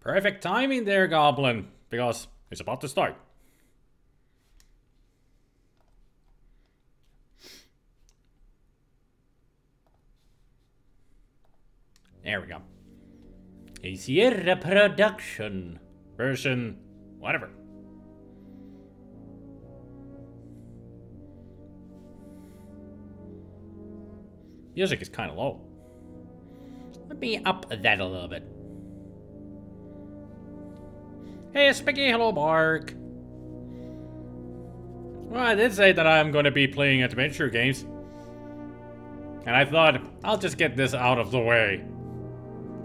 Perfect timing there, Goblin, because it's about to start. There we go. A Sierra production. Version... whatever. Music is kind of low. Let me up that a little bit. Hey, Spicky, hello, Bark. Well, I did say that I'm going to be playing adventure games. And I thought, I'll just get this out of the way.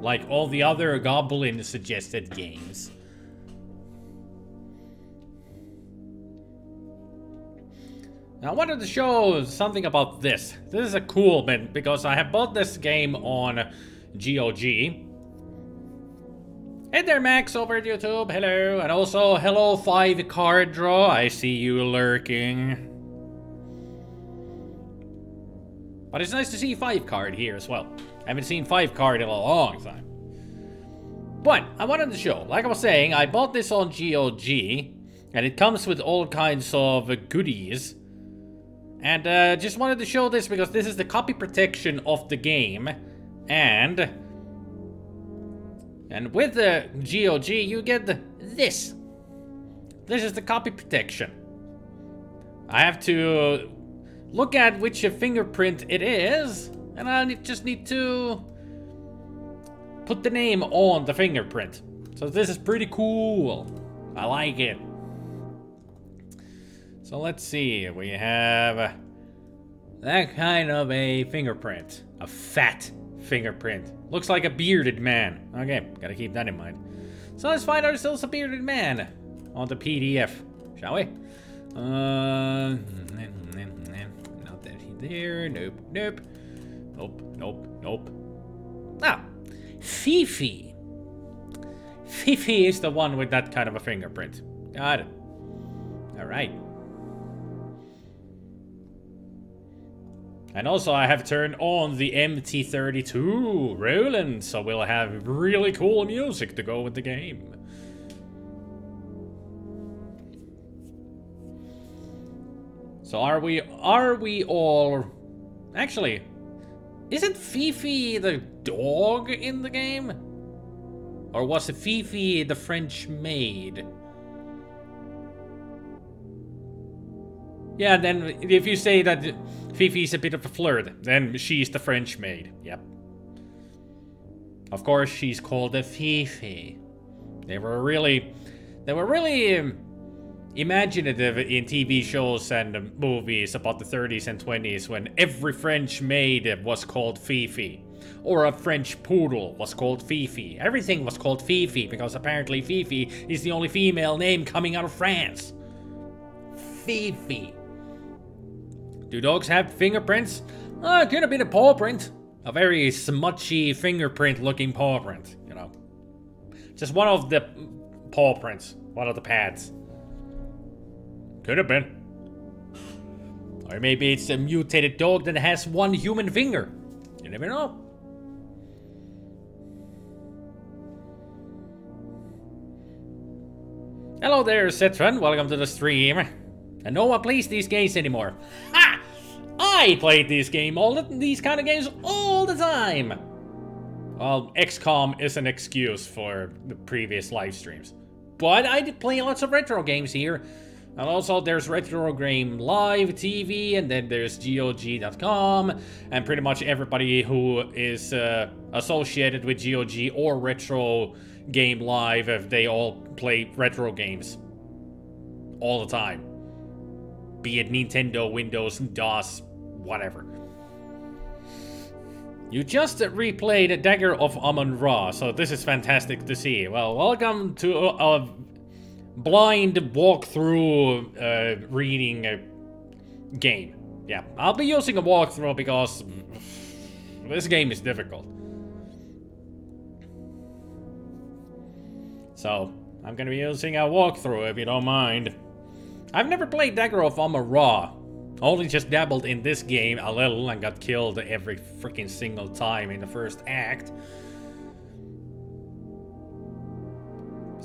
Like all the other Goblin-suggested games. Now, I wanted to show something about this. This is a cool bit, because I have bought this game on GOG. Hey there, Max, over at YouTube. Hello. And also, hello, 5 card draw. I see you lurking. But it's nice to see 5 card here as well. I haven't seen 5 card in a long time. But I wanted to show, like I was saying, I bought this on GOG. And it comes with all kinds of goodies. And just wanted to show this because this is the copy protection of the game. And with the GOG, you get this. This is the copy protection. I have to look at which fingerprint it is, and I just need to put the name on the fingerprint. So this is pretty cool. I like it. So let's see, we have that kind of a fingerprint. A fat fingerprint. Looks like a bearded man. Okay, gotta keep that in mind. So let's find ourselves a bearded man on the PDF, shall we? Not that there. Nope, nope. Nope, nope, nope. Ah, Fifi. Fifi is the one with that kind of a fingerprint. Got it. Alright. And also I have turned on the MT32 rolling, so we'll have really cool music to go with the game. So are we all... Actually, isn't Fifi the dog in the game? Or was Fifi the French maid? Yeah, then if you say that Fifi's a bit of a flirt, then she's the French maid. Yep. Of course, she's called a Fifi. They were really imaginative in TV shows and movies about the 30s and 20s when every French maid was called Fifi. Or a French poodle was called Fifi. Everything was called Fifi because apparently Fifi is the only female name coming out of France. Fifi. Do dogs have fingerprints? It could have been a paw print. A very smudgy fingerprint looking paw print, you know. Just one of the paw prints. One of the pads. Could have been. Or maybe it's a mutated dog that has one human finger. You never know. Hello there, Citron. Welcome to the stream. And no one plays these games anymore. Ha! I played these kind of games all the time. Well, XCOM is an excuse for the previous live streams. But I did play lots of retro games here. And also there's Retro Game Live TV, and then there's GOG.com, and pretty much everybody who is associated with GOG or Retro Game Live, if they all play retro games all the time. Be it Nintendo, Windows, DOS, whatever. You just replayed Dagger of Amon-Ra, so this is fantastic to see. Well, welcome to a blind walkthrough reading game. Yeah, I'll be using a walkthrough because this game is difficult. So, I'm gonna be using a walkthrough if you don't mind. I've never played Dagger of Amon-Ra. Only just dabbled in this game a little and got killed every freaking single time in the first act.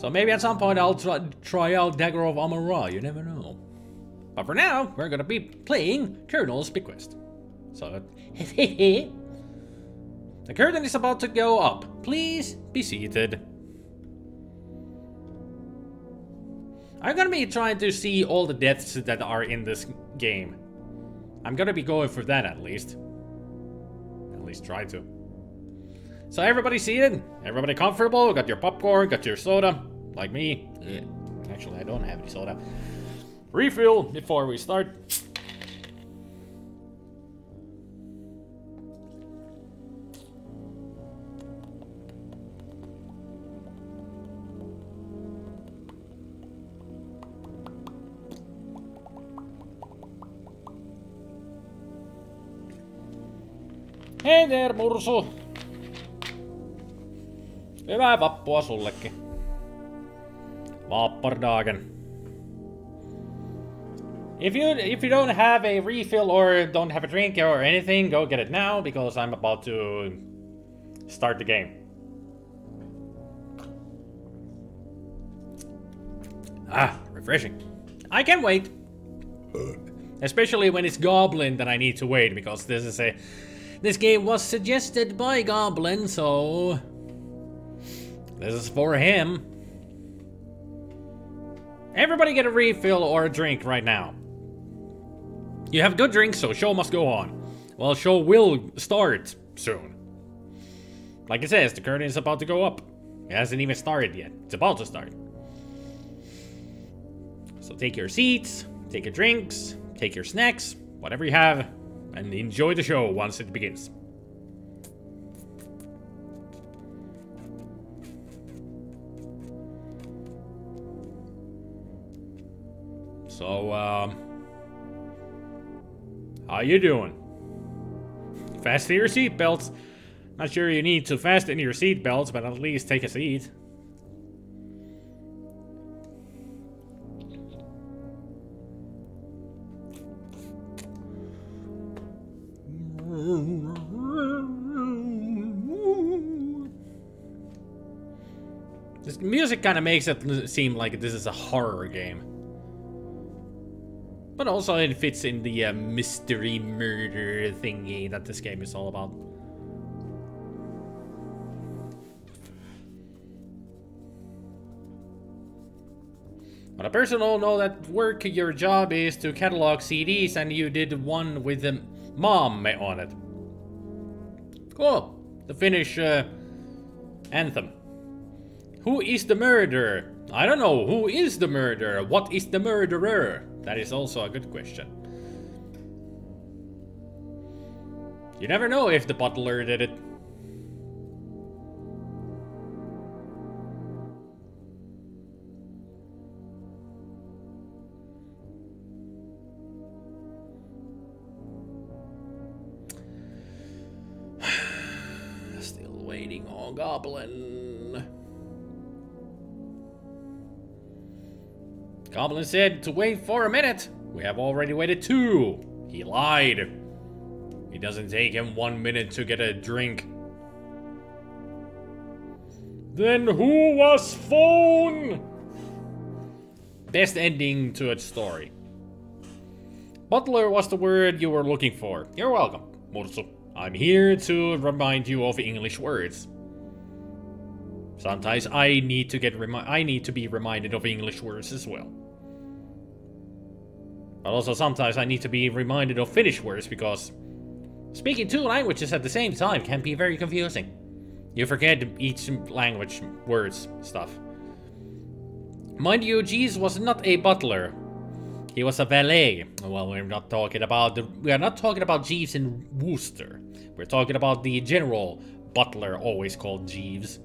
So maybe at some point I'll try out Dagger of Amon-Ra, you never know. But for now, we're gonna be playing Colonel's Bequest. So, the curtain is about to go up. Please be seated. I'm gonna be trying to see all the deaths that are in this game. I'm gonna be going for that at least. At least try to. So everybody seated? Everybody comfortable? Got your popcorn? Got your soda? Like me? Yeah. Actually, I don't have any soda. Refill before we start. Hei there, Mursu! Hyvää vappua sullekin. Vappardagen. If you don't have a refill or don't have a drink or anything, go get it now because I'm about to start the game. Ah, refreshing. I can wait. Especially when it's Goblin that I need to wait because this game was suggested by Goblin, so this is for him. Everybody get a refill or a drink right now. You have good drinks, so show must go on. Well, show will start soon. Like it says, the curtain is about to go up. It hasn't even started yet. It's about to start. So take your seats, take your drinks, take your snacks, whatever you have, and enjoy the show once it begins. So, how you doing? Fasten your seatbelts. Not sure you need to fasten your seatbelts, but at least take a seat. This music kind of makes it seem like this is a horror game. But also it fits in the mystery murder thingy that this game is all about. But a person will know that work your job is to catalog CDs and you did one with the mom on it. Cool. The Finnish anthem. Who is the murderer? I don't know. Who is the murderer? What is the murderer? That is also a good question. You never know if the butler did it. Still waiting on Goblin. Goblin said to wait for a minute. We have already waited 2. He lied. It doesn't take him 1 minute to get a drink. Then who was phone? Best ending to a story. Butler was the word you were looking for. You're welcome, Mursu. I'm here to remind you of English words. Sometimes I need to be reminded of English words as well. But also sometimes I need to be reminded of Finnish words because speaking 2 languages at the same time can be very confusing. You forget each language words stuff. Mind you, Jeeves was not a butler. He was a valet. Well, we are not talking about Jeeves in Worcester. We're talking about the general butler, always called Jeeves.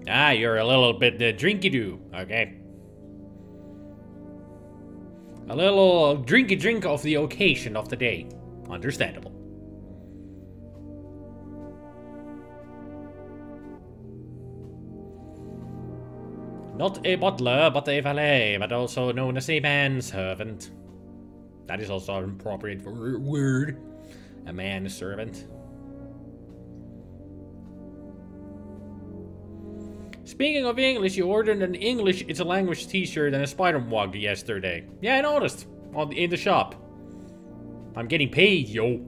Ah, you're a little bit drinky-doo, okay. A little drinky drink of the occasion of the day. Understandable. Not a butler, but a valet, but also known as a manservant. That is also an appropriate word. A manservant. Speaking of English, you ordered an English It's a Language t-shirt and a SpiderMwa yesterday. Yeah, I noticed. In the shop. I'm getting paid, yo.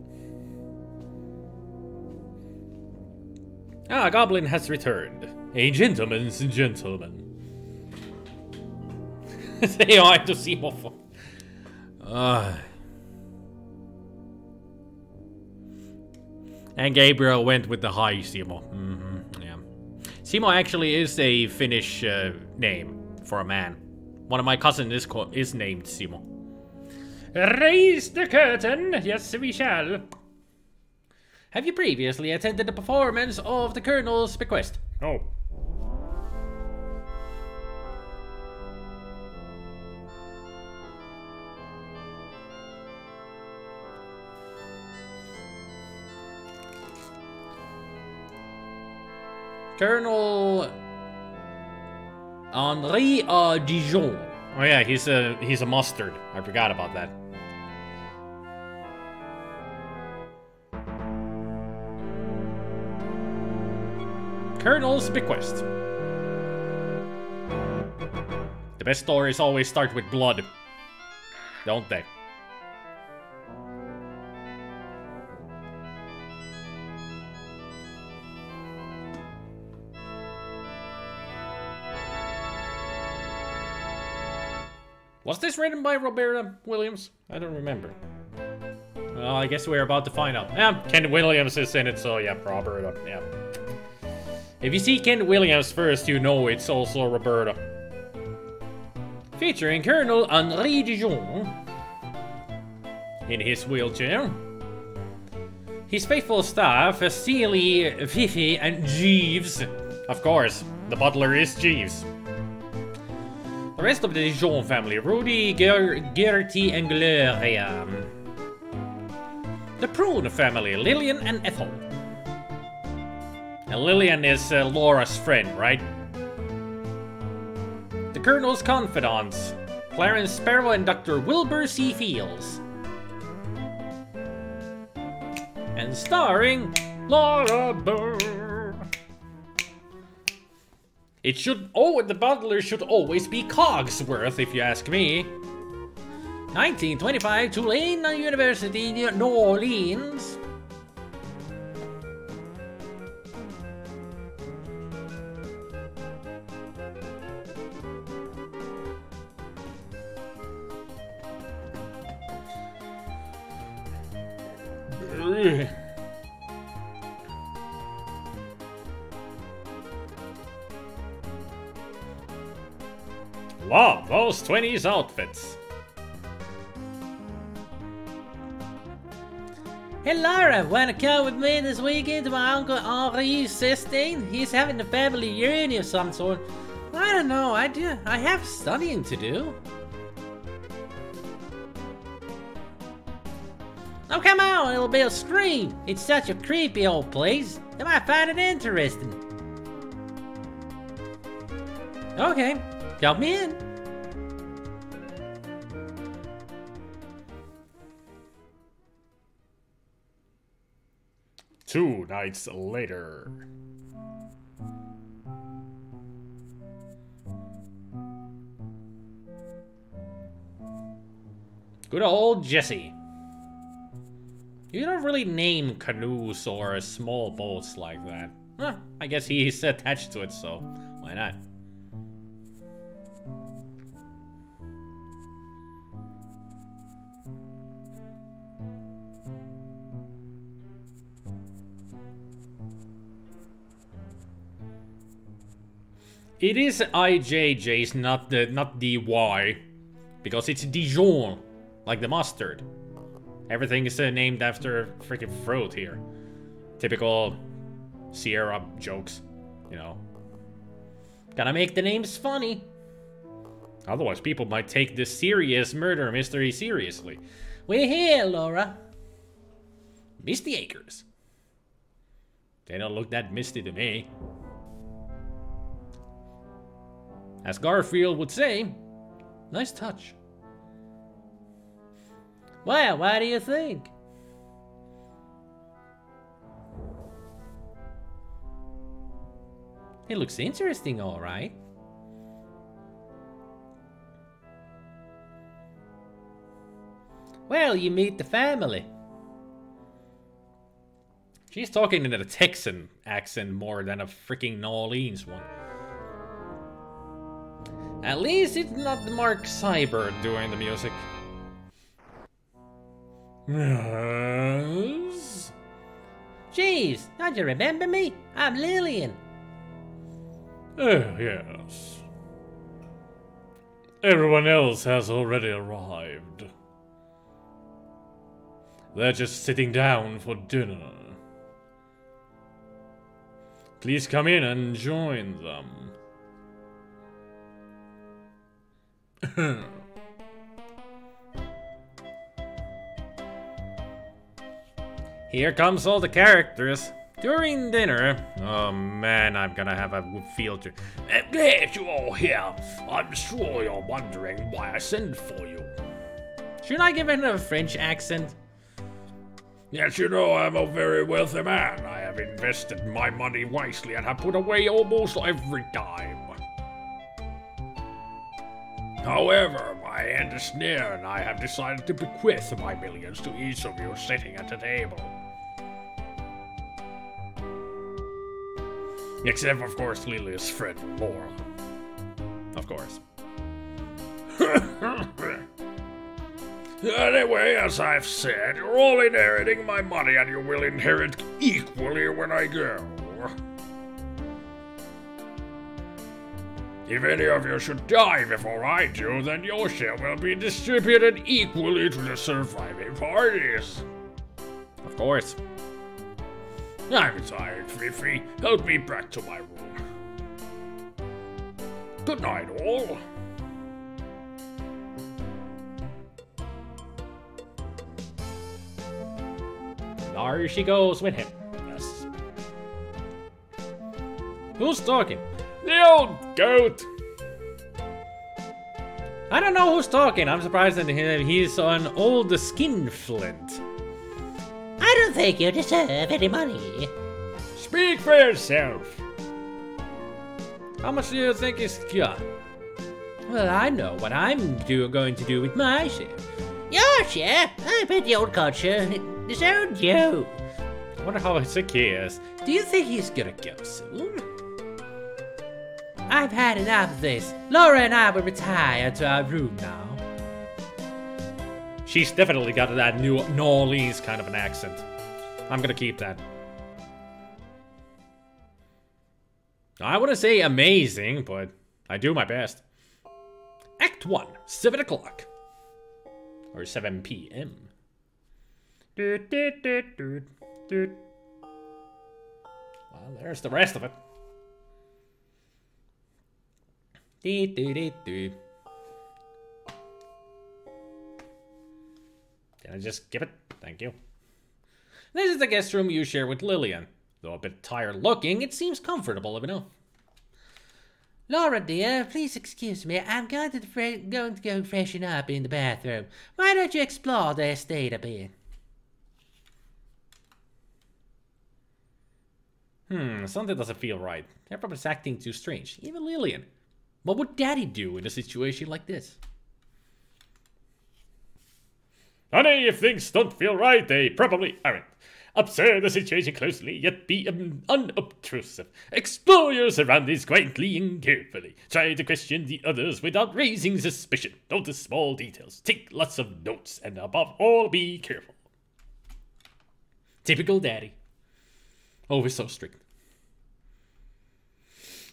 Ah, Goblin has returned. A gentleman's gentleman. Say hi to Simo. And Gabriel went with the high, Simo. Yeah. Simo actually is a Finnish name for a man. One of my cousins is named Simo. Raise the curtain! Yes, we shall. Have you previously attended the performance of the Colonel's Bequest? No. Colonel Henri Dijon. Oh yeah, he's a mustard. I forgot about that. Colonel's Bequest. The best stories always start with blood, don't they? Was this written by Roberta Williams? I don't remember. Well, I guess we're about to find out. Yeah, Ken Williams is in it, so yeah, Roberta, yeah. If you see Ken Williams first, you know it's also Roberta. Featuring Colonel Henri Dijon in his wheelchair. His faithful staff, Celie, Fifi, and Jeeves. Of course, the butler is Jeeves. The rest of the Dijon family, Rudy, Gertie, and Gloria. The Prune family, Lillian and Ethel. And Lillian is Laura's friend, right? The Colonel's confidants, Clarence Sparrow and Dr. Wilbur C. Fields. And starring Laura Burr. It should... Oh, the butler should always be Cogsworth, if you ask me. 1925, Tulane University, New Orleans. Wow, those 20s outfits. Hey Laura, wanna come with me this weekend to my Uncle Henri's sister? He's having a family reunion of some sort. I don't know, I have studying to do. Oh come on, it'll be a stream. It's such a creepy old place. You might find it interesting. Okay, count me in. Two nights later. Good old Jesse. You don't really name canoes or small boats like that. Huh, I guess he's attached to it, so why not? It is IJJ's, not the Y, because it's Dijon, like the mustard. Everything is named after freaking fruit here. Typical Sierra jokes, you know. Gotta make the names funny. Otherwise, people might take this serious murder mystery seriously. We're here, Laura. Misty Acres. They don't look that misty to me. As Garfield would say, nice touch. Well, what do you think? It looks interesting, alright. Well, you meet the family. She's talking in a Texan accent more than a freaking New Orleans one. At least it's not Mark Cyber doing the music. Yes? Jeez, don't you remember me? I'm Lillian. Oh, yes. Everyone else has already arrived. They're just sitting down for dinner. Please come in and join them. Here comes all the characters. During dinner, oh man, I'm gonna have a field trip. I'm glad you're all here. I'm sure you're wondering why I sent for you. Should I give it a French accent? Yes, you know, I'm a very wealthy man. I have invested my money wisely and have put away almost every dime. However, my end is near and I have decided to bequest my millions to each of you sitting at the table. Except, of course, Lily's friend, Laura. Of course. Anyway, as I've said, you're all inheriting my money and you will inherit equally when I go. If any of you should die before I do, then your share will be distributed equally to the surviving parties. Of course. I'm tired, Fifi. Help me back to my room. Good night, all. There she goes with him. Yes. Who's talking? The old goat. I don't know who's talking. I'm surprised that he's an old skinflint. I don't think you deserve any money. Speak for yourself. How much do you think he's got? Well, I know what I'm going to do with my share. Your share? I bet the old culture disowned you. I wonder how sick he is. Do you think he's gonna go soon? I've had enough of this. Laura and I will retire to our room now. She's definitely got that New Orleans kind of an accent. I'm gonna keep that. I wouldn't say amazing, but I do my best. Act 1, 7 o'clock. Or 7 p.m. Well, there's the rest of it. Can I just skip it? Thank you. This is the guest room you share with Lillian. Though a bit tired looking, it seems comfortable enough. Laura dear, please excuse me. I'm going to go freshen up in the bathroom. Why don't you explore the estate a bit? Something doesn't feel right. Everybody's acting too strange. Even Lillian. What would Daddy do in a situation like this? Honey, if things don't feel right, they probably aren't. Observe the situation closely, yet be unobtrusive. Explore your surroundings quietly and carefully. Try to question the others without raising suspicion. Notice small details. Take lots of notes, and above all, be careful. Typical Daddy. Always so strict.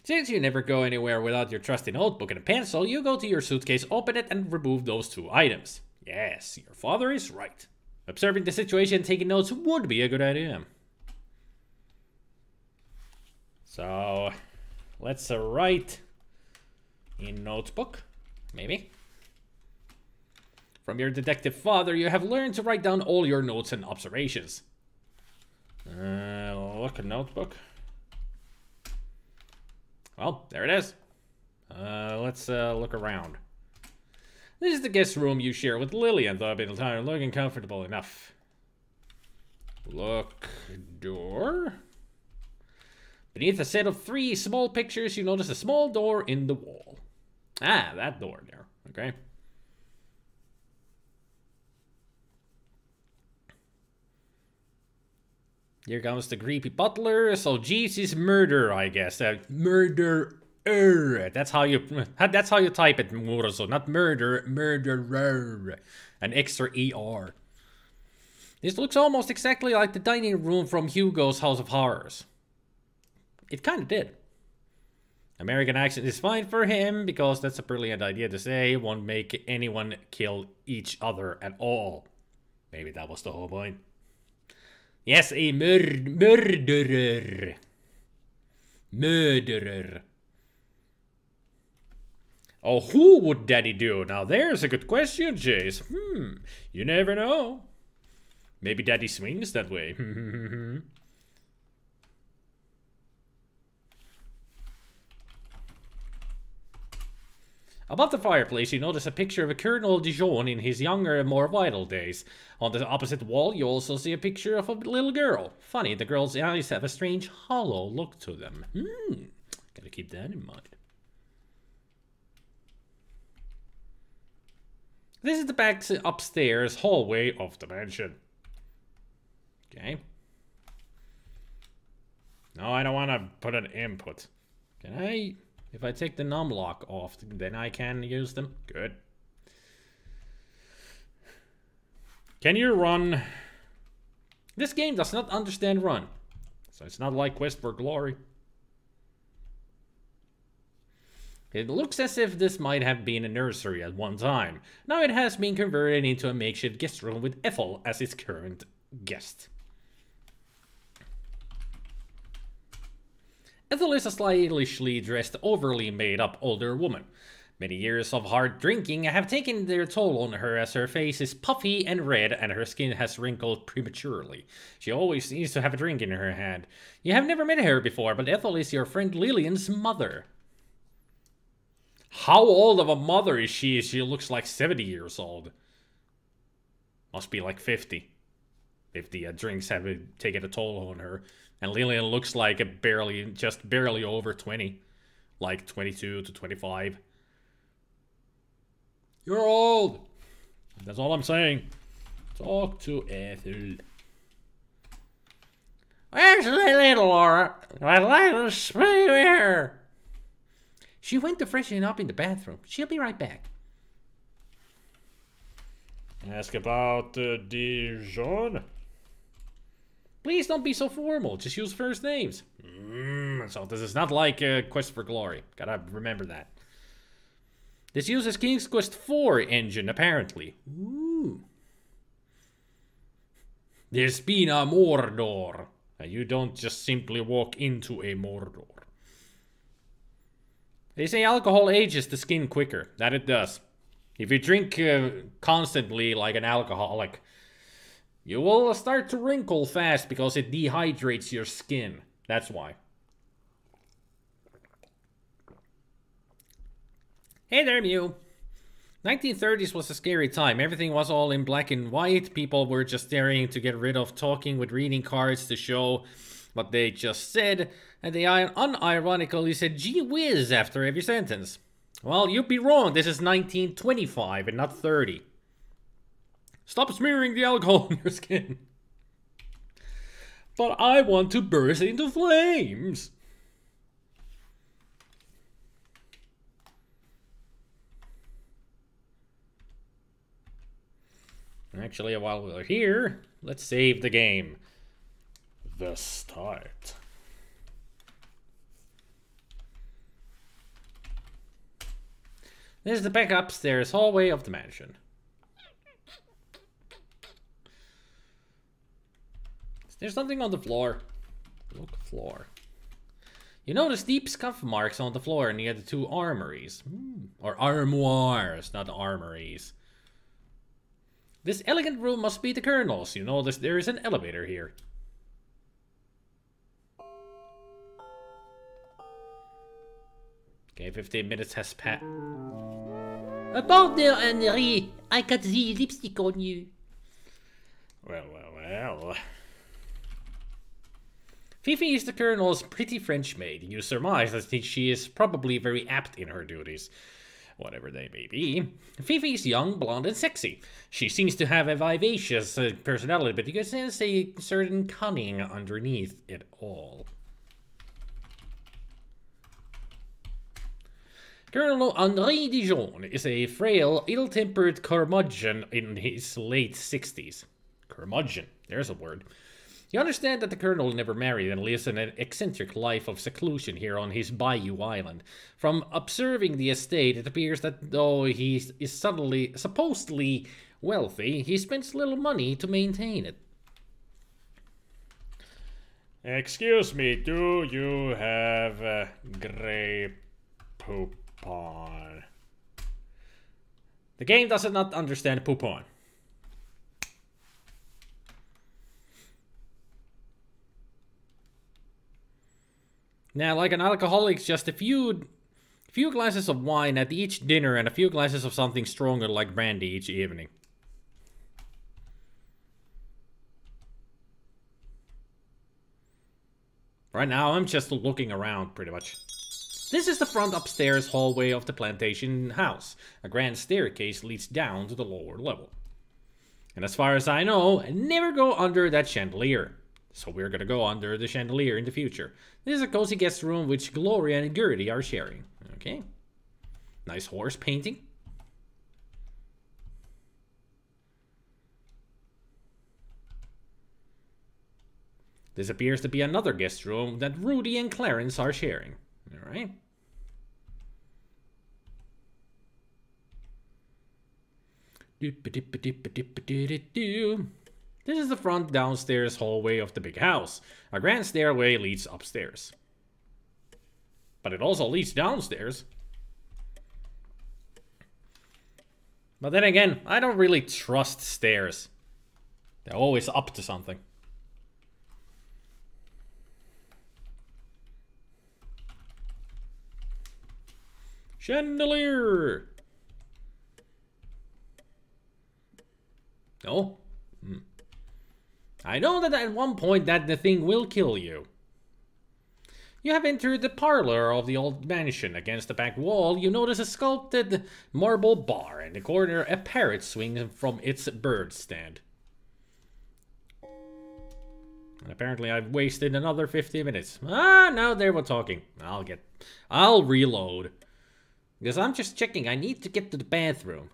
Since you never go anywhere without your trusty notebook and a pencil, you go to your suitcase, open it, and remove those 2 items. Yes, your father is right. Observing the situation and taking notes would be a good idea. So, let's write in notebook, maybe. From your detective father, you have learned to write down all your notes and observations. Look at notebook. Well, there it is. Let's look around. This is the guest room you share with Lillian, though I've been tired looking comfortable enough. Look door. Beneath a set of 3 small pictures, you notice a small door in the wall. Ah, that door there. Okay. Here comes the creepy butler. So Jeeves is murder, I guess. Murderer. That's how you type it, Murzo. Not murder, murderer. An extra ER. This looks almost exactly like the dining room from Hugo's House of Horrors. It kind of did. American accent is fine for him because that's a brilliant idea to say. Won't make anyone kill each other at all. Maybe that was the whole point. Yes, a murderer. Murderer. Oh, who would Daddy do? Now there's a good question, Jace. You never know. Maybe Daddy swings that way. Above the fireplace, you notice a picture of a Colonel Dijon in his younger and more vital days. On the opposite wall, you also see a picture of a little girl. Funny, the girl's eyes have a strange hollow look to them. Gotta keep that in mind. This is the back upstairs hallway of the mansion. Okay. No, I don't want to put an input. Can I... If I take the num lock off, then I can use them. Good. Can you run? This game does not understand run. So it's not like Quest for Glory. It looks as if this might have been a nursery at one time. Now it has been converted into a makeshift guest room with Ethel as its current guest. Ethel is a stylishly dressed, overly made-up older woman. Many years of hard drinking have taken their toll on her as her face is puffy and red and her skin has wrinkled prematurely. She always seems to have a drink in her hand. You have never met her before, but Ethel is your friend Lillian's mother. How old of a mother is she? She looks like 70 years old. Must be like 50. If the drinks have taken a toll on her. And Lillian looks like just barely over 20. Like 22 to 25. You're old. That's all I'm saying. Talk to Ethel. Where's the little Laura? I'd like to speak with her. She went to freshen up in the bathroom. She'll be right back. Ask about Dijon? Please don't be so formal. Just use first names. So this is not like Quest for Glory. Gotta remember that. This uses King's Quest 4 engine, apparently. Ooh. There's been a Mordor. You don't just simply walk into a Mordor. They say alcohol ages the skin quicker. That it does. If you drink constantly like an alcoholic, you will start to wrinkle fast because it dehydrates your skin. That's why. Hey there, Mew. 1930s was a scary time. Everything was all in black and white. People were just staring to get rid of talking with reading cards to show what they just said. And they unironically said gee whiz after every sentence. Well, you'd be wrong. This is 1925 and not 30. Stop smearing the alcohol on your skin. But I want to burst into flames. Actually, while we're here, let's save the game. The start. This is the back upstairs hallway of the mansion. There's something on the floor. Look, floor. You notice deep scuff marks on the floor near the 2 armories. Or armoires, not armories. This elegant room must be the Colonel's. You notice there is an elevator here. Okay, 15 minutes has passed. Pardon, Henri. I got the lipstick on you. Well. Fifi is the Colonel's pretty French maid. You surmise that she is probably very apt in her duties, whatever they may be. Fifi is young, blonde, and sexy. She seems to have a vivacious personality, but you can sense a certain cunning underneath it all. Colonel Henri Dijon is a frail, ill-tempered curmudgeon in his late 60s. Curmudgeon, there's a word. You understand that the Colonel never married and lives an eccentric life of seclusion here on his Bayou Island. From observing the estate, it appears that though he is supposedly wealthy, he spends little money to maintain it. Excuse me, do you have grey poupon? The game does not understand poupon. Now, like an alcoholic, just a few glasses of wine at each dinner and a few glasses of something stronger like brandy each evening. Right now, I'm just looking around, pretty much. This is the front upstairs hallway of the plantation house. A grand staircase leads down to the lower level. And as far as I know, never go under that chandelier. So we're gonna go under the chandelier in the future. This is a cozy guest room which Gloria and Gertie are sharing. Okay. Nice horse painting. This appears to be another guest room that Rudy and Clarence are sharing. Alright. This is the front downstairs hallway of the big house. A grand stairway leads upstairs. But it also leads downstairs. But then again, I don't really trust stairs. They're always up to something. Chandelier! No? I know that at one point that the thing will kill you. You have entered the parlor of the old mansion. Against the back wall, you notice a sculpted marble bar. In the corner, a parrot swings from its bird stand. And apparently I've wasted another 50 minutes. Ah, now they were talking. I'll reload. Because I'm just checking. I need to get to the bathroom.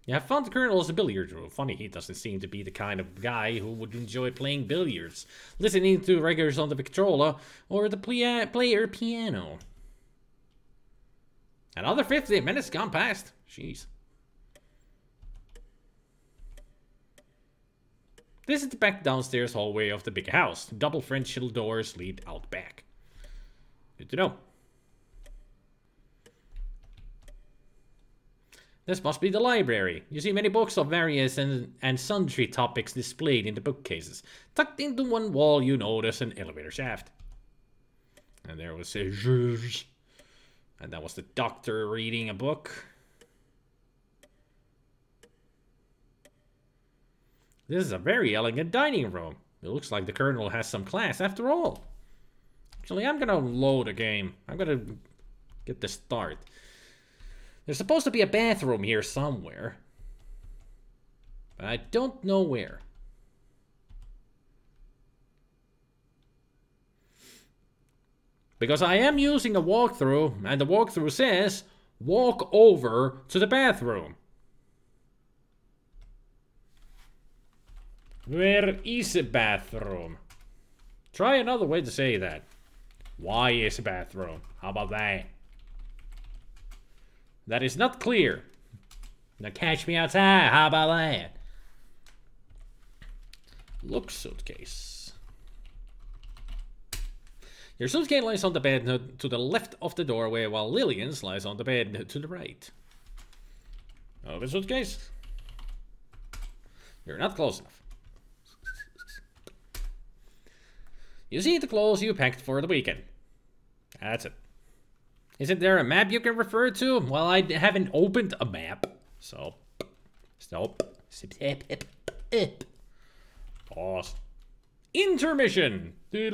Yeah, I found the Colonel's billiard room. Funny, he doesn't seem to be the kind of guy who would enjoy playing billiards, listening to records on the Victrola, or the player piano. Another 50 minutes gone past. Jeez. This is the back downstairs hallway of the big house. Double French doors lead out back. Good to know. This must be the library. You see many books of various and sundry topics displayed in the bookcases. Tucked into one wall, you notice an elevator shaft. And there was a Georges. And that was the doctor reading a book. This is a very elegant dining room. It looks like the Colonel has some class after all. Actually, I'm gonna load a game. I'm gonna get the start. There's supposed to be a bathroom here somewhere. But I don't know where. Because I am using a walkthrough, and the walkthrough says, walk over to the bathroom. Where is a bathroom? Try another way to say that. Why is a bathroom? How about that? That is not clear. Now catch me outside. How about that? Look, suitcase. Your suitcase lies on the bed to the left of the doorway, while Lillian's lies on the bed to the right. Open suitcase. You're not close enough. You see the clothes you packed for the weekend. That's it. Isn't there a map you can refer to? Well, I haven't opened a map. So, stop. Pause. intermission. Okay,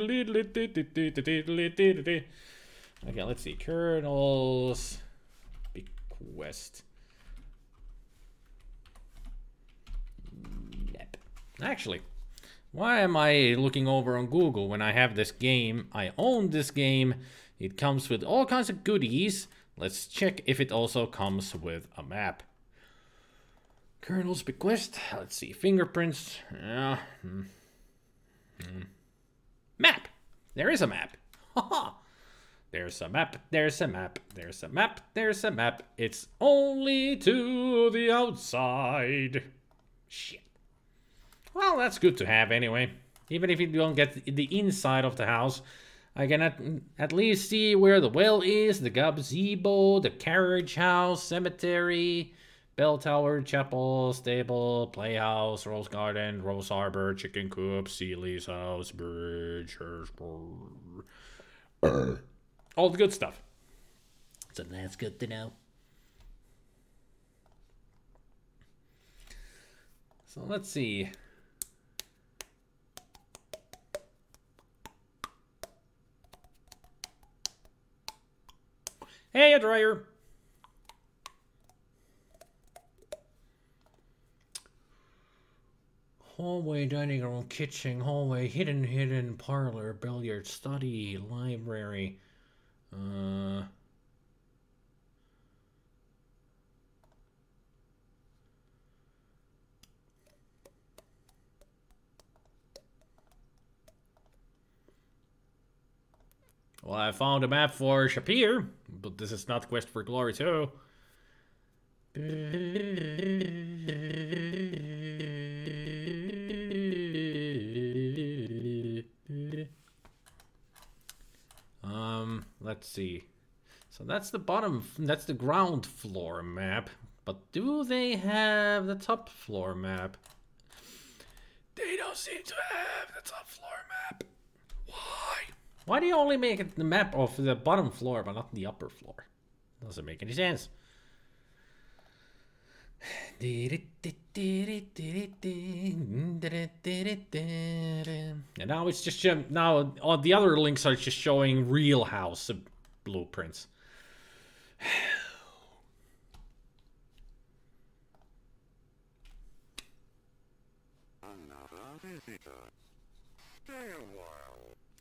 let's see. Colonel's Bequest. Yep. Actually, why am I looking over on Google when I have this game? I own this game. It comes with all kinds of goodies. Let's check if it also comes with a map. Colonel's Bequest. Let's see. Fingerprints. Map. There is a map. Haha. There's a map. There's a map. There's a map. There's a map. It's only to the outside. Shit. Well, that's good to have anyway. Even if you don't get the inside of the house, I can at least see where the well is, the gazebo, the carriage house, cemetery, bell tower, chapel, stable, playhouse, rose garden, rose harbor, chicken coop, Seeley's house, bridge, all the good stuff. So that's good to know. So let's see. Hey, a dryer. Hallway, dining room, kitchen, hallway, hidden parlor, billiard, study, library. Well, I found a map for Shapir, but this is not Quest for Glory 2. Let's see. So that's the that's the ground floor map. But do they have the top floor map? They don't seem to have the top floor map. Why? Why do you only make it the map of the bottom floor, but not the upper floor? Doesn't make any sense. And now it's just now all the other links are just showing real house blueprints.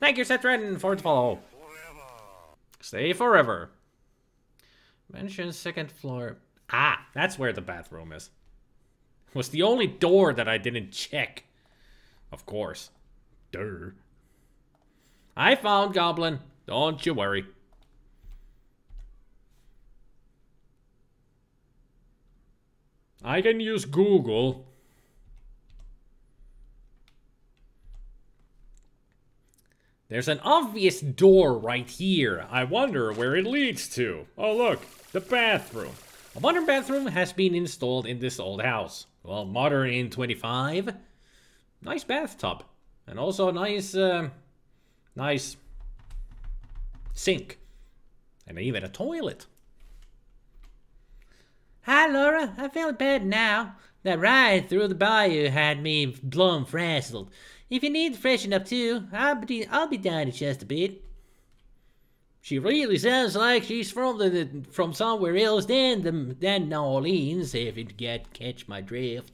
Thank you, Setren, for the follow. Stay forever. Mention second floor. Ah, that's where the bathroom is. Was the only door that I didn't check. Of course. Durr. I found Goblin. Don't you worry. I can use Google. There's an obvious door right here. I wonder where it leads to. Oh look, the bathroom. A modern bathroom has been installed in this old house. Well, modern in 25. Nice bathtub. And also a nice, nice sink. And even a toilet. Hi, Laura. I feel better now. That ride through the bayou had me blown frazzled. If you need to freshen up too, I'll be down in just a bit. She really sounds like she's from somewhere else than New Orleans, if you catch my drift.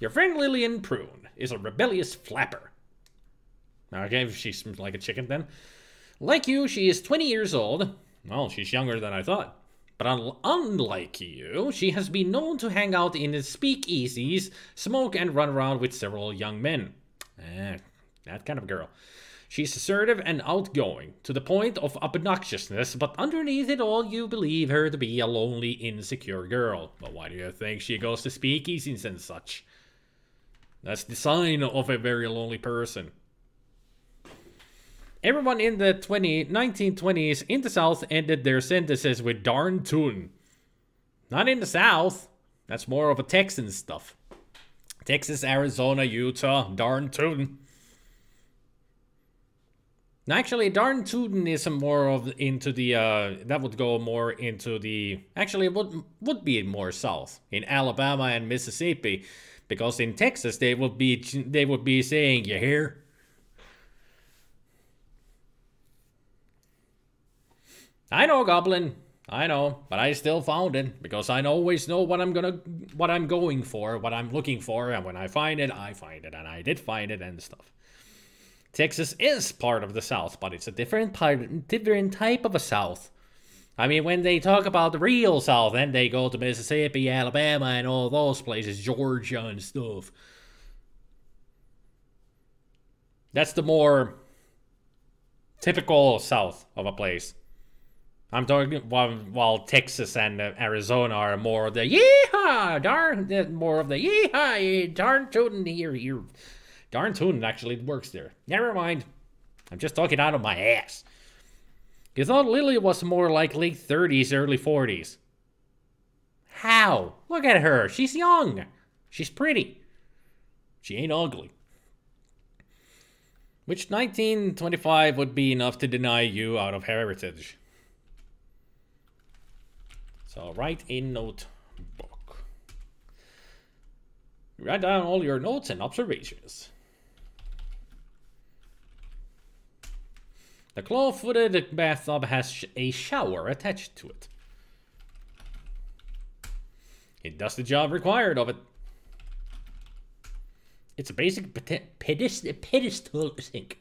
Your friend Lillian Prune is a rebellious flapper. Okay, she's like a chicken then. Like you, she is 20 years old. Well, she's younger than I thought. But unlike you, she has been known to hang out in the speakeasies, smoke and run around with several young men. That kind of girl. She's assertive and outgoing, to the point of obnoxiousness, but underneath it all you believe her to be a lonely, insecure girl. But why do you think she goes to speakeasies and such? That's the sign of a very lonely person. Everyone in the 1920s in the South ended their sentences with darn tootin'. Not in the South. That's more of a Texan stuff. Texas, Arizona, Utah, darn tootin'. Actually, darn tootin' is more of into the, that would go more into the, actually it would be more south, in Alabama and Mississippi. Because in Texas they would be saying, "You hear?" I know, Goblin. I know, but I still found it because I always know what I'm going for, what I'm looking for, and when I find it, and I did find it and stuff. Texas is part of the South, but it's a different type of a South. I mean, when they talk about the real South, then they go to Mississippi, Alabama, and all those places, Georgia and stuff. That's the more typical South of a place. I'm talking while Texas and Arizona are more of the yeehaw, more of the yeehaw, darn tootin' here. Darn tootin' actually works there. Never mind. I'm just talking out of my ass. You thought Lily was more like late 30s, early 40s. How? Look at her. She's young. She's pretty. She ain't ugly. Which 1925 would be enough to deny you out of heritage. So write in notebook. Write down all your notes and observations. The claw-footed bathtub has a shower attached to it. It does the job required of it. It's a basic pedestal sink.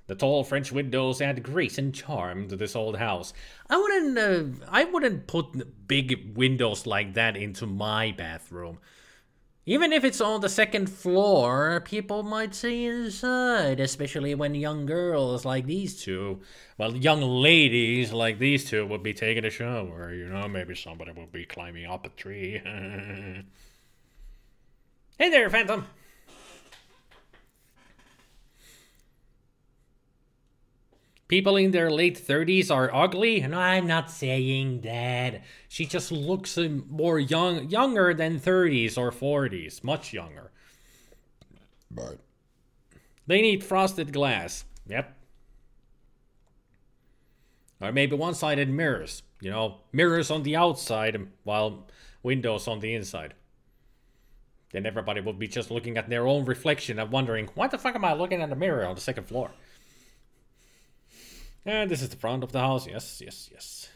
The tall French windows add grace and charm to this old house. I wouldn't put big windows like that into my bathroom. Even if it's on the second floor, people might see inside, especially when young girls like these two, well, young ladies like these two would be taking a shower. You know, maybe somebody would be climbing up a tree. Hey there, Phantom. People in their late 30s are ugly? No, I'm not saying that. She just looks more younger than 30s or 40s. Much younger. But they need frosted glass. Yep. Or maybe one-sided mirrors. You know, mirrors on the outside while windows on the inside. Then everybody would be just looking at their own reflection and wondering, why the fuck am I looking at the mirror on the second floor? And this is the front of the house. Yes, yes, yes.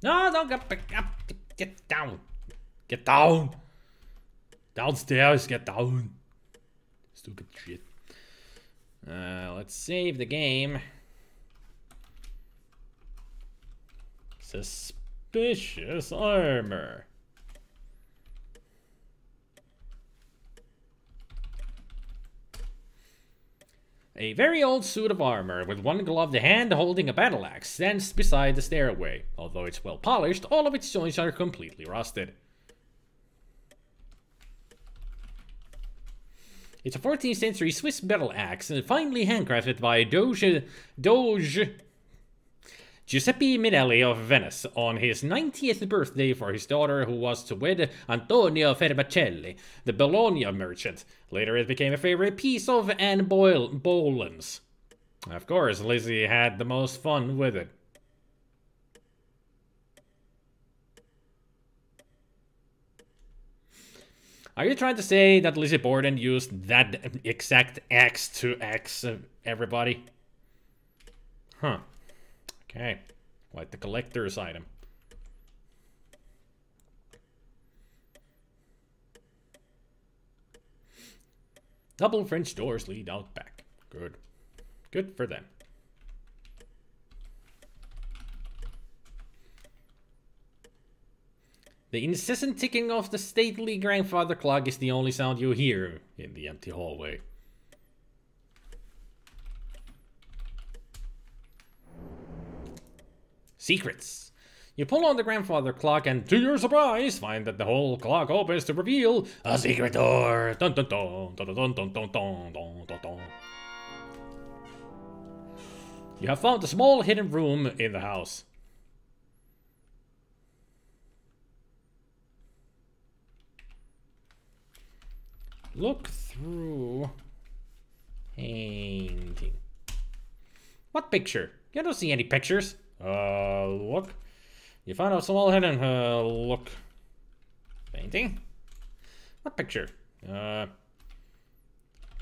No, don't get back up. Get down. Get down. Downstairs, get down. Stupid shit. Let's save the game. Suspicious armor. A very old suit of armor with one gloved hand holding a battle axe stands beside the stairway. Although it's well polished, all of its joints are completely rusted. It's a 14th century Swiss battle axe, finely handcrafted by Doge Giuseppe Minelli of Venice on his 90th birthday for his daughter, who was to wed Antonio Fermacelli, the Bologna merchant. Later it became a favorite piece of Anne Boleyn's. Of course, Lizzie had the most fun with it. Are you trying to say that Lizzie Borden used that exact axe to axe everybody? Huh. Okay. Quite the collector's item. Double French doors lead out back. Good. Good for them. The incessant ticking of the stately grandfather clock is the only sound you hear in the empty hallway. Secrets. You pull on the grandfather clock and, to your surprise, find that the whole clock opens to reveal a secret door. Dun dun dun dun dun dun dun dun dun dun dun. You have found a small hidden room in the house. Look through painting. What picture? You don't see any pictures. Look. You found a small hidden, look. Painting? What picture?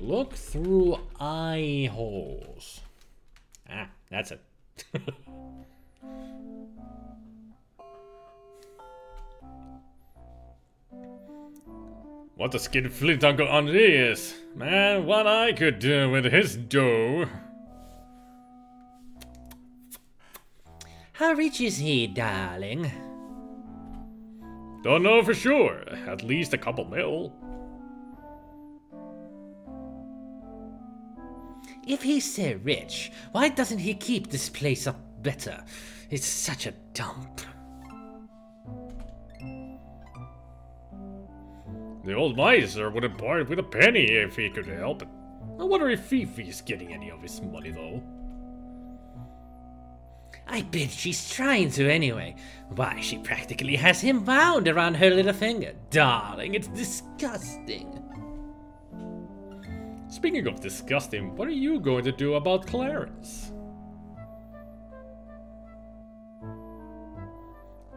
Look through eye holes. Ah, that's it. What a skinflint Uncle Andre is. Man, what I could do with his dough. How rich is he, darling? Don't know for sure. At least a couple mil. If he's so rich, why doesn't he keep this place up better? It's such a dump. The old miser wouldn't part with a penny if he could help it. I wonder if Fifi's getting any of his money though. I bet she's trying to anyway. Why, she practically has him bound around her little finger. Darling, it's disgusting. Speaking of disgusting, what are you going to do about Clarence?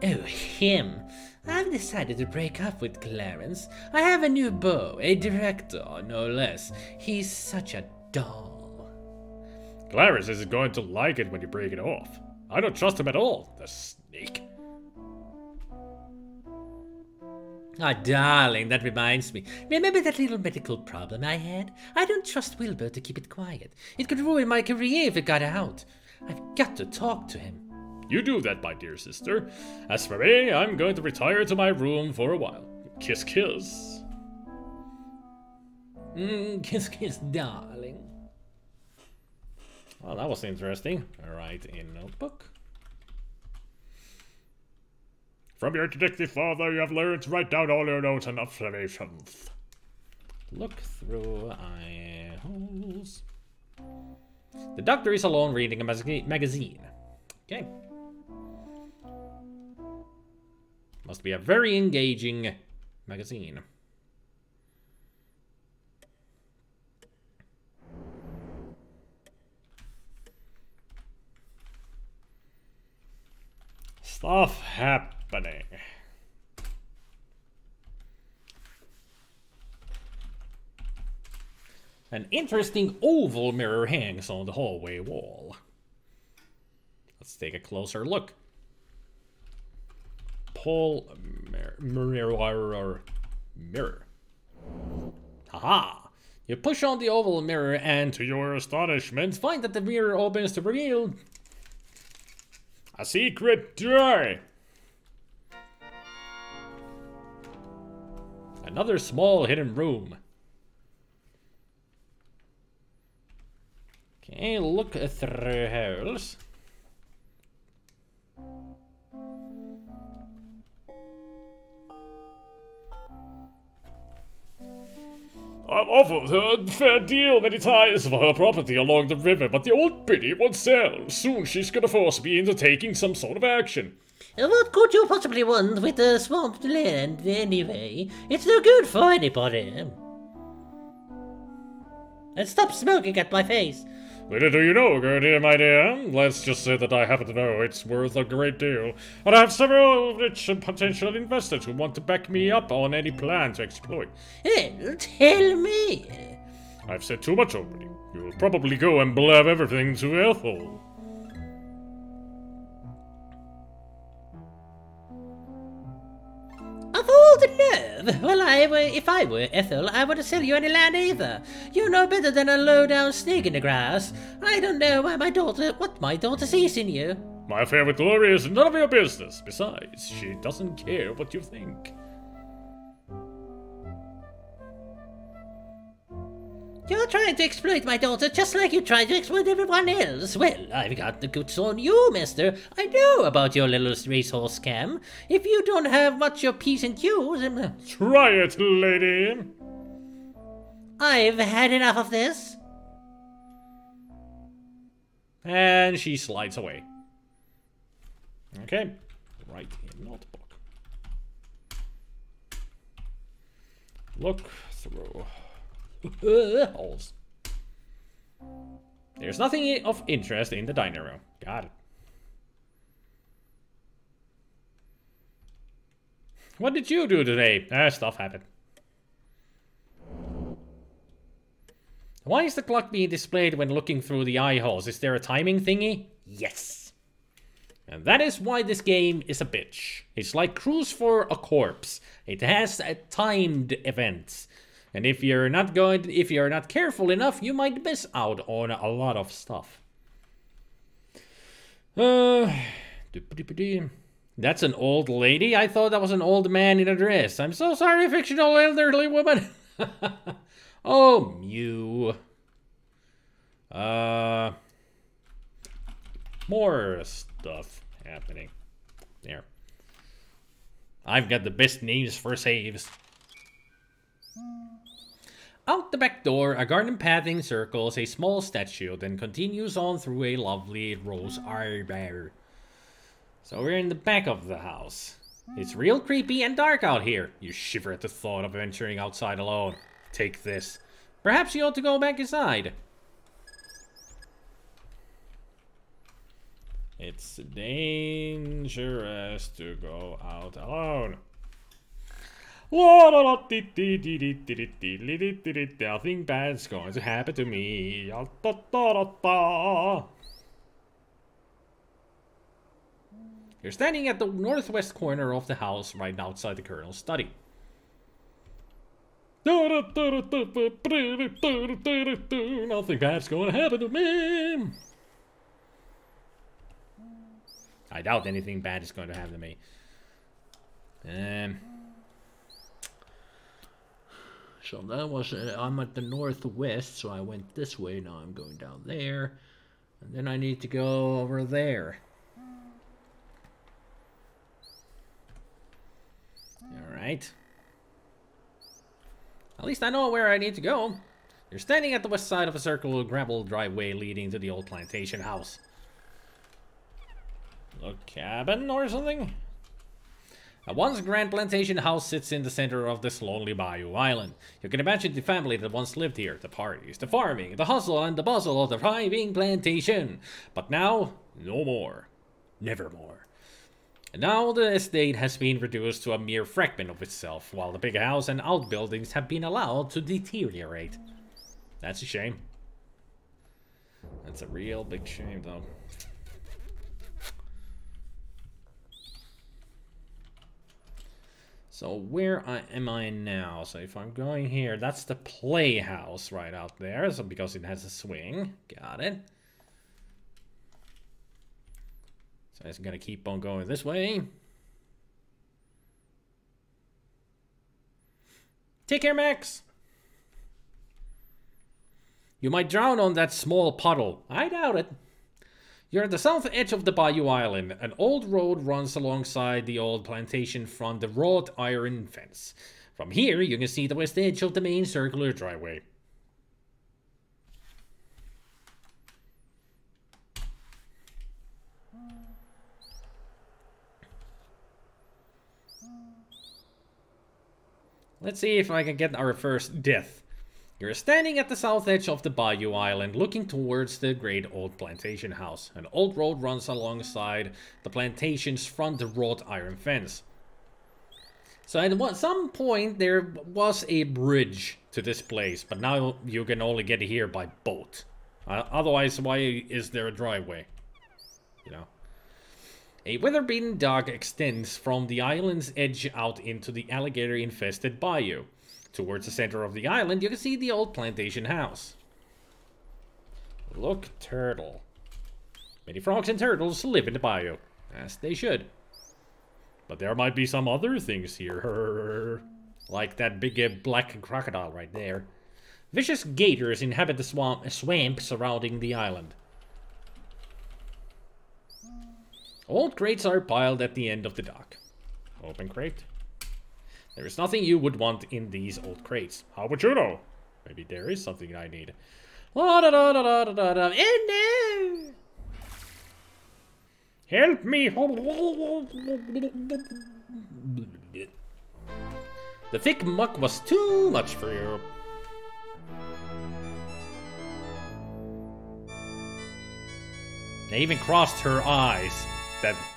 Oh, him. I've decided to break up with Clarence. I have a new beau, a director, no less. He's such a doll. Clarence isn't going to like it when you break it off. I don't trust him at all, the snake. Ah, darling, that reminds me. Remember that little medical problem I had? I don't trust Wilbur to keep it quiet. It could ruin my career if it got out. I've got to talk to him. You do that, my dear sister. As for me, I'm going to retire to my room for a while. Kiss, kiss. Kiss, kiss, darling. Well, that was interesting. Write in notebook. From your detective father, you have learned to write down all your notes and observations. Look through eye holes. The doctor is alone reading a magazine. Okay. Must be a very engaging magazine. Stuff happening. An interesting oval mirror hangs on the hallway wall. Let's take a closer look. Pull mirror. Haha! You push on the oval mirror and, To your astonishment, find that the mirror opens to reveal a secret door. another small hidden room. Okay, look through holes. I've offered her a fair deal many times for her property along the river, but the old biddy won't sell. Soon she's gonna force me into taking some sort of action. What could you possibly want with the swamped land anyway? It's no good for anybody. And stop smoking at my face. Little do you know, Gertie, my dear. Let's just say that I happen to know it's worth a great deal. And I have several rich and potential investors who want to back me up on any plan to exploit. Hell, tell me. I've said too much already. You'll probably go and blab everything to Ethel. Of all the nerve! Well, if I were Ethel, I wouldn't sell you any land either. You're no better than a low-down snake in the grass. I don't know what my daughter sees in you. My affair with Gloria is none of your business. Besides, she doesn't care what you think. You're trying to exploit my daughter just like you tried to exploit everyone else. Well, I've got the goods on you, mister. I know about your little racehorse scam. If you don't have much of P's and Q's... Try it, lady. I've had enough of this. And she slides away. Okay, write in notebook. Look through holes. There's nothing of interest in the dining room. Got it. What did you do today? Stuff happened. Why is the clock being displayed when looking through the eye holes? Is there a timing thingy? Yes. And that is why this game is a bitch. It's like Cruise for a Corpse. It has timed events. And if you're not careful enough, you might miss out on a lot of stuff. That's an old lady? I thought that was an old man in a dress. I'm so sorry, fictional elderly woman. Oh, Mew. More stuff happening. There. I've got the best names for saves. Out the back door, a garden path encircles a small statue, then continues on through a lovely rose arbor. So we're in the back of the house. It's real creepy and dark out here. You shiver at the thought of venturing outside alone. Take this. Perhaps you ought to go back inside. It's dangerous to go out alone. Nothing bad's going to happen to me. You're standing at the northwest corner of the house right outside the colonel's study. Nothing bad's going to happen to me. I doubt anything bad is going to happen to me. So that was, I'm at the northwest, so I went this way, now I'm going down there. And then I need to go over there. Alright. At least I know where I need to go. You're standing at the west side of a circular gravel driveway leading to the old plantation house. A cabin or something? A once grand plantation house sits in the center of this lonely bayou island. You can imagine the family that once lived here, the parties, the farming, the hustle and the bustle of the thriving plantation. But now, no more. Nevermore. And now the estate has been reduced to a mere fragment of itself, while the big house and outbuildings have been allowed to deteriorate. That's a shame. That's a real big shame, though. So where am I now? So if I'm going here, that's the playhouse right out there. So because it has a swing. Got it. So I'm gonna keep on going this way. Take care, Max. You might drown on that small puddle. I doubt it. You're at the south edge of the Bayou Island. An old road runs alongside the old plantation from the wrought iron fence. From here, you can see the west edge of the main circular driveway. Let's see if I can get our first death. You're standing at the south edge of the Bayou Island, looking towards the great old plantation house. An old road runs alongside the plantation's front wrought iron fence. So at some point there was a bridge to this place, but now you can only get here by boat. Otherwise, why is there a driveway? You know. A weather-beaten dock extends from the island's edge out into the alligator-infested bayou. Towards the center of the island, you can see the old plantation house. Look, turtle. Many frogs and turtles live in the bayou, as they should. But there might be some other things here. Like that big black crocodile right there. Vicious gators inhabit the swamp surrounding the island. Old crates are piled at the end of the dock. Open crate. There is nothing you would want in these old crates. How would you know? Maybe there is something I need. Oh no! Help me! The thick muck was too much for you. They even crossed her eyes.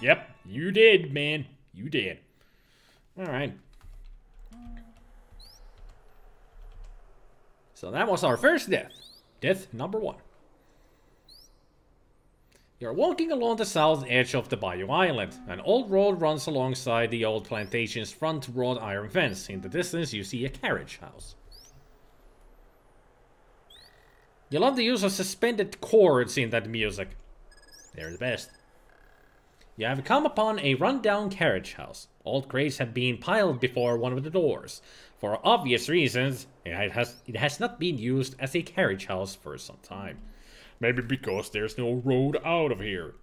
Yep, you did, man. You did. Alright. So that was our first death. Death number 1. You're walking along the south edge of the Bayou Island. An old road runs alongside the old plantation's front wrought iron fence. In the distance, you see a carriage house. You love the use of suspended chords in that music. They're the best. You have come upon a run-down carriage house. Old crates have been piled before one of the doors. For obvious reasons, it has not been used as a carriage house for some time. Maybe because there's no road out of here.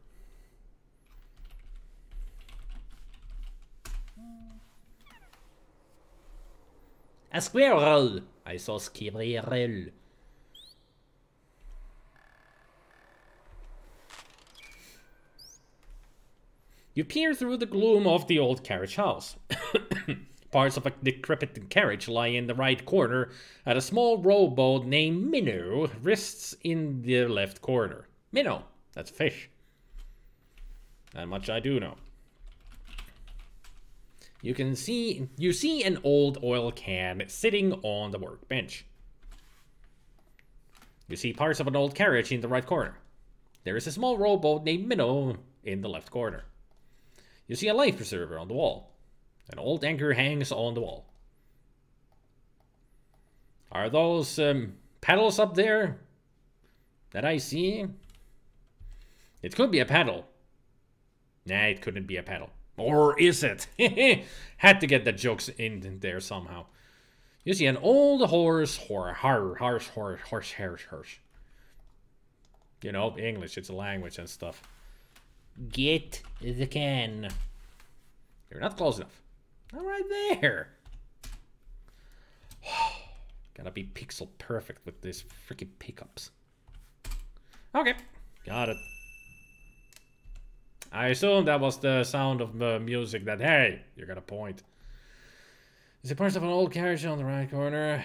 A squirrel! I saw squirrel. You peer through the gloom of the old carriage house. Parts of a decrepit carriage lie in the right corner, and a small rowboat named Minnow rests in the left corner. Minnow, that's a fish. That much I do know. You see an old oil can sitting on the workbench. You see parts of an old carriage in the right corner. There is a small rowboat named Minnow in the left corner. You see a life preserver on the wall. An old anchor hangs on the wall. Are those paddles up there that I see? It could be a paddle. Nah, it couldn't be a paddle. Or is it? Had to get the jokes in there somehow. You see an old horse. You know, English, it's a language and stuff. Get the can. You're not close enough. All right there. Gotta be pixel perfect with these freaking pickups. Okay, got it. I assume that was the sound of the music that, hey, you're gonna point. Is it part of an old carriage on the right corner?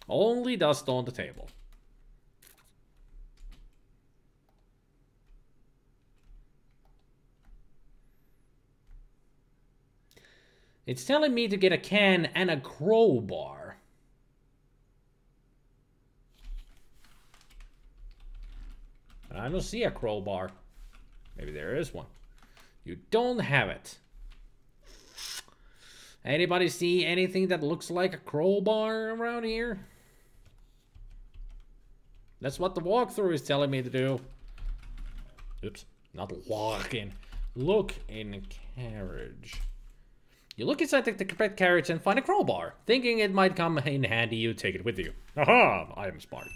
Only dust on the table. It's telling me to get a can and a crowbar. I don't see a crowbar. Maybe there is one. You don't have it. Anybody see anything that looks like a crowbar around here? That's what the walkthrough is telling me to do. Oops, not walk in. Look in carriage. You look inside the correct carriage and find a crowbar. Thinking it might come in handy, you take it with you. Aha! I am smart.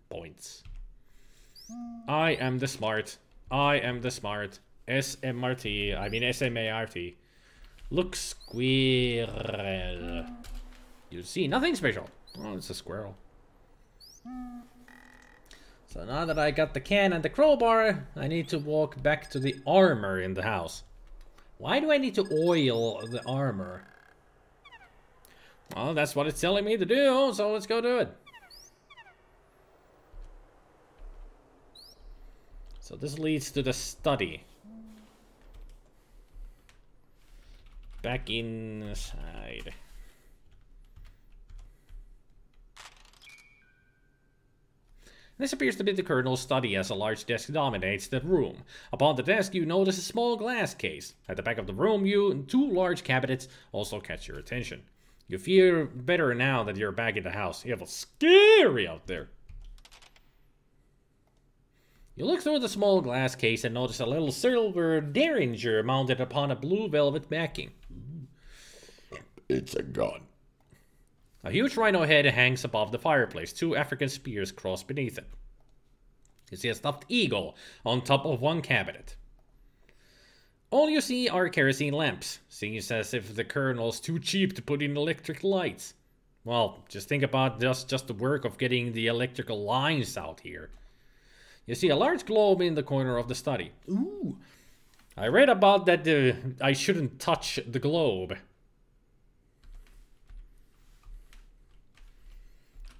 Points. I am the smart. I am the smart. SMRT. I mean SMART. Look, squirrel. You see nothing special. Oh, it's a squirrel. So now that I got the can and the crowbar, I need to walk back to the armor in the house. Why do I need to oil the armor? Well, that's what it's telling me to do, so let's go do it. So this leads to the study. Back inside. This appears to be the Colonel's study, as a large desk dominates the room. Upon the desk, you notice a small glass case. At the back of the room, two large cabinets also catch your attention. You feel better now that you're back in the house. It was scary out there. You look through the small glass case and notice a little silver derringer mounted upon a blue velvet backing. It's a gun. A huge rhino head hangs above the fireplace, 2 African spears crossed beneath it. You see a stuffed eagle on top of one cabinet. All you see are kerosene lamps. Seems as if the Colonel's too cheap to put in electric lights. Well, just think about just the work of getting the electrical lines out here. You see a large globe in the corner of the study. Ooh! I read about that I shouldn't touch the globe.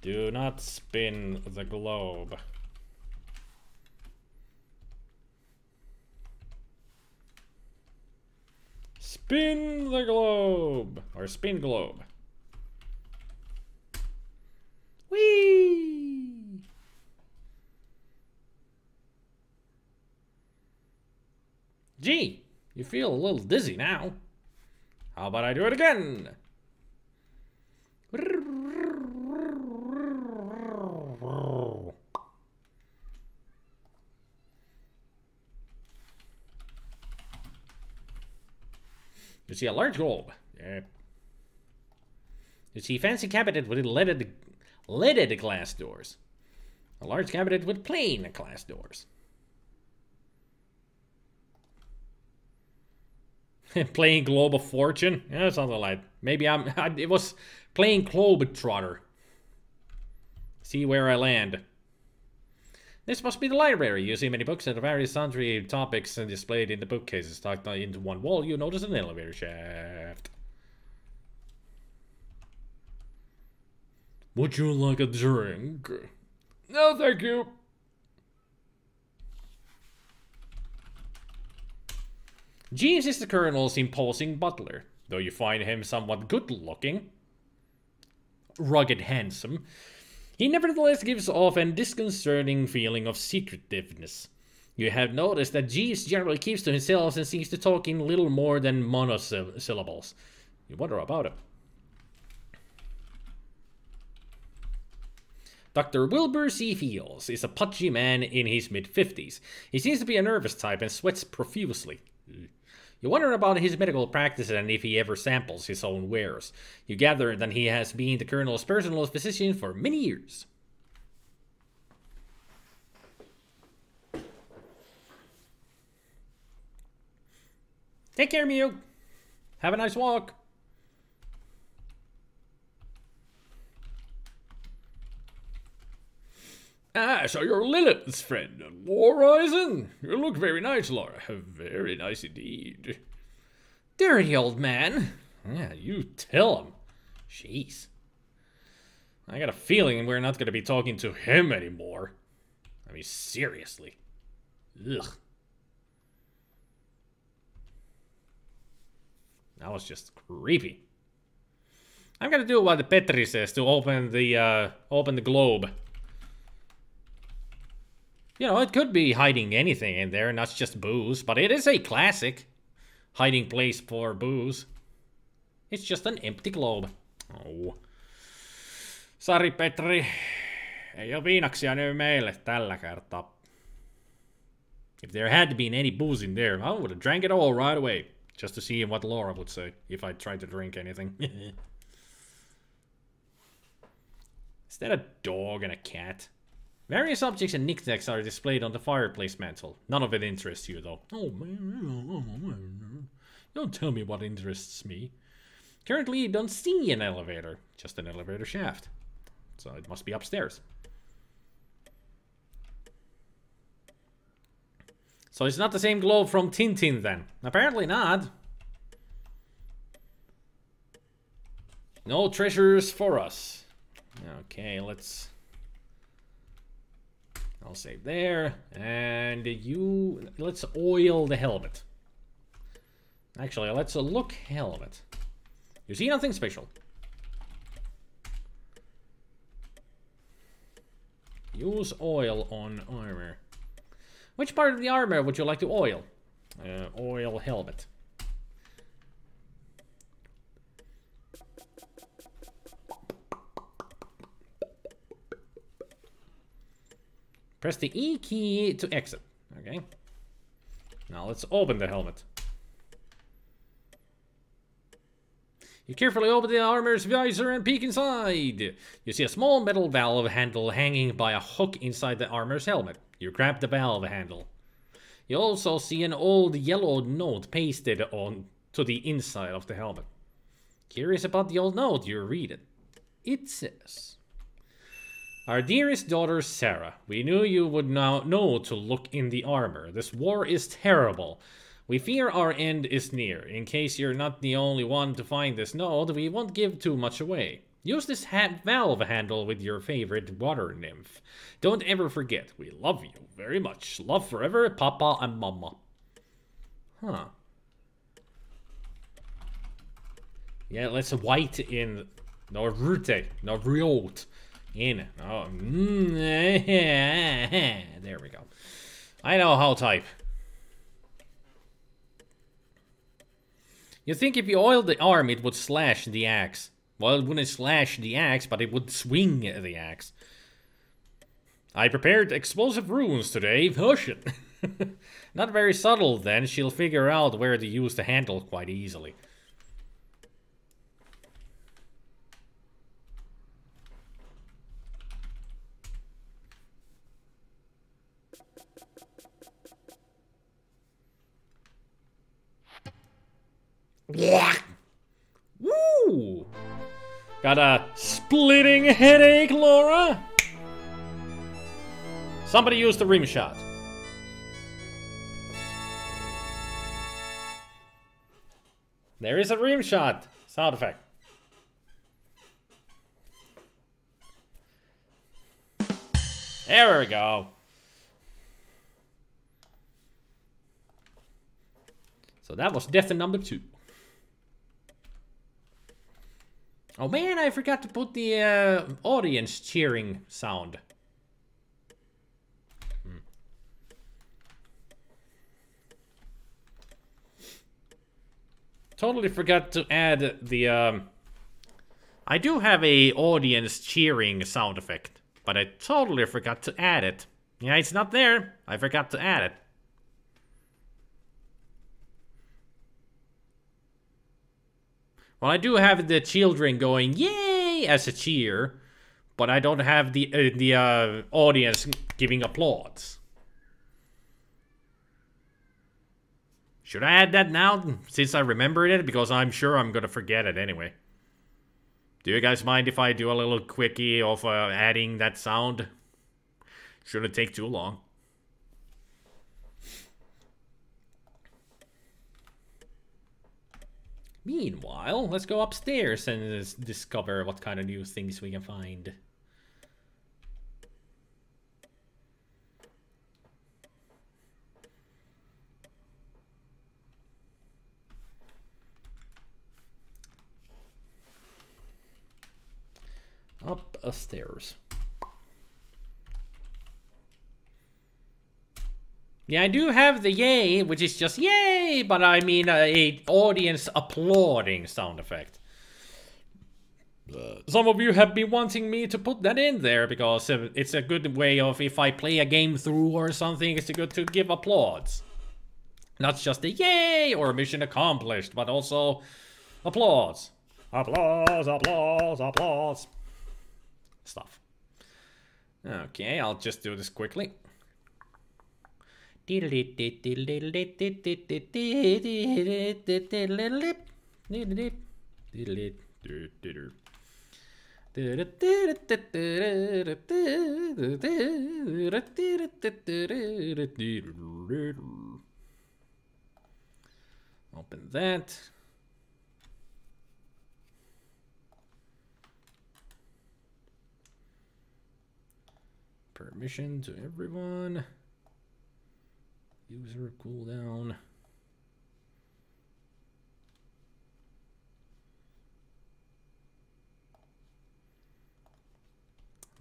Do not spin the globe. Spin the globe! Or spin globe. Whee! Gee, you feel a little dizzy now. How about I do it again? You see a large globe. Yep. You see a fancy cabinet with leaded glass doors. A large cabinet with plain glass doors. Playing Globe of Fortune? Yeah, something like. Maybe it was playing Globetrotter. See where I land. This must be the library. You see many books and various sundry topics displayed in the bookcases tucked into one wall. You notice an elevator shaft. Would you like a drink? No, thank you. Jeeves is the Colonel's imposing butler, though you find him somewhat good-looking, rugged handsome. He nevertheless gives off a disconcerting feeling of secretiveness. You have noticed that Jeeves generally keeps to himself and seems to talk in little more than monosyllables. You wonder about him. Dr. Wilbur C. Fields is a pudgy man in his mid-50s. He seems to be a nervous type and sweats profusely. You wonder about his medical practice and if he ever samples his own wares. You gather that he has been the Colonel's personal physician for many years. Take care, Mew. Have a nice walk. Ah, so you're Lilith's friend, Laura, isn't? You look very nice, Laura. Very nice indeed. Dirty old man. Yeah, you tell him. Jeez. I got a feeling we're not going to be talking to him anymore. I mean, seriously. Ugh. That was just creepy. I'm going to do what the Petri says to open the globe. You know, it could be hiding anything in there, not just booze, but it is a classic hiding place for booze. It's just an empty globe. Oh. Sorry, Petri. Ei ole viinaksia nyt meille tällä kertaa. If there had been any booze in there, I would have drank it all right away. Just to see what Laura would say if I tried to drink anything. Is that a dog and a cat? Various objects and knickknacks are displayed on the fireplace mantle. None of it interests you, though. Oh, man. Don't tell me what interests me. Currently, you don't see an elevator. Just an elevator shaft. So it must be upstairs. So it's not the same globe from Tintin, then. Apparently not. No treasures for us. Okay, let's... I'll save there, and let's oil the helmet. Actually, let's look helmet. You see nothing special. Use oil on armor. Which part of the armor would you like to oil? Oil helmet. Press the E key to exit. Okay. Now let's open the helmet. You carefully open the armor's visor and peek inside. You see a small metal valve handle hanging by a hook inside the armor's helmet. You grab the valve handle. You also see an old yellow note pasted on to the inside of the helmet. Curious about the old note, you read it. It says... Our dearest daughter, Sarah, we knew you would now know to look in the armor. This war is terrible. We fear our end is near. In case you're not the only one to find this node, we won't give too much away. Use this valve handle with your favorite water nymph. Don't ever forget, we love you very much. Love forever, Papa and Mama. Huh. Yeah, let's white in Norrute, Norriot. In. Oh, there we go. I know how to type. You think if you oiled the arm, it would slash the axe. Well, it wouldn't slash the axe, but it would swing the axe. I prepared explosive runes today. Hush. Not very subtle then. She'll figure out where to use the handle quite easily. Yeah. Woo! Got a splitting headache, Laura? Somebody use the rim shot. There is a rim shot sound effect. There we go. So that was death number 2. Oh man, I forgot to put the audience cheering sound. Totally forgot to add the I do have a audience cheering sound effect, but I totally forgot to add it. Yeah, it's not there. I forgot to add it. Well, I do have the children going yay as a cheer, but I don't have the audience giving applause. Should I add that now, since I remembered it? Because I'm sure I'm gonna forget it anyway. Do you guys mind if I do a little quickie of adding that sound? Shouldn't take too long. Meanwhile, let's go upstairs and discover what kind of new things we can find. Upstairs. Yeah, I do have the yay, which is just yay, but I mean a audience applauding sound effect. Some of you have been wanting me to put that in there because it's a good way of, if I play a game through or something, it's good to give applause. Not just a yay or mission accomplished, but also applause. Applause, applause, applause. Stuff. Okay, I'll just do this quickly. Open that. Permission to everyone. User cooldown.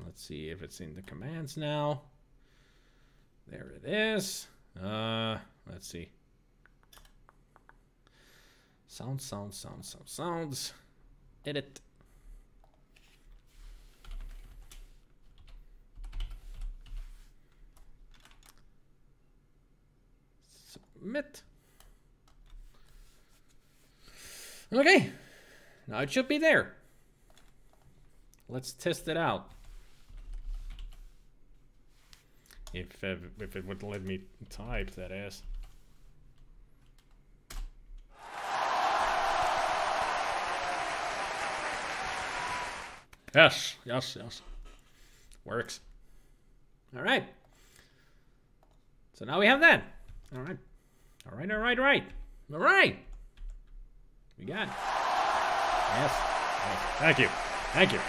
Let's see if it's in the commands now. There it is. Let's see. Sounds. Edit. Submit. Okay. Now it should be there. Let's test it out. If it would let me type, that is. Yes. Works. All right. So now we have that. All right. Alright, alright, alright. Alright. We got it. Yes. Thank you. Thank you.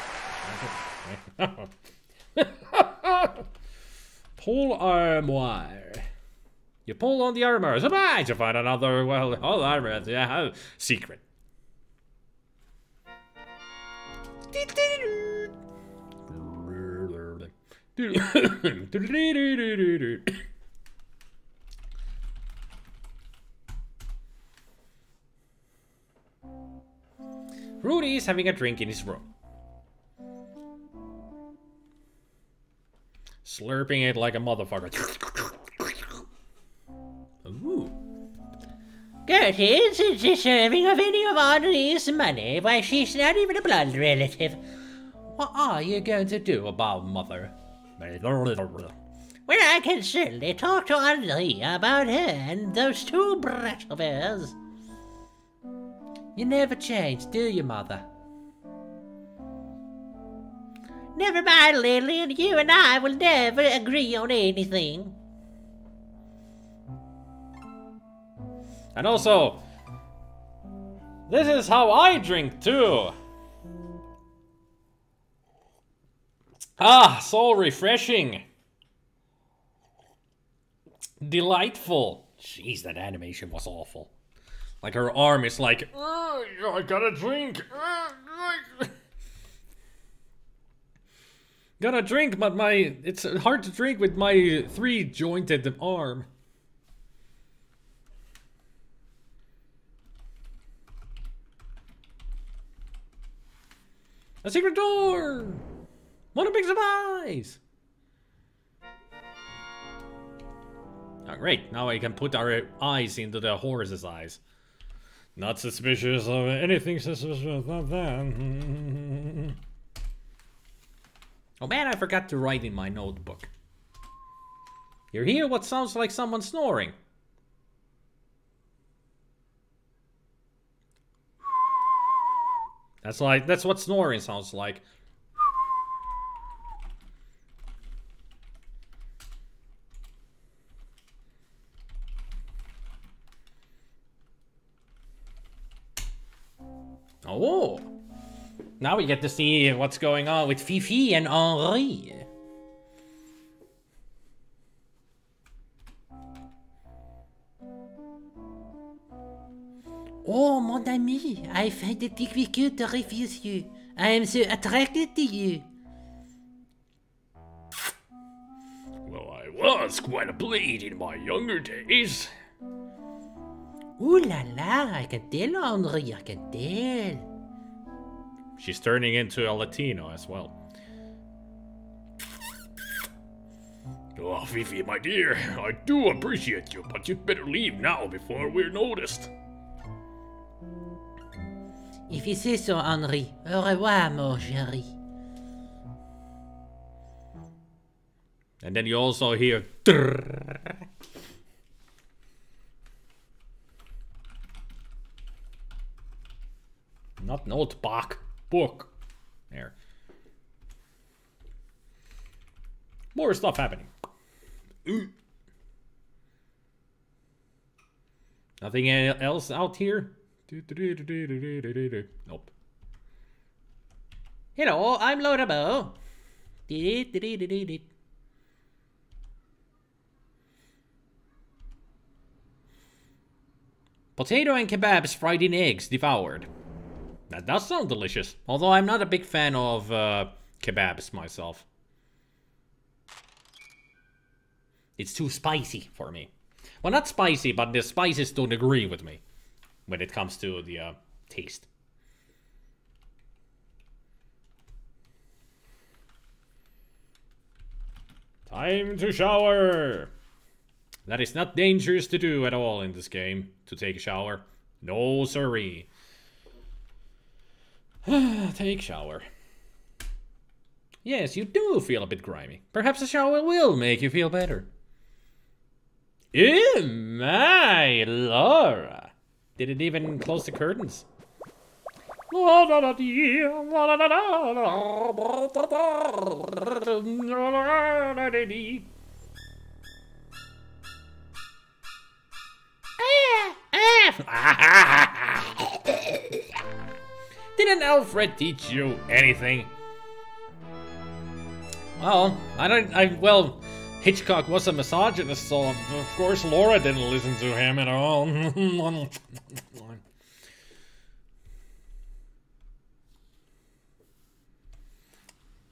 Pull armoire. You pull on the armor. Surprise! You find another, well, all armor. Yeah, secret. Rudy's having a drink in his room. Slurping it like a motherfucker. Ooh. Gertie's deserving of any of Audrey's money. Why, she's not even a blood relative. What are you going to do about Mother? Well, I can certainly talk to Audrey about her and those two brats of hers. You never change, do you, Mother? Never mind, Lillian. You and I will never agree on anything. And also, this is how I drink too. Ah, so refreshing. Delightful. Jeez, that animation was awful. Like her arm is like, I gotta drink. Gotta drink, but it's hard to drink with my 3-jointed arm. A secret door! What a big surprise! Oh, great. Now I can put our eyes into the horse's eyes. Not suspicious of anything suspicious about that. Oh man, I forgot to write in my notebook. You hear what sounds like someone snoring? That's what snoring sounds like. Oh, now we get to see what's going on with Fifi and Henri. Oh, mon ami, I find it difficult to refuse you. I am so attracted to you. Well, I was quite a blade in my younger days. Ooh la la, I can tell, Henri, I can tell. She's turning into a Latino as well. Oh, Fifi, my dear, I do appreciate you, but you'd better leave now before we're noticed. If you say so, Henri. Au revoir, mon chéri. And then you also hear... Not notebook. Book. There. More stuff happening. Nothing else out here? Nope. Hello, I'm Lorabo. Potato and kebabs fried in eggs devoured. That does sound delicious. Although I'm not a big fan of kebabs myself. It's too spicy for me. Well, not spicy, but the spices don't agree with me when it comes to the taste. Time to shower! That is not dangerous to do at all in this game, to take a shower. No siree. Take shower. Yes, you do feel a bit grimy. Perhaps a shower will make you feel better. Ew, my Laura. Did it even close the curtains? Didn't Alfred teach you anything? Well, well, Hitchcock was a misogynist, so of course Laura didn't listen to him at all.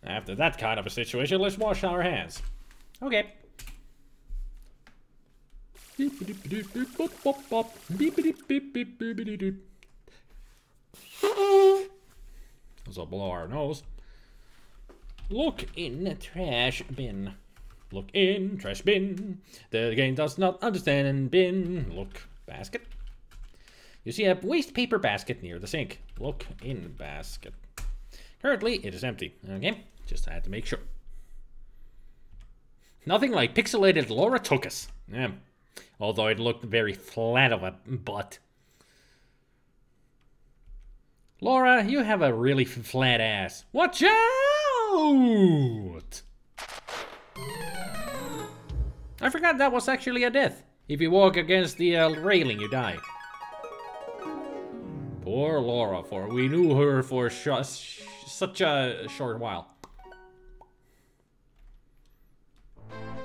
After that kind of a situation, let's wash our hands. Okay. So blow our nose. Look in the trash bin. Look in trash bin. The game does not understand bin. Look basket. You see a waste paper basket near the sink. Look in basket. Currently it is empty. Okay, just had to make sure. Nothing like pixelated Laura took us. Yeah. Although it looked very flat of a butt. Laura, you have a really flat ass. Watch out! I forgot that was actually a death. If you walk against the railing, you die. Poor Laura, for we knew her for such a short while.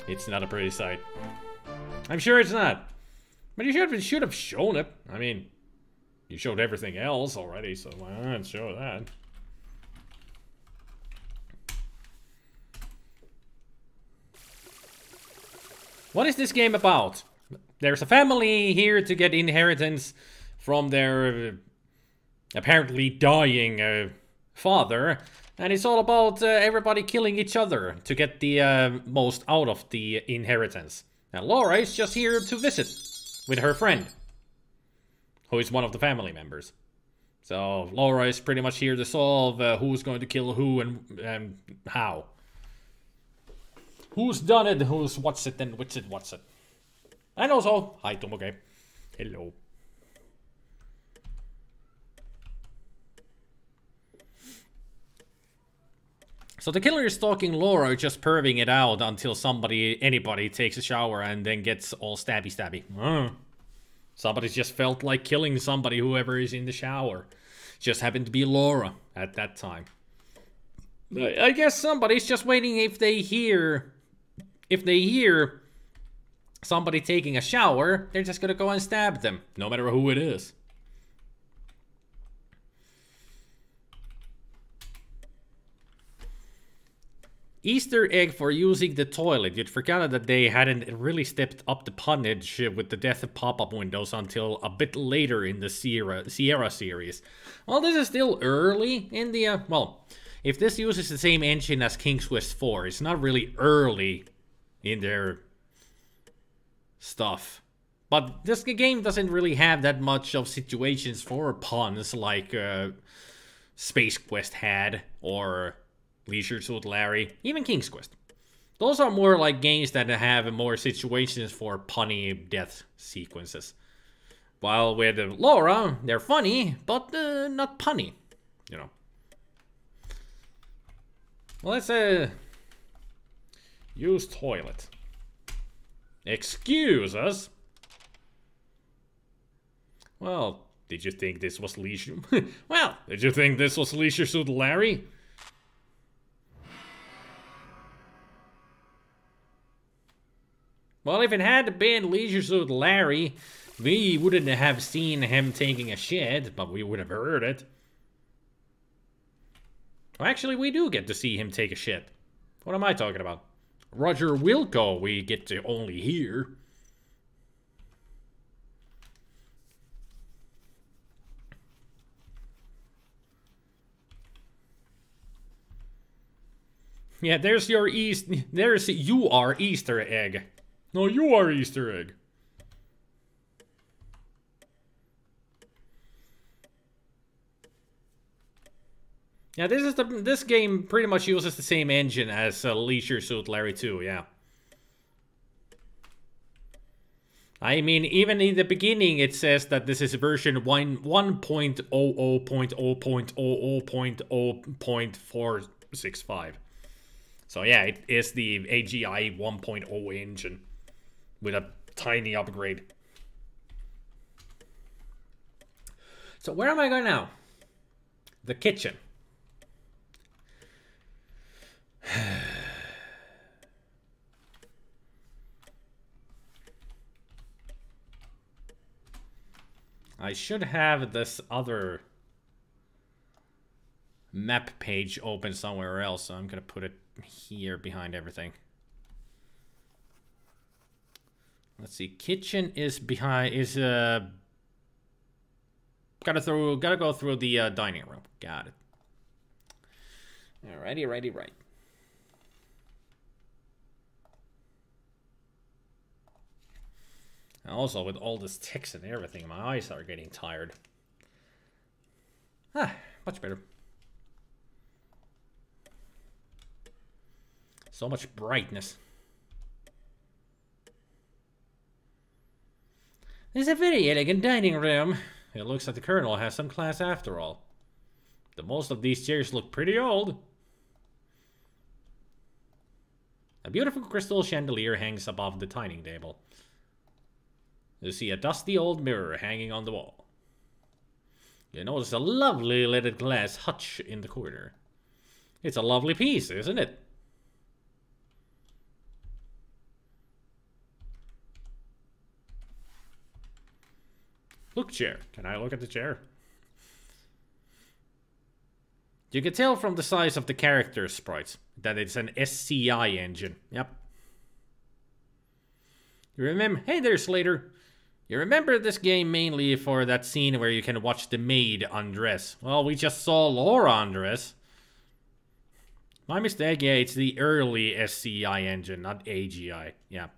It's not a pretty sight. I'm sure it's not. But you should have shown it. I mean, you showed everything else already, so why not show that? What is this game about? There's a family here to get inheritance from their apparently dying father, and it's all about everybody killing each other to get the most out of the inheritance. And Laura is just here to visit with her friend, who is one of the family members. So Laura is pretty much here to solve who's going to kill who and how. Who's done it, who's what's it, and what's it. And also, hi Tomoge. Hello. So the killer is stalking Laura, just perving it out until anybody takes a shower and then gets all stabby. Somebody's just felt like killing somebody, whoever is in the shower. Just happened to be Laura at that time. I guess somebody's just waiting if they hear somebody taking a shower, they're just gonna go and stab them, no matter who it is. Easter egg for using the toilet. You'd forgotten that they hadn't really stepped up the punnage with the death of pop-up windows until a bit later in the Sierra series. Well, this is still early in the, well, if this uses the same engine as King's Quest 4, it's not really early in their stuff. But this game doesn't really have that much of situations for puns like Space Quest had, or Leisure Suit Larry, even King's Quest. Those are more like games that have more situations for punny death sequences. While with Laura, they're funny, but not punny, you know. Well, let's use toilet. Excuse us. Well, did you think this was Leisure? Well, did you think this was Leisure Suit Larry? Well, if it had been Leisure Suit Larry, we wouldn't have seen him taking a shit, but we would have heard it. Well, actually, we do get to see him take a shit. What am I talking about? Roger Wilco, we get to only hear. Yeah, there's your you are Easter egg. No, you are Easter egg. Yeah, this game pretty much uses the same engine as Leisure Suit Larry 2, yeah. I mean, even in the beginning it says that this is version 1.00.00.0.465. So yeah, it is the AGI 1.0 engine with a tiny upgrade. So where am I going now? The kitchen. I should have this other map page open somewhere else, so I'm gonna put it here behind everything. Let's see, kitchen is behind, gotta go through the dining room. Got it. Alrighty, right. And also, with all this text and everything, my eyes are getting tired. Ah, much better. So much brightness. It's a very elegant dining room. It looks like the Colonel has some class after all. The most of these chairs look pretty old. A beautiful crystal chandelier hangs above the dining table. You see a dusty old mirror hanging on the wall. You notice a lovely leaded glass hutch in the corner. It's a lovely piece, isn't it? Look, chair. Can I look at the chair? You can tell from the size of the character sprites that it's an SCI engine. Yep. You remember? Hey there, Slater. You remember this game mainly for that scene where you can watch the maid undress. Well, we just saw Laura undress. My mistake, yeah, it's the early SCI engine, not AGI. Yeah.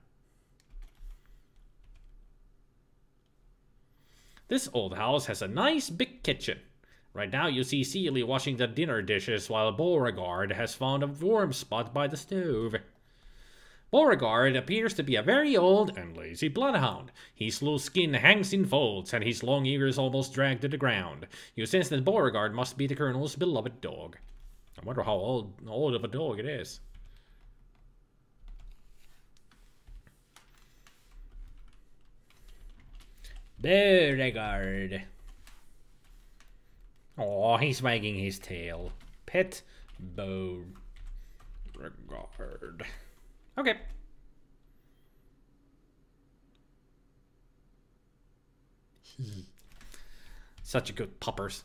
This old house has a nice big kitchen. Right now you see Seely washing the dinner dishes while Beauregard has found a warm spot by the stove. Beauregard appears to be a very old and lazy bloodhound. His loose skin hangs in folds and his long ears almost drag to the ground. You sense that Beauregard must be the Colonel's beloved dog. I wonder how old of a dog it is. Beauregard. Oh, he's wagging his tail. Pet Beauregard. Okay. Such a good puppers.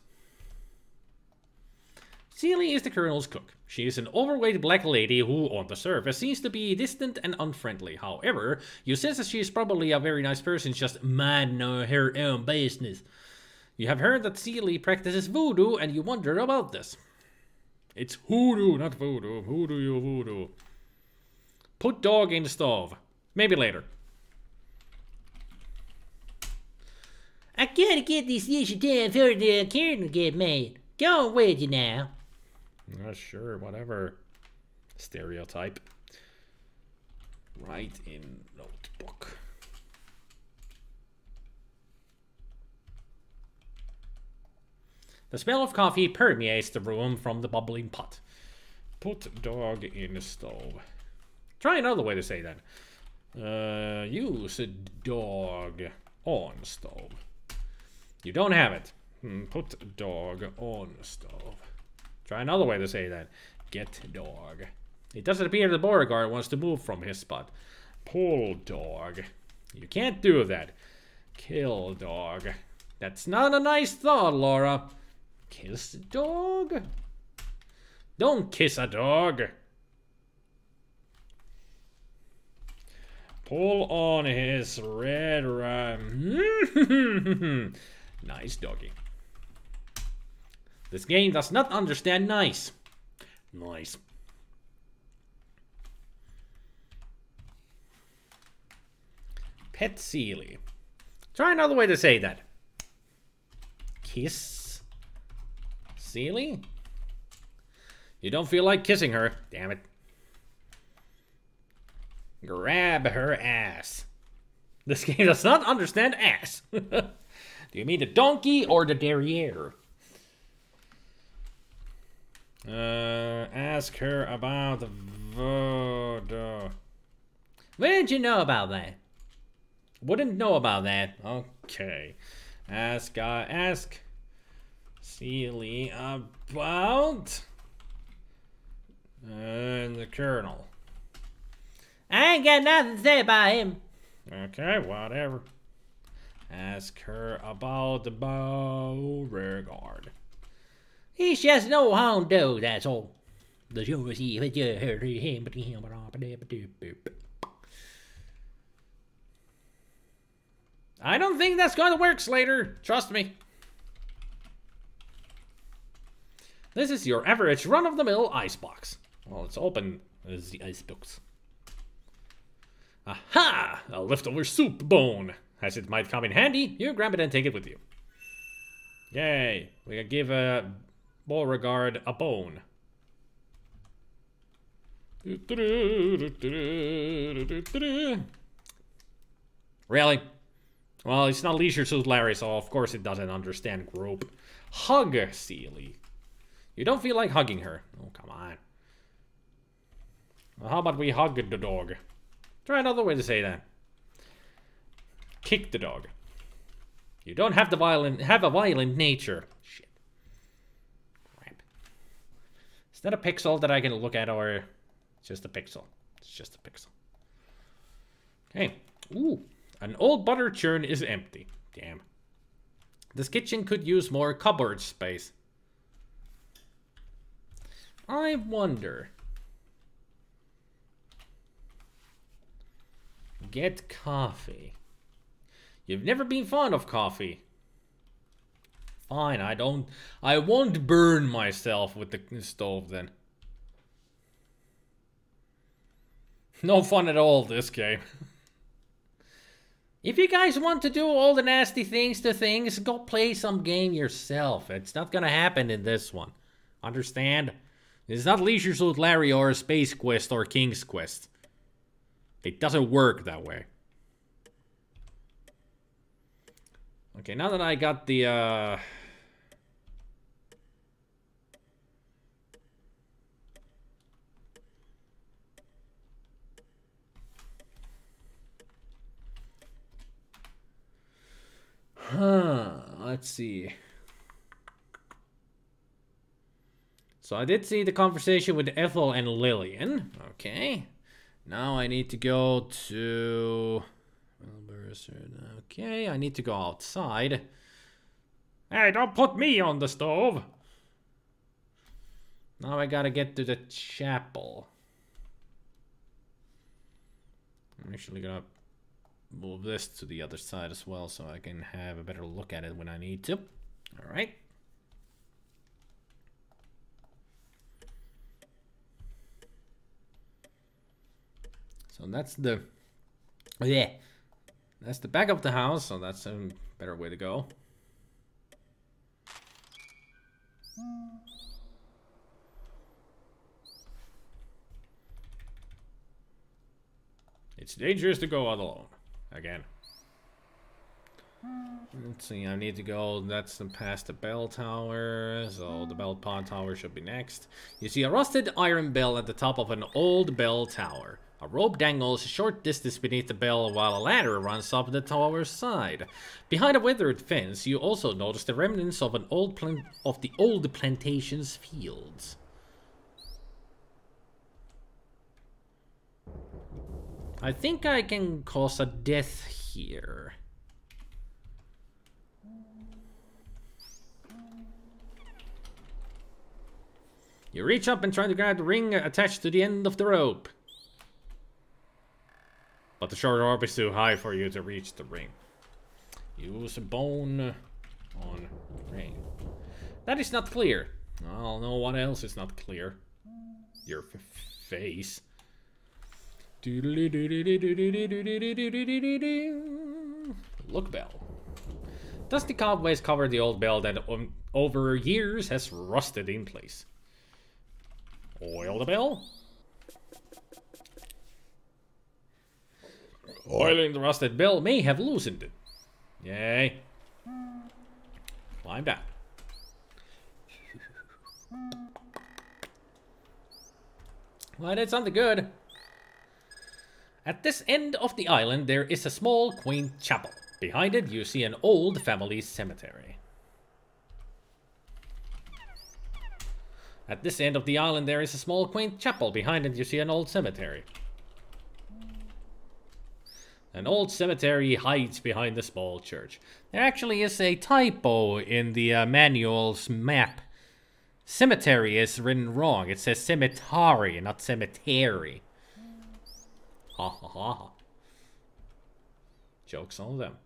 Seely is the Colonel's cook. She is an overweight black lady who, on the surface, seems to be distant and unfriendly. However, you sense that she is probably a very nice person, just minding her own business. You have heard that Seely practices voodoo, and you wonder about this. It's hoodoo, not voodoo. Hoodoo, you voodoo. Put dog in the stove. Maybe later. I gotta get this dish done before the Colonel get mad. Go on with you now. Sure, whatever. Stereotype. Write in notebook. The smell of coffee permeates the room from the bubbling pot. Put dog in the stove. Try another way to say that. Use a dog on stove. You don't have it. Put dog on stove. Try another way to say that. Get dog. It doesn't appear that Beauregard wants to move from his spot. Pull dog. You can't do that. Kill dog. That's not a nice thought, Laura. Kiss a dog? Don't kiss a dog. Pull on his red rum. Nice doggy. This game does not understand nice. Nice. Pet Seely. Try another way to say that. Kiss Seely? You don't feel like kissing her. Damn it. Grab her ass. This game does not understand ass. Do you mean the donkey or the derriere? Ask her about the voodoo. Where did you know about that? Wouldn't know about that. Okay. Ask Sealy about... And the Colonel. I ain't got nothing to say about him. Okay, whatever. Ask her about the Beauregard. He's just no hondo, that's all. I don't think that's gonna work, Slater. Trust me. This is your average run-of-the-mill icebox. Well, it's open as the icebox. Aha! A leftover soup bone. As it might come in handy, you grab it and take it with you. Yay! We can give Beauregard a bone. Really? Well, it's not Leisure Suit Larry, so of course it doesn't understand group. Hug Sealy. You don't feel like hugging her. Oh, come on. Well, how about we hug the dog? Try another way to say that. Kick the dog. You don't have a violent nature. Shit. Crap. Is that a pixel that I can look at, or just a pixel? It's just a pixel. Okay. Ooh. An old butter churn is empty. Damn. This kitchen could use more cupboard space. I wonder. Get coffee. You've never been fond of coffee. Fine, I won't burn myself with the stove then. No fun at all, this game. If you guys want to do all the nasty things to things, go play some game yourself. It's not gonna happen in this one. Understand? It's not Leisure Suit Larry or Space Quest or King's Quest. It doesn't work that way. Okay, now that I got the, let's see. So I did see the conversation with Ethel and Lillian. Okay. Now I need to go to... Okay, I need to go outside. Hey, don't put me on the stove. Now I gotta get to the chapel. I'm actually gonna move this to the other side as well so I can have a better look at it when I need to. Alright. So that's the... Yeah. That's the back of the house, so that's a better way to go. It's dangerous to go out alone. Again. Let's see, I need to go, that's past the bell tower, so the bell pond tower should be next. You see a rusted iron bell at the top of an old bell tower. A rope dangles a short distance beneath the bell while a ladder runs up the tower's side. Behind a weathered fence, you also notice the remnants of the old plantation's fields. I think I can cause a death here. You reach up and try to grab the ring attached to the end of the rope. But the short rope is too high for you to reach the ring. Use a bone on ring. That is not clear. Well, no one else is not clear. Your face. Look bell. Dusty cobwebs cover the old bell that over years has rusted in place. Oil the bell. Oiling the rusted bell may have loosened it. Yay. Climb down. Well, I did something good. At this end of the island, there is a small, quaint chapel. Behind it, you see an old family cemetery. At this end of the island there is a small quaint chapel. Behind it you see an old cemetery. An old cemetery hides behind the small church. There actually is a typo in the manual's map. Cemetery is written wrong. It says cemetery, not cemetery. Ha ha ha. Joke's on them.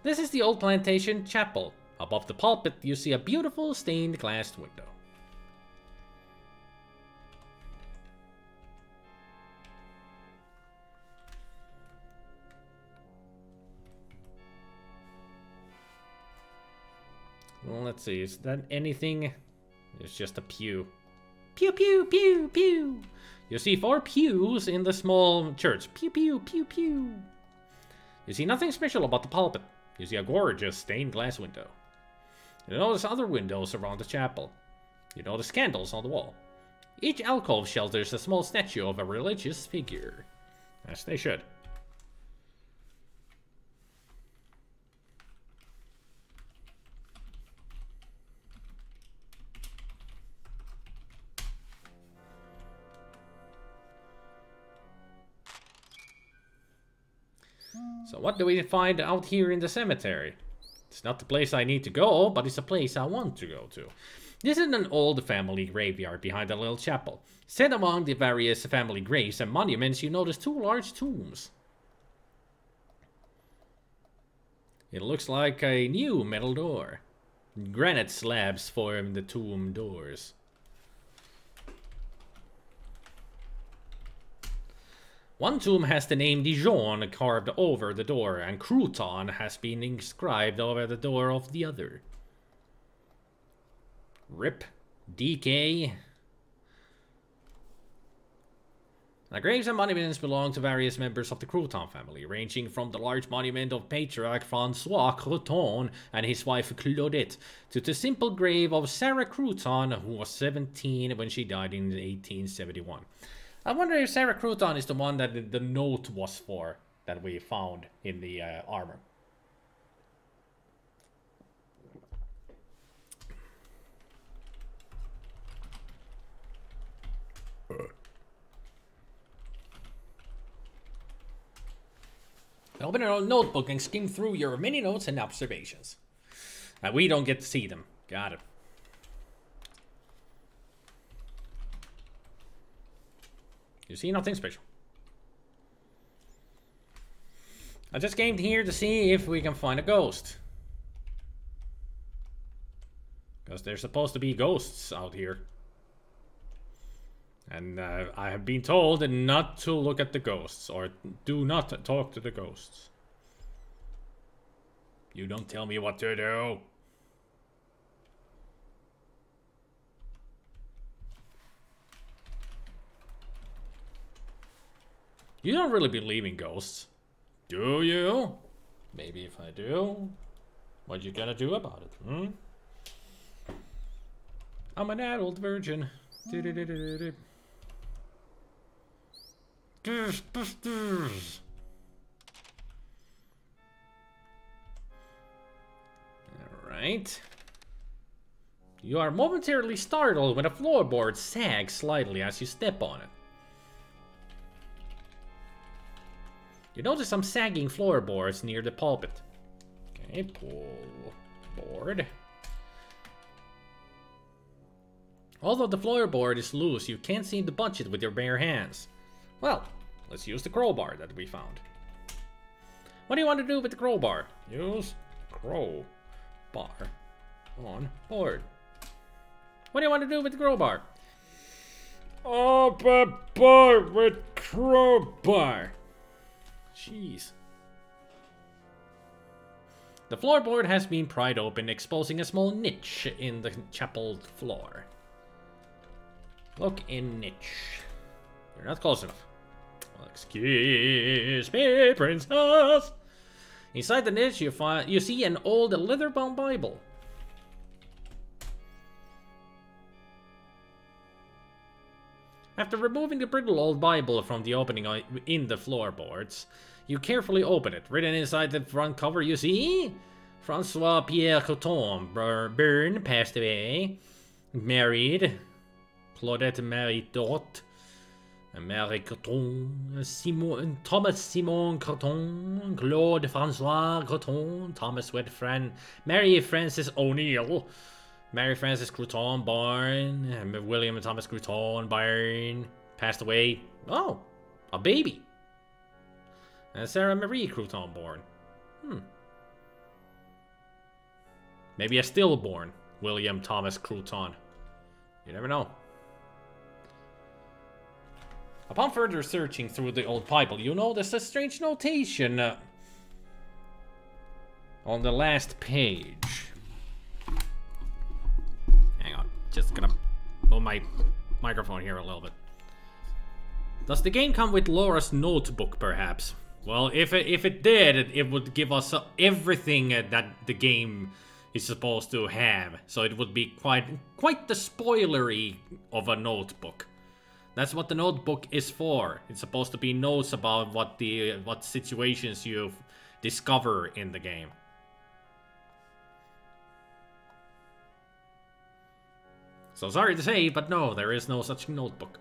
This is the old plantation chapel. Above the pulpit, you see a beautiful stained glass window. Well, let's see. Is that anything? It's just a pew. Pew, pew, pew, pew. You see 4 pews in the small church. Pew, pew, pew, pew. You see nothing special about the pulpit. You see a gorgeous stained glass window. You notice other windows around the chapel. You notice candles on the wall. Each alcove shelters a small statue of a religious figure. As they should. So what do we find out here in the cemetery? It's not the place I need to go, but it's a place I want to go to. This is an old family graveyard behind a little chapel. Set among the various family graves and monuments, you notice 2 large tombs. It looks like a new metal door. Granite slabs form the tomb doors. One tomb has the name Dijon carved over the door, and Crouton has been inscribed over the door of the other. RIP. DK. The graves and monuments belong to various members of the Crouton family, ranging from the large monument of Patriarch Francois Crouton and his wife Claudette, to the simple grave of Sarah Crouton, who was 17 when she died in 1871. I wonder if Sarah Crouton is the one that the note was for, that we found in the armor. Open your notebook and skim through your mini notes and observations. And we don't get to see them. Got it. You see nothing special. I just came here to see if we can find a ghost. Because there's supposed to be ghosts out here. And I have been told not to look at the ghosts, or do not talk to the ghosts. You don't tell me what to do. You don't really believe in ghosts, do you? Maybe if I do. What you gonna do about it, hmm? I'm an adult virgin. Alright. You are momentarily startled when a floorboard sags slightly as you step on it. You notice some sagging floorboards near the pulpit. Okay, pull board. Although the floorboard is loose, you can't seem to bunch it with your bare hands. Well, let's use the crowbar that we found. What do you want to do with the crowbar? Use crowbar on board. What do you want to do with the crowbar? Open board with crowbar. Jeez. The floorboard has been pried open, exposing a small niche in the chapel floor. Look in niche. You're not close enough. Well, excuse me, princess. Inside the niche, you see an old leather-bound Bible. After removing the brittle old Bible from the opening in the floorboards, You carefully open it. Written inside the front cover, you see Francois Pierre Coton Byrne passed away. Married. Claudette Marie Dot. Marie Coton. Thomas Simon Coton. Claude Francois Coton. Thomas Wedfran. Mary Frances O'Neill. Mary Frances Crouton born. William and Thomas Crouton born. Passed away. Oh, a baby. And Sarah Marie Crouton born. Maybe a stillborn William Thomas Crouton. You never know. Upon further searching through the old Bible, you notice a strange notation on the last page. Hang on, just gonna move my microphone here a little bit. Does the game come with Laura's notebook, perhaps? Well, if it did, it would give us everything that the game is supposed to have. So it would be quite the spoilery of a notebook. That's what the notebook is for. It's supposed to be notes about what situations you discover in the game. So sorry to say, but no, there is no such notebook.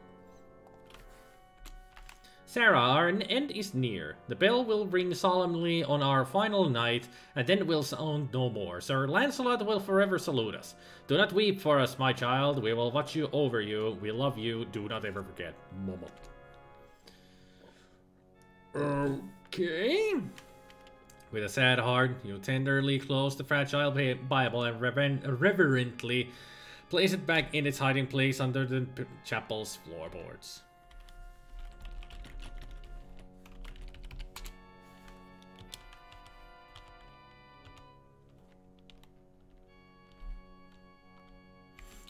Sarah, our end is near. The bell will ring solemnly on our final night, and then will sound no more. Sir Lancelot will forever salute us. Do not weep for us, my child. We will watch over you. We love you. Do not ever forget. Momo. Okay. With a sad heart, you tenderly close the fragile Bible and reverently place it back in its hiding place under the chapel's floorboards.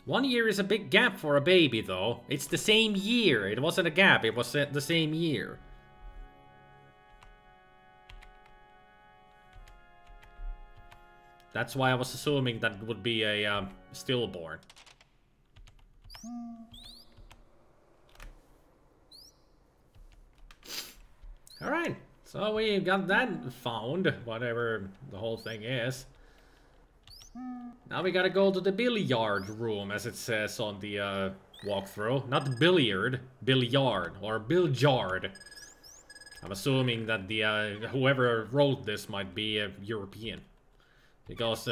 One year is a big gap for a baby, though. It's the same year. It wasn't a gap, it was the same year. That's why I was assuming that it would be a stillborn. Alright, so we got that found, whatever the whole thing is. Now we gotta go to the billiard room, as it says on the walkthrough. Not billiard, billiard, or billiard. I'm assuming that the whoever wrote this might be European. Because,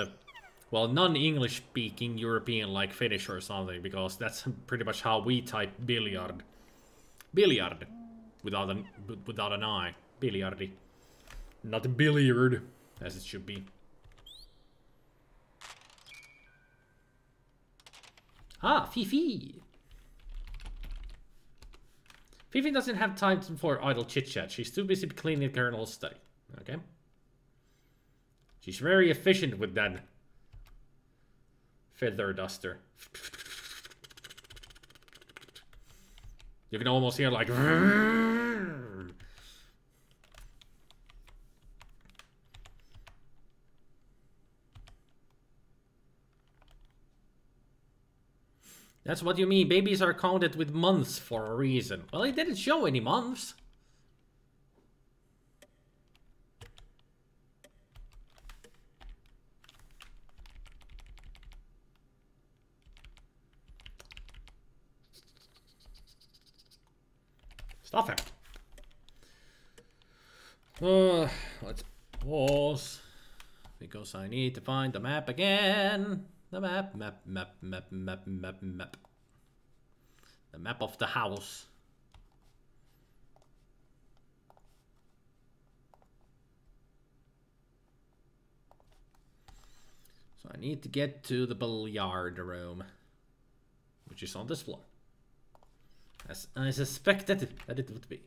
well, non-English speaking European like Finnish or something, because that's pretty much how we type billiard. Billiard. Without an I. Billiardi. Not billiard, as it should be. Ah, Fifi! Fifi doesn't have time for idle chit-chat. She's too busy cleaning the Colonel's study. Okay? She's very efficient with that feather duster. You can almost hear like... That's what you mean. Babies are counted with months for a reason. Well, it didn't show any months. Stop him. Let's pause. Because I need to find the map again. The map. The map of the house. So I need to get to the billiard room, which is on this floor. As I suspected that it would be.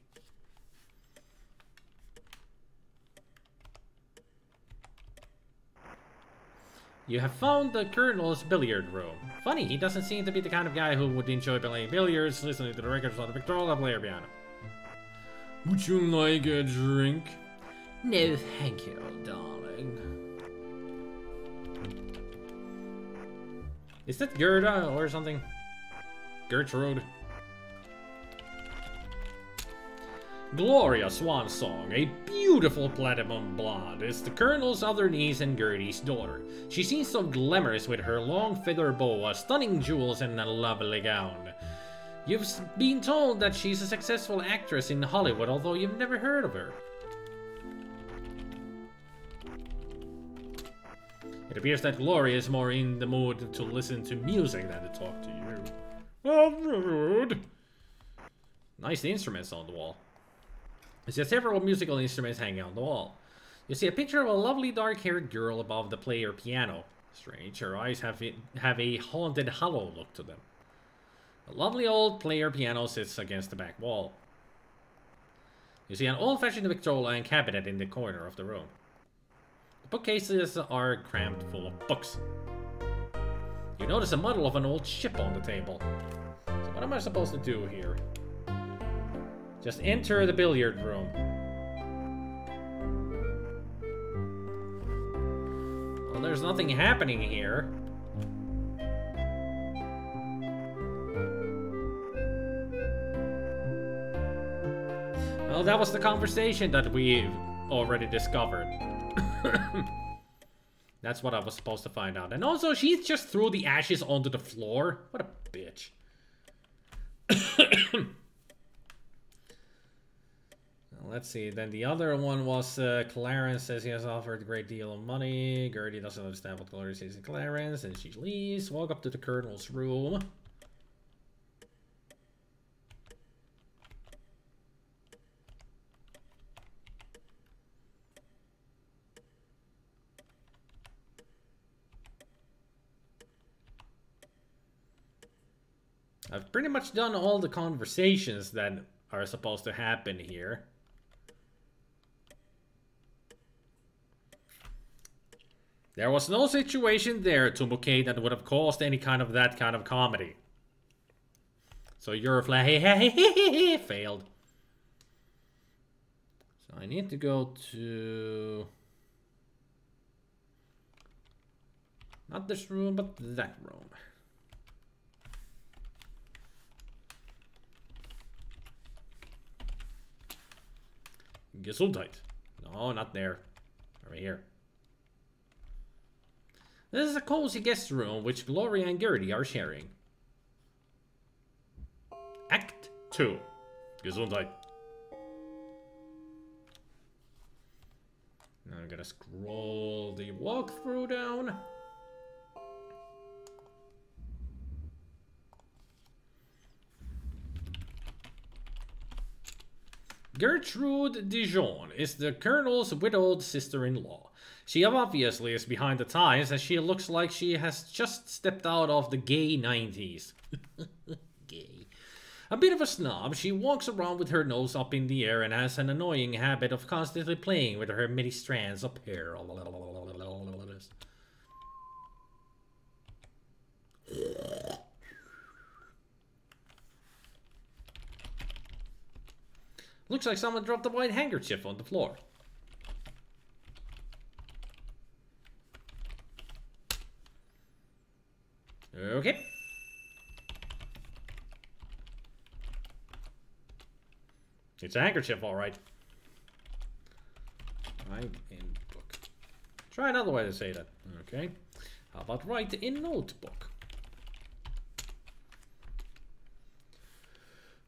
You have found the Colonel's billiard room. Funny, he doesn't seem to be the kind of guy who would enjoy playing billiards, listening to the records on the Victrola player piano. Would you like a drink? No, thank you, darling. Is that Gerda or something? Gertrude? Gloria Swan Song, a beautiful platinum blonde, is the Colonel's other niece and Gertie's daughter. She seems so glamorous with her long feather boa, stunning jewels, and a lovely gown. You've been told that she's a successful actress in Hollywood, although you've never heard of her. It appears that Gloria is more in the mood to listen to music than to talk to you. Oh, rude. Nice instruments on the wall. You see several musical instruments hanging on the wall. You see a picture of a lovely dark-haired girl above the player piano. Strange, her eyes have a haunted, hollow look to them. A lovely old player piano sits against the back wall. You see an old-fashioned Victorian cabinet in the corner of the room. The bookcases are crammed full of books. You notice a model of an old ship on the table. So what am I supposed to do here? Just enter the billiard room. Well, there's nothing happening here. Well, that was the conversation that we already discovered. That's what I was supposed to find out. And also, she just threw the ashes onto the floor. What a bitch. Let's see, then the other one was Clarence says he has offered a great deal of money. Gertie doesn't understand what Gloria says to Clarence, and she leaves. Walk up to the Colonel's room. I've pretty much done all the conversations that are supposed to happen here. There was no situation there, Tumuke, that would have caused any kind of that kind of comedy. So your flag failed. So I need to go to... not this room, but that room. Gesundheit. No, not there. Over here. This is a cozy guest room which Gloria and Gertie are sharing. Act 2. Gesundheit. Now I'm gonna scroll the walkthrough down. Gertrude Dijon is the Colonel's widowed sister-in-law. She obviously is behind the times, as she looks like she has just stepped out of the gay 90s. Gay. A bit of a snob, she walks around with her nose up in the air and has an annoying habit of constantly playing with her many strands of hair. Looks like someone dropped a white handkerchief on the floor. Okay. It's a handkerchief, all right. Write in book. Try another way to say that. Okay. How about write in notebook?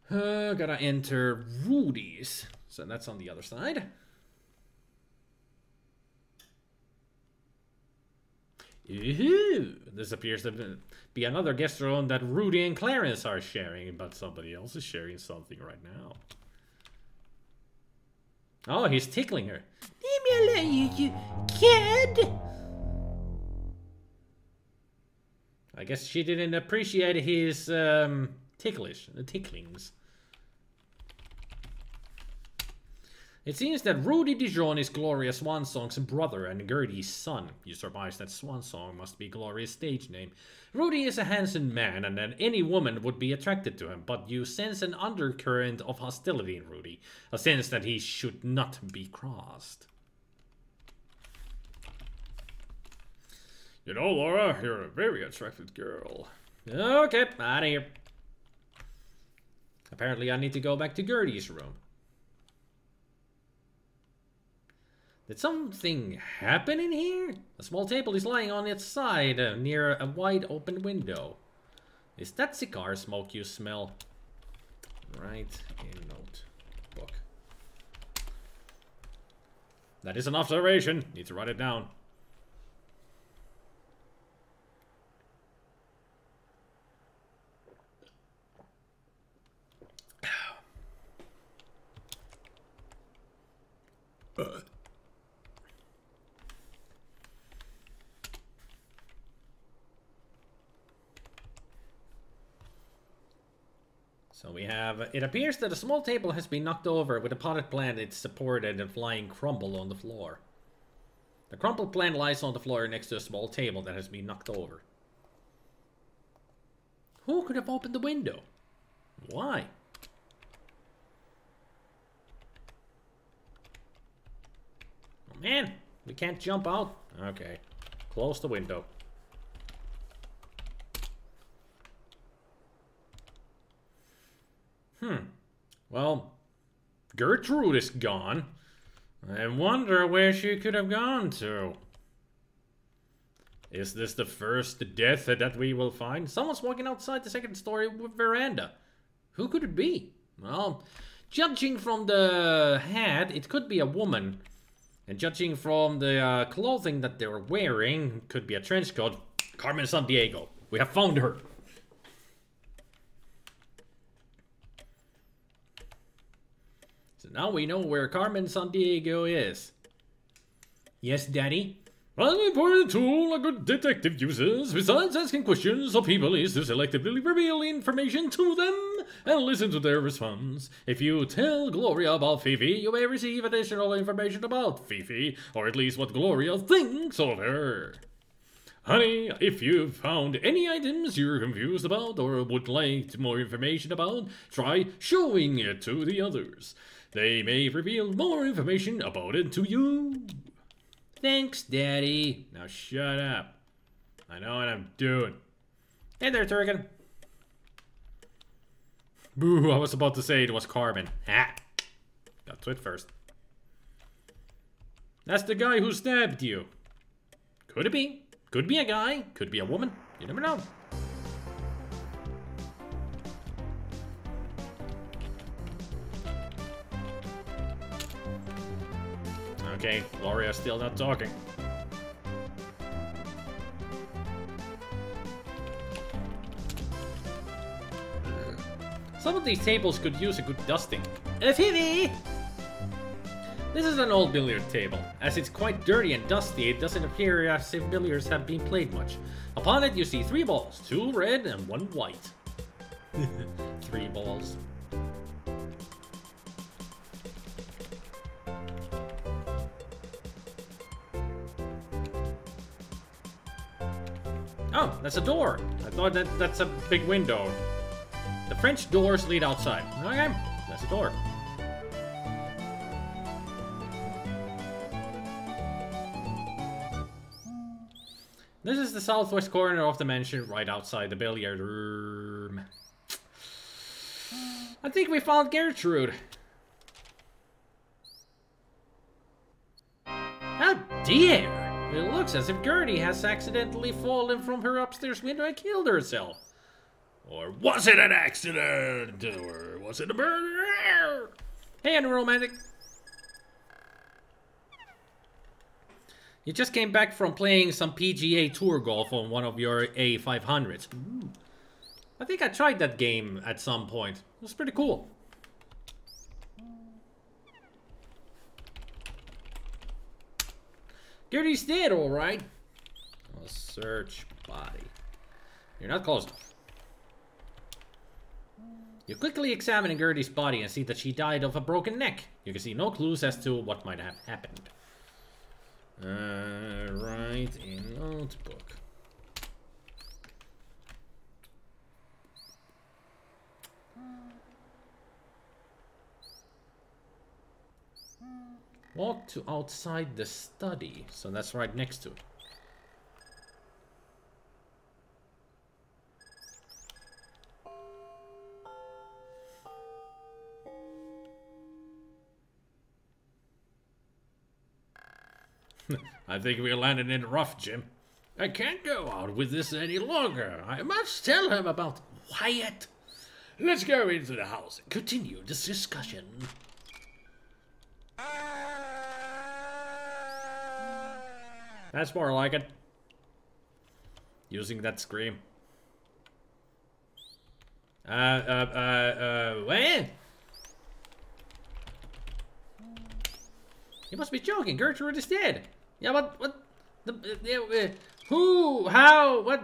Gotta enter Rudy's. So that's on the other side. Ooh, this appears to be another guest room that Rudy and Clarence are sharing, but somebody else is sharing something right now. Oh, he's tickling her. Leave me alone, you kid! I guess she didn't appreciate his ticklings. It seems that Rudy Dijon is Gloria Swansong's brother and Gertie's son. You surmise that Swansong must be Gloria's stage name. Rudy is a handsome man and that any woman would be attracted to him, but you sense an undercurrent of hostility in Rudy, a sense that he should not be crossed. You know, Laura, you're a very attractive girl. Okay, out of here. Apparently I need to go back to Gertie's room. Did something happen in here? A small table is lying on its side near a wide open window. Is that cigar smoke you smell? Write in notebook. That is an observation. Need to write it down. So we have, it appears that a small table has been knocked over with a potted plant it's supported and flying crumble on the floor. The crumpled plant lies on the floor next to a small table that has been knocked over. Who could have opened the window? Why? Oh man, we can't jump out. Okay, close the window. Well, Gertrude is gone. I wonder where she could have gone to. Is this the first death that we will find? Someone's walking outside the second story veranda. Who could it be? Well, judging from the hat, it could be a woman. And judging from the clothing that they're wearing, could be a trench coat. Carmen Sandiego. We have found her. So now we know where Carmen Sandiego is. Yes, Daddy? One important tool a good detective uses, besides asking questions of people, is to selectively reveal information to them and listen to their response. If you tell Gloria about Fifi, you may receive additional information about Fifi, or at least what Gloria thinks of her. Honey, if you've found any items you're confused about or would like more information about, try showing it to the others. They may reveal more information about it to you. Thanks, Daddy. Now shut up. I know what I'm doing. Hey there, Turgan. Boo, I was about to say it was Carmen. Ah. Got to it first. That's the guy who stabbed you. Could it be? Could be a guy. Could be a woman. You never know. Okay, Gloria's still not talking. Some of these tables could use a good dusting. Phoebe! This is an old billiard table. As it's quite dirty and dusty, it doesn't appear as if billiards have been played much. Upon it, you see 3 balls, 2 red and 1 white. 3 balls. Oh, that's a door. I thought that's a big window. The French doors lead outside. Okay, that's a door. This is the southwest corner of the mansion, right outside the billiard room. I think we found Gertrude. Oh dear! It looks as if Gertie has accidentally fallen from her upstairs window and killed herself. Or was it an accident? Or was it a murder? Hey, unromantic. You just came back from playing some PGA Tour golf on one of your A500s. Ooh. I think I tried that game at some point. It was pretty cool. Gertie's dead, alright. I'll search body. You're not close enough. You quickly examine Gertie's body and see that she died of a broken neck. You can see no clues as to what might have happened. Write in notebook. Walk to outside the study. So that's right next to it. I think we landed in the rough, Jim. I can't go out with this any longer. I must tell him about Wyatt. Let's go into the house and continue this discussion. That's more like it. Using that scream. What? You must be joking. Gertrude is dead. Yeah, what? Who? How? What?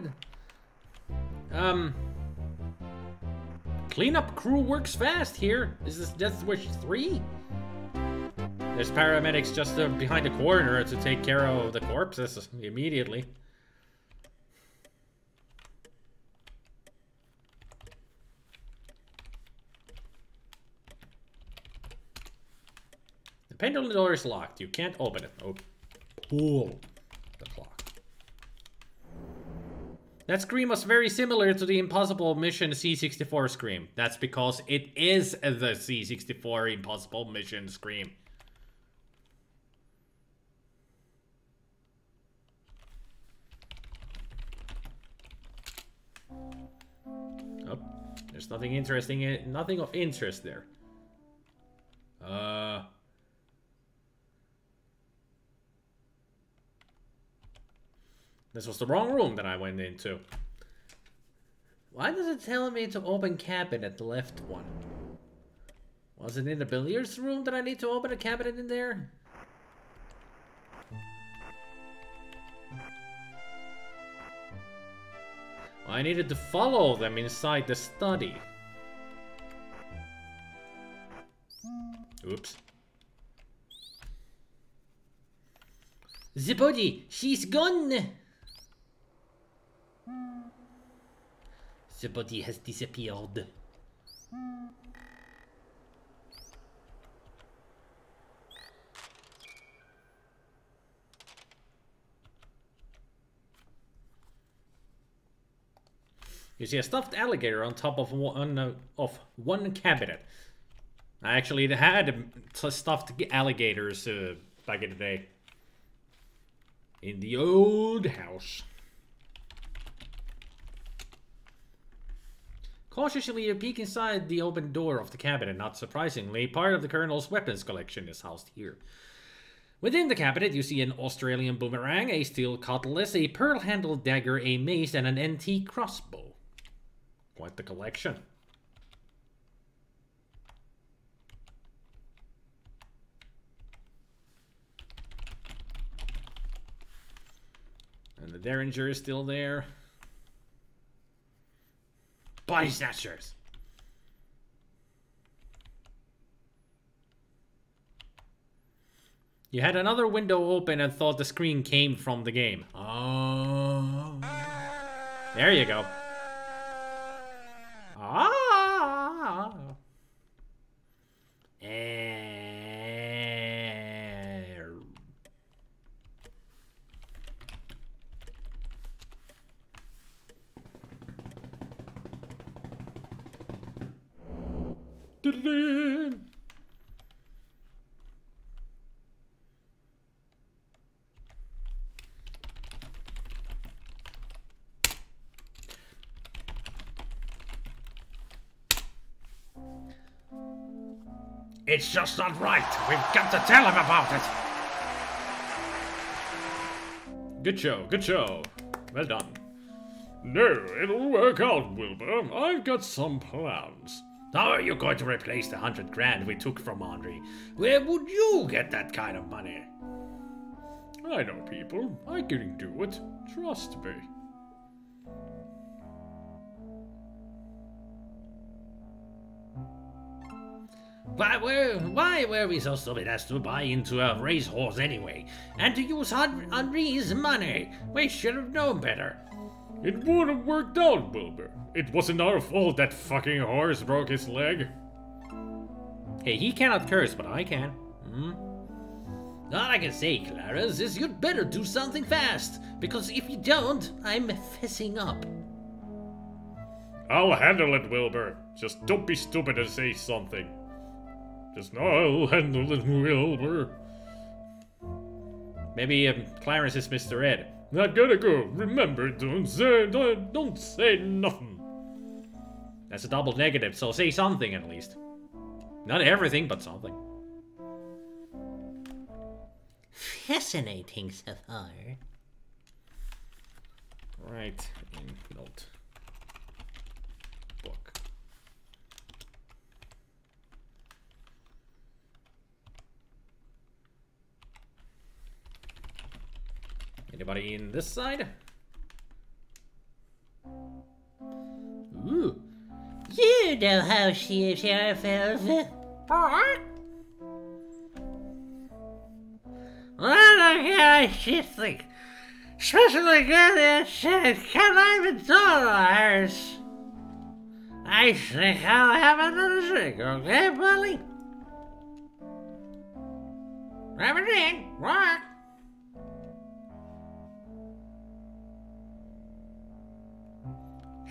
Cleanup crew works fast here. Is this Death Wish 3? There's paramedics just behind the corner to take care of the corpses immediately. The pendulum door is locked. You can't open it. Oh, pull the clock. That scream was very similar to the Impossible Mission C64 scream. That's because it is the C64 Impossible Mission scream. Oh, there's nothing interesting, nothing of interest there. This was the wrong room that I went into. Why does it tell me to open cabinet, the left one? Was it in the billiards room that I need to open a cabinet in there? I needed to follow them inside the study. Oops. The body, she's gone. The body has disappeared. You see a stuffed alligator on top of one cabinet. I actually had stuffed alligators back in the day. In the old house. Cautiously, you peek inside the open door of the cabinet. Not surprisingly, part of the Colonel's weapons collection is housed here. Within the cabinet, you see an Australian boomerang, a steel cutlass, a pearl-handled dagger, a mace, and an antique crossbow. Quite the collection. And the Derringer is still there. Body snatchers! You had another window open and thought the screen came from the game. Oh. There you go. Ah. It's just not right. We've got to tell him about it. Good show, good show. Well done. No, it'll work out, Wilbur. I've got some plans. How are you going to replace the 100 grand we took from Andre? Where would you get that kind of money? I know people. I can do it. Trust me. Why were we so stupid as to buy into a racehorse anyway? And to use Henri's money? We should have known better. It would have worked out, Wilbur. It wasn't our fault that fucking horse broke his leg. Hey, he cannot curse, but I can. All I can say, Clarence, is you'd better do something fast. Because if you don't, I'm fessing up. I'll handle it, Wilbur. Just don't be stupid and say something. Just know I'll handle it, Wilbur. Maybe Clarence is Mr. Ed. I've gotta go. Remember, don't say nothing. That's a double negative, so say something at least. Not everything, but something. Fascinating so far. Right in note. Book. Anybody in this side? Ooh. You know how she is, Sheriff. Well, she's like, especially good at shit. Can't even tell hers. I think I'll have another drink, okay, buddy? Have a drink, what?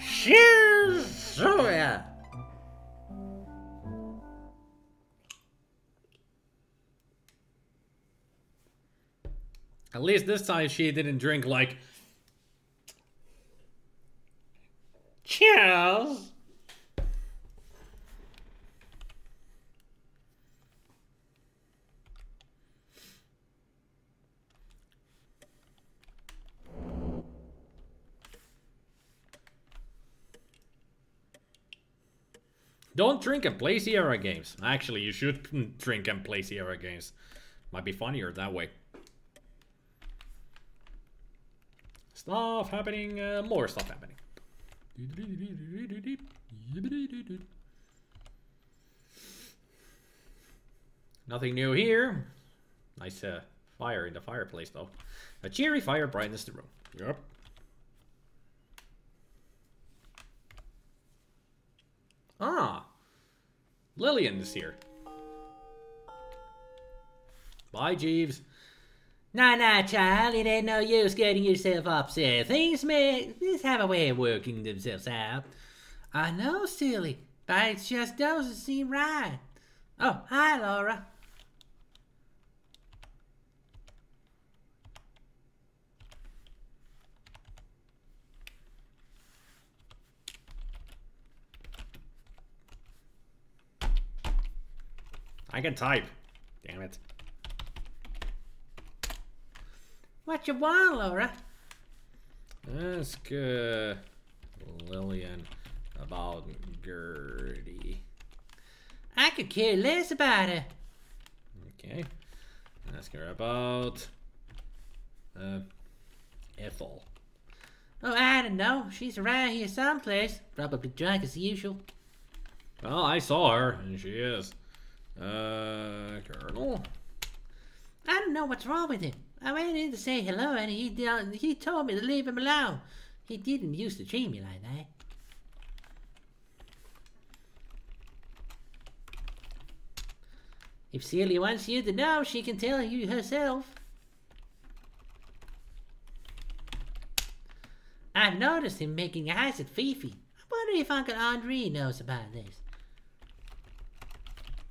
Cheers, oh yeah. At least this time she didn't drink like... Cheers. Don't drink and play Sierra games. Actually, you should drink and play Sierra games. Might be funnier that way. Stuff happening, more stuff happening. Nothing new here. Nice fire in the fireplace though. A cheery fire brightens the room. Yep. Ah, Lillian is here. Bye, Jeeves. Nah, child, it ain't no use getting yourself upset. Things may just have a way of working themselves out. I know, silly, but it just doesn't seem right. Oh, hi, Laura. I can type. Damn it. What you want, Laura? Ask Lillian about Gertie. I could care less about her. Okay. Ask her about Ethel. Oh, I don't know. She's around here someplace. Probably drunk as usual. Well, I saw her, and she is. Colonel? I don't know what's wrong with him. I went in to say hello, and he told me to leave him alone. He didn't used to treat me like that. If Celia wants you to know, she can tell you herself. I've noticed him making eyes at Fifi. I wonder if Uncle Andre knows about this.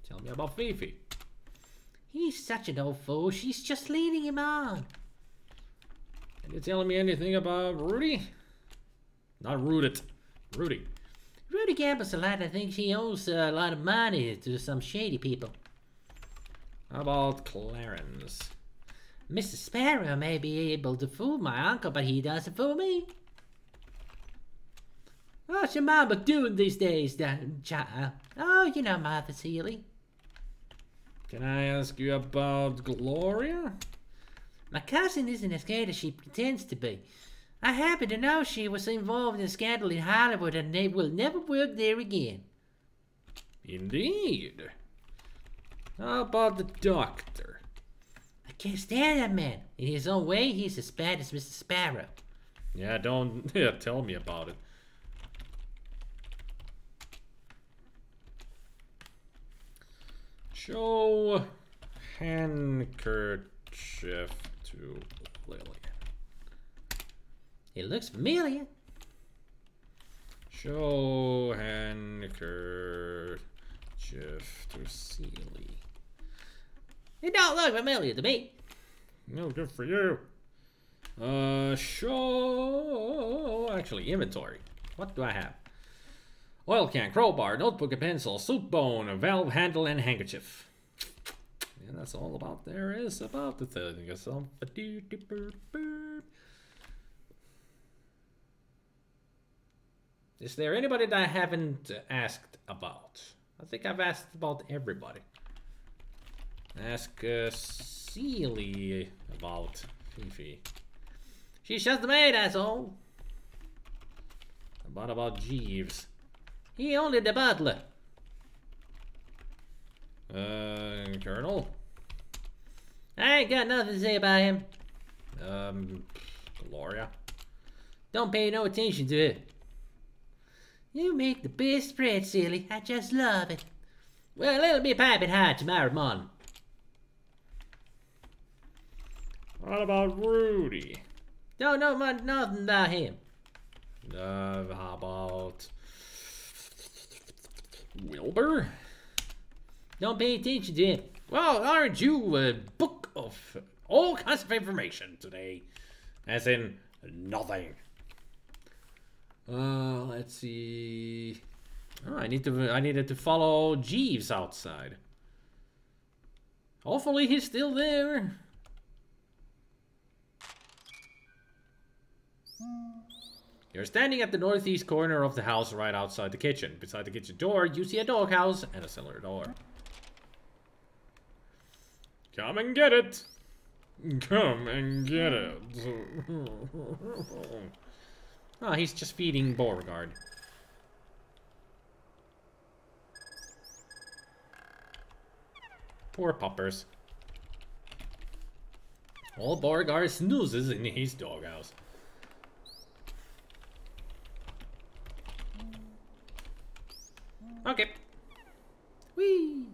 Tell me about Fifi. He's such an old fool. She's just leading him on. Are you telling me anything about Rudy? Not Rooted. Rudy. Rudy gambles a lot. I think he owes a lot of money to some shady people. How about Clarence? Mr. Sparrow may be able to fool my uncle, but he doesn't fool me. What's your mama doing these days, child? Oh, you know Martha Seeley. Can I ask you about Gloria? My cousin isn't as scared as she pretends to be. I happen to know she was involved in a scandal in Hollywood and they will never work there again. Indeed. How about the doctor? I can't stand that man. In his own way, he's as bad as Mr. Sparrow. Yeah, don't tell me about it. Show handkerchief to Lillian. It looks familiar. Show handkerchief to Seeley. It don't look familiar to me. No, good for you. Show... Actually, inventory. What do I have? Oil can, crowbar, notebook, a pencil, soup bone, a valve handle, and handkerchief. Yeah, that's all about there is about the thing. Is there anybody that I haven't asked about? I think I've asked about everybody. Ask Seely about Fifi. She's just the maid, asshole. What about Jeeves? He only the butler. Colonel? I ain't got nothing to say about him. Gloria? Don't pay no attention to it. You make the best bread, Silly. I just love it. Well, it'll be piping hot tomorrow morning. What about Rudy? Don't know nothing about him. How about Wilbur? Don't pay attention to him. Well, aren't you a book of all kinds of information today? As in, nothing. Let's see. Oh, I needed to follow Jeeves outside. Hopefully he's still there. You're standing at the northeast corner of the house right outside the kitchen. Beside the kitchen door, you see a doghouse and a cellar door. Come and get it. Come and get it. Oh, he's just feeding Beauregard. Poor puppers. All Beauregard snoozes in his doghouse. Okay. Whee!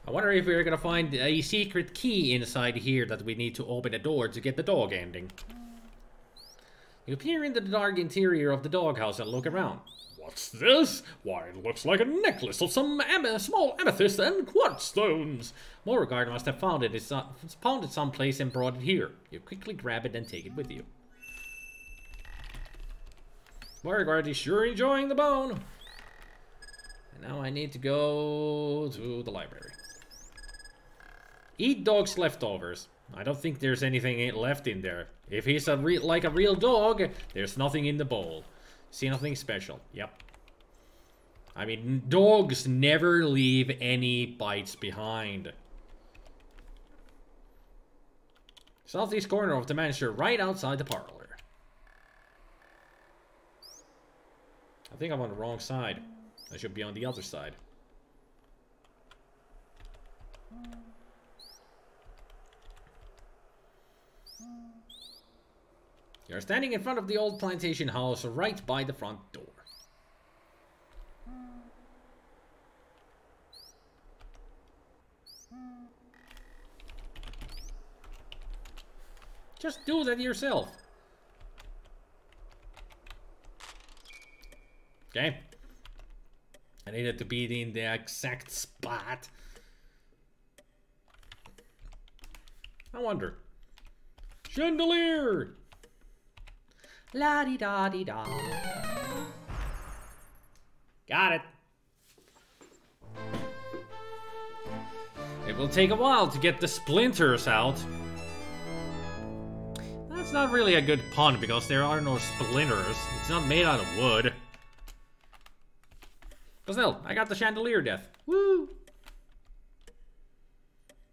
I wonder if we're gonna find a secret key inside here that we need to open a door to get the dog ending. You peer into the dark interior of the doghouse and look around. What's this? Why, it looks like a necklace of some small amethyst and quartz stones. Beauregard must have found it. It's found it someplace and brought it here. You quickly grab it and take it with you. Beauregard is sure enjoying the bone. And now I need to go to the library. Eat dog's leftovers. I don't think there's anything left in there. If he's like a real dog, there's nothing in the bowl. See, nothing special. Yep. I mean, dogs never leave any bites behind. Southeast corner of the mansion, right outside the parlor. I think I'm on the wrong side. I should be on the other side. You're standing in front of the old plantation house right by the front door. Just do that yourself. Okay. I needed to be in the exact spot. I wonder. Chandelier! La-di-da-di-da. Got it. It will take a while to get the splinters out. That's not really a good pun because there are no splinters. It's not made out of wood. But still, I got the chandelier death. Woo!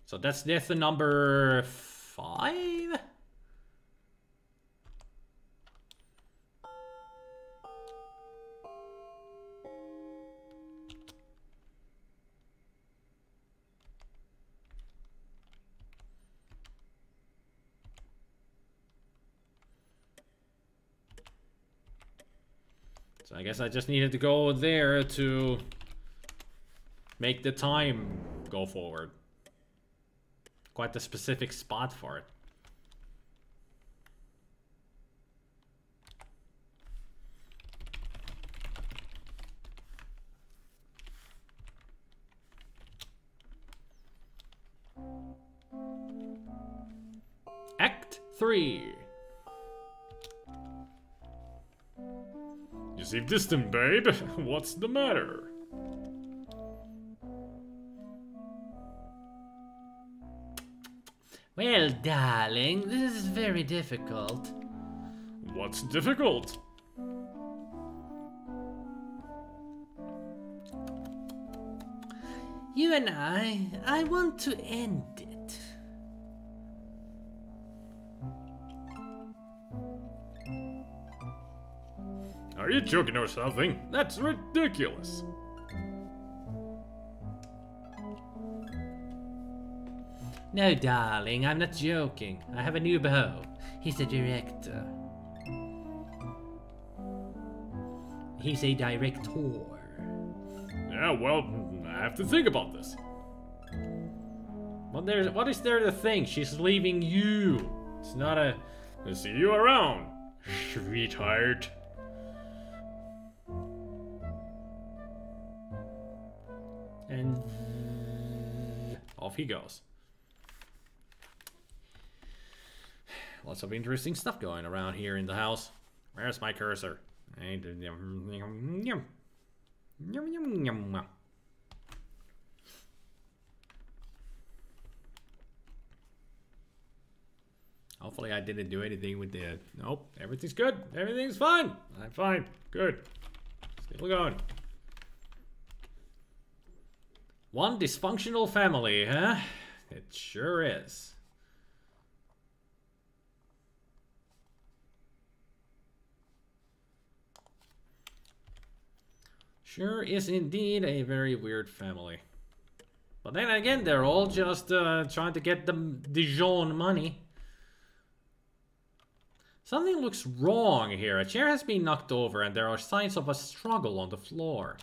So that's death number 5? So I guess I just needed to go there to make the time go forward. Quite a specific spot for it. 3. You seem distant, babe. What's the matter? Well, darling, this is very difficult. What's difficult? You and I want to end it. Are you joking or something? That's ridiculous. No, darling, I'm not joking. I have a new beau. He's a director. He's a director. Yeah, well, I have to think about this. What is there to think? She's leaving you. It's not a... I'll see you around, sweetheart. And off he goes. Lots of interesting stuff going around here in the house. Where's my cursor? Hopefully I didn't do anything with the... Nope, everything's good. Everything's fine. I'm fine. Good. Still going. One dysfunctional family, huh? It sure is. Sure is indeed a very weird family. But then again, they're all just trying to get the Dijon money. Something looks wrong here. A chair has been knocked over and there are signs of a struggle on the floor.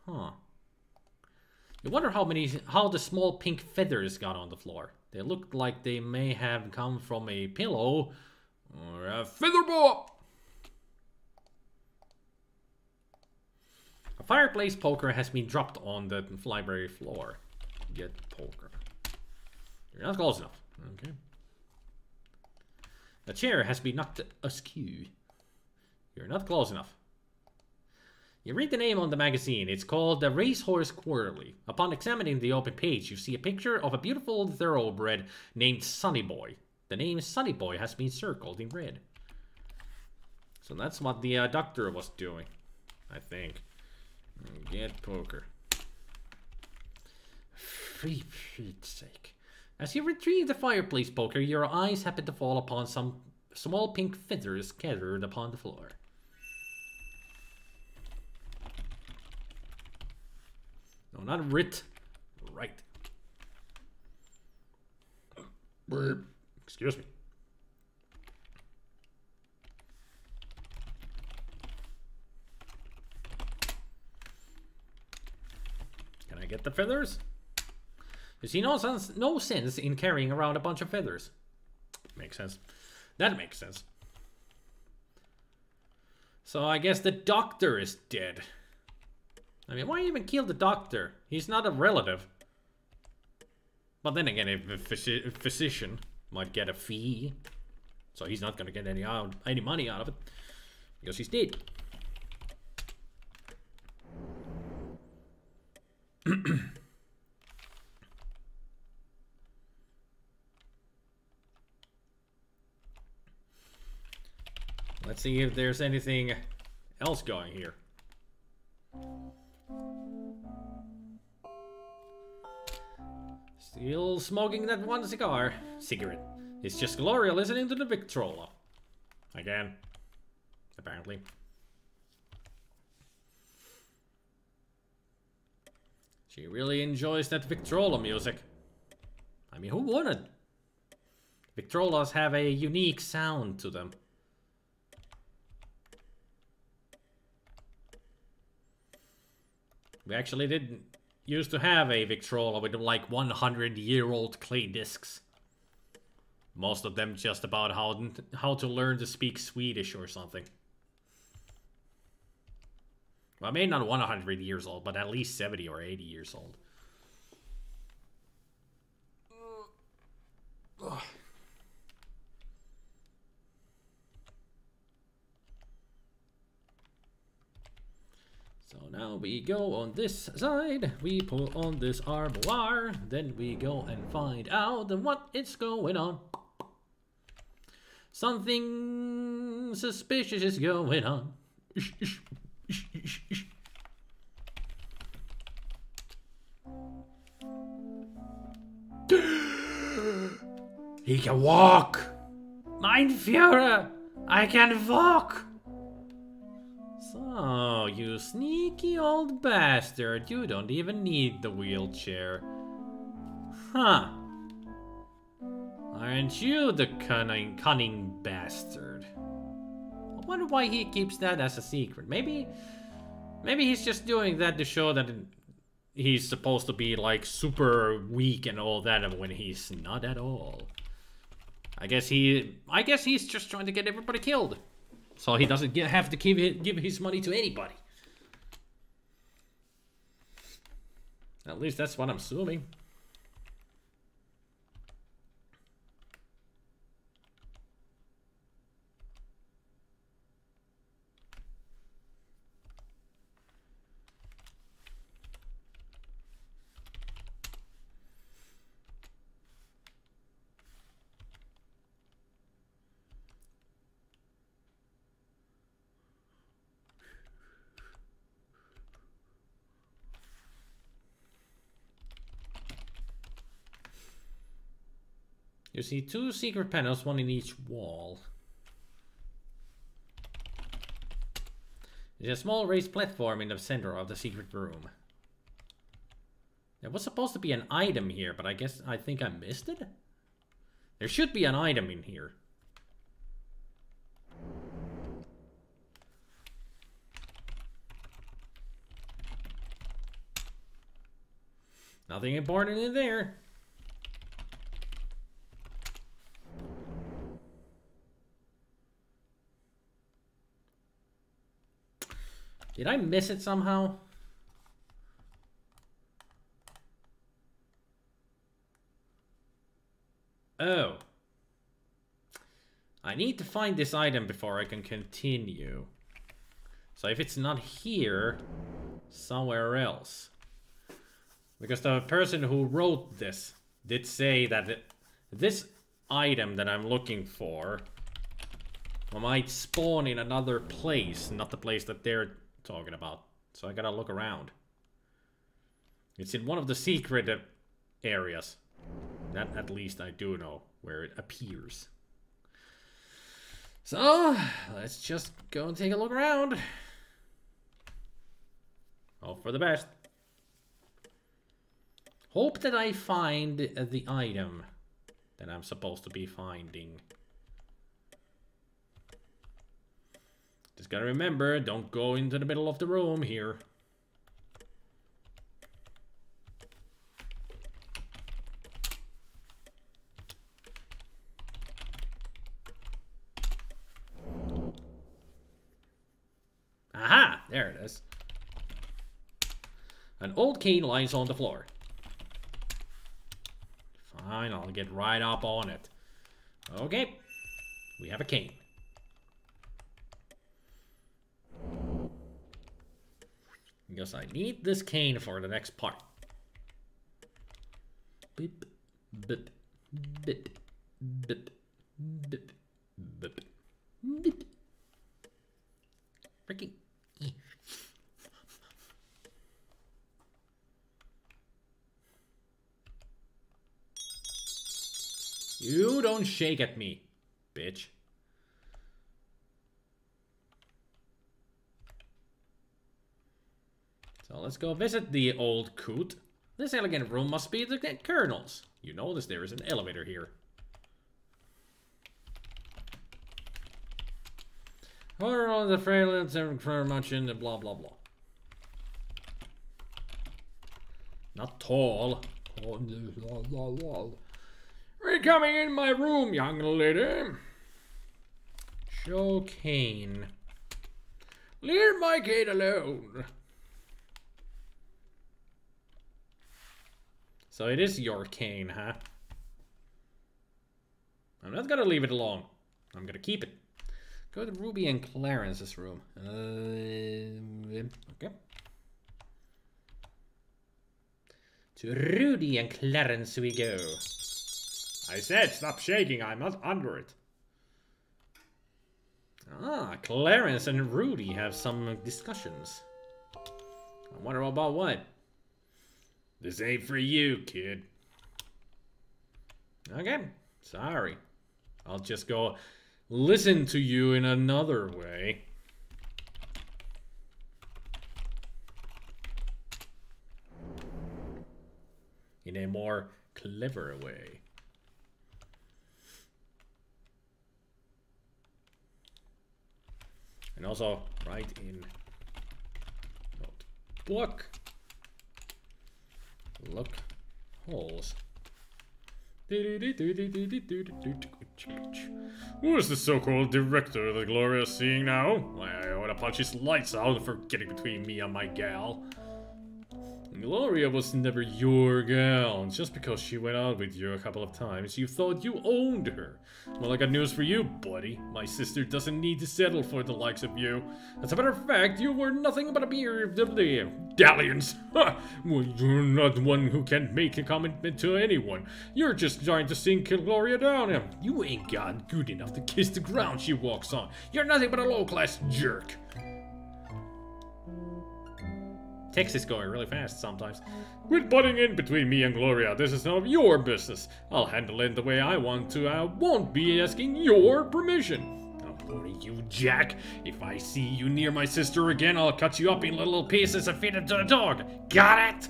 Huh. You wonder how the small pink feathers got on the floor. They look like they may have come from a pillow or a feather ball. A fireplace poker has been dropped on the library floor. Get poker. You're not close enough. Okay. The chair has been knocked askew. You're not close enough. You read the name on the magazine. It's called the Racehorse Quarterly. Upon examining the open page, you see a picture of a beautiful thoroughbred named Sonny Boy. The name Sonny Boy has been circled in red. So that's what the doctor was doing, I think. Get poker. For Pete's sake. As you retrieve the fireplace poker, your eyes happen to fall upon some small pink feathers scattered upon the floor. No, not writ. Right. Excuse me. Can I get the feathers? You see no sense in carrying around a bunch of feathers. Makes sense. That makes sense. So I guess the doctor is dead. I mean, why even kill the doctor? He's not a relative. But then again, a physician might get a fee. So he's not gonna get any money out of it. Because he's dead. Let's see if there's anything else going here. Still smoking that one cigarette. It's just Gloria listening to the Victrola. Again. Apparently. She really enjoys that Victrola music. I mean, who wouldn't? Victrolas have a unique sound to them. We actually didn't used to have a Victrola with like 100-year-old clay discs. Most of them just about how to learn to speak Swedish or something. Well, maybe not 100 years old, but at least 70 or 80 years old. So we go on this side, we pull on this armoire, then we go and find out what is going on. Something suspicious is going on. He can walk! Mein Führer! I can walk! So, you sneaky old bastard, you don't even need the wheelchair. Huh. Aren't you the cunning bastard? I wonder why he keeps that as a secret. Maybe he's just doing that to show that he's supposed to be like super weak and all that when he's not at all. I guess he's just trying to get everybody killed. So he doesn't have to give his money to anybody. At least that's what I'm assuming. You see 2 secret panels, 1 in each wall. There's a small raised platform in the center of the secret room. There was supposed to be an item here, but I think I missed it? There should be an item in here. Nothing important in there. Did I miss it somehow? Oh. I need to find this item before I can continue. So if it's not here, somewhere else. Because the person who wrote this did say that this item that I'm looking for might spawn in another place, not the place that they're talking about. So I gotta look around. It's in one of the secret areas. That at least I do know where it appears. So let's just go and take a look around. Hope for the best. Hope that I find the item that I'm supposed to be finding. Just gotta remember, don't go into the middle of the room here. Aha! There it is. An old cane lies on the floor. Fine, I'll get right up on it. Okay, we have a cane. Because I need this cane for the next part. Beep, beep, beep, beep, beep, beep, beep. Freaking. You don't shake at me, bitch. So let's go visit the old coot. This elegant room must be the Colonel's. You notice there is an elevator here. Or on the frailness and very much in the blah blah blah. Not tall. We're coming in my room, young lady. Show cane. Leave my cane alone. So it is your cane, huh? I'm not gonna leave it alone. I'm gonna keep it. Go to Ruby and Clarence's room. Okay. To Rudy and Clarence we go. I said stop shaking, I'm not under it. Ah, Clarence and Rudy have some discussions. I wonder about what? This ain't for you, kid. Okay, sorry. I'll just go listen to you in another way. In a more clever way. And also write in notebook. Look holes. Who is the so-called director that Gloria's seeing now? I wanna punch his lights out for getting between me and my gal. Gloria was never your gal, and just because she went out with you a couple of times, you thought you owned her. Well, I got news for you, buddy. My sister doesn't need to settle for the likes of you. As a matter of fact, you were nothing but a mere dalliance. Well, you're not one who can make a commitment to anyone. You're just trying to sink Gloria down. You ain't got good enough to kiss the ground she walks on. You're nothing but a low-class jerk. Text is going really fast sometimes. Quit butting in between me and Gloria. This is none of your business. I'll handle it the way I want to. I won't be asking your permission. Don't worry, you jack. If I see you near my sister again, I'll cut you up in little pieces and feed it to the dog. Got it?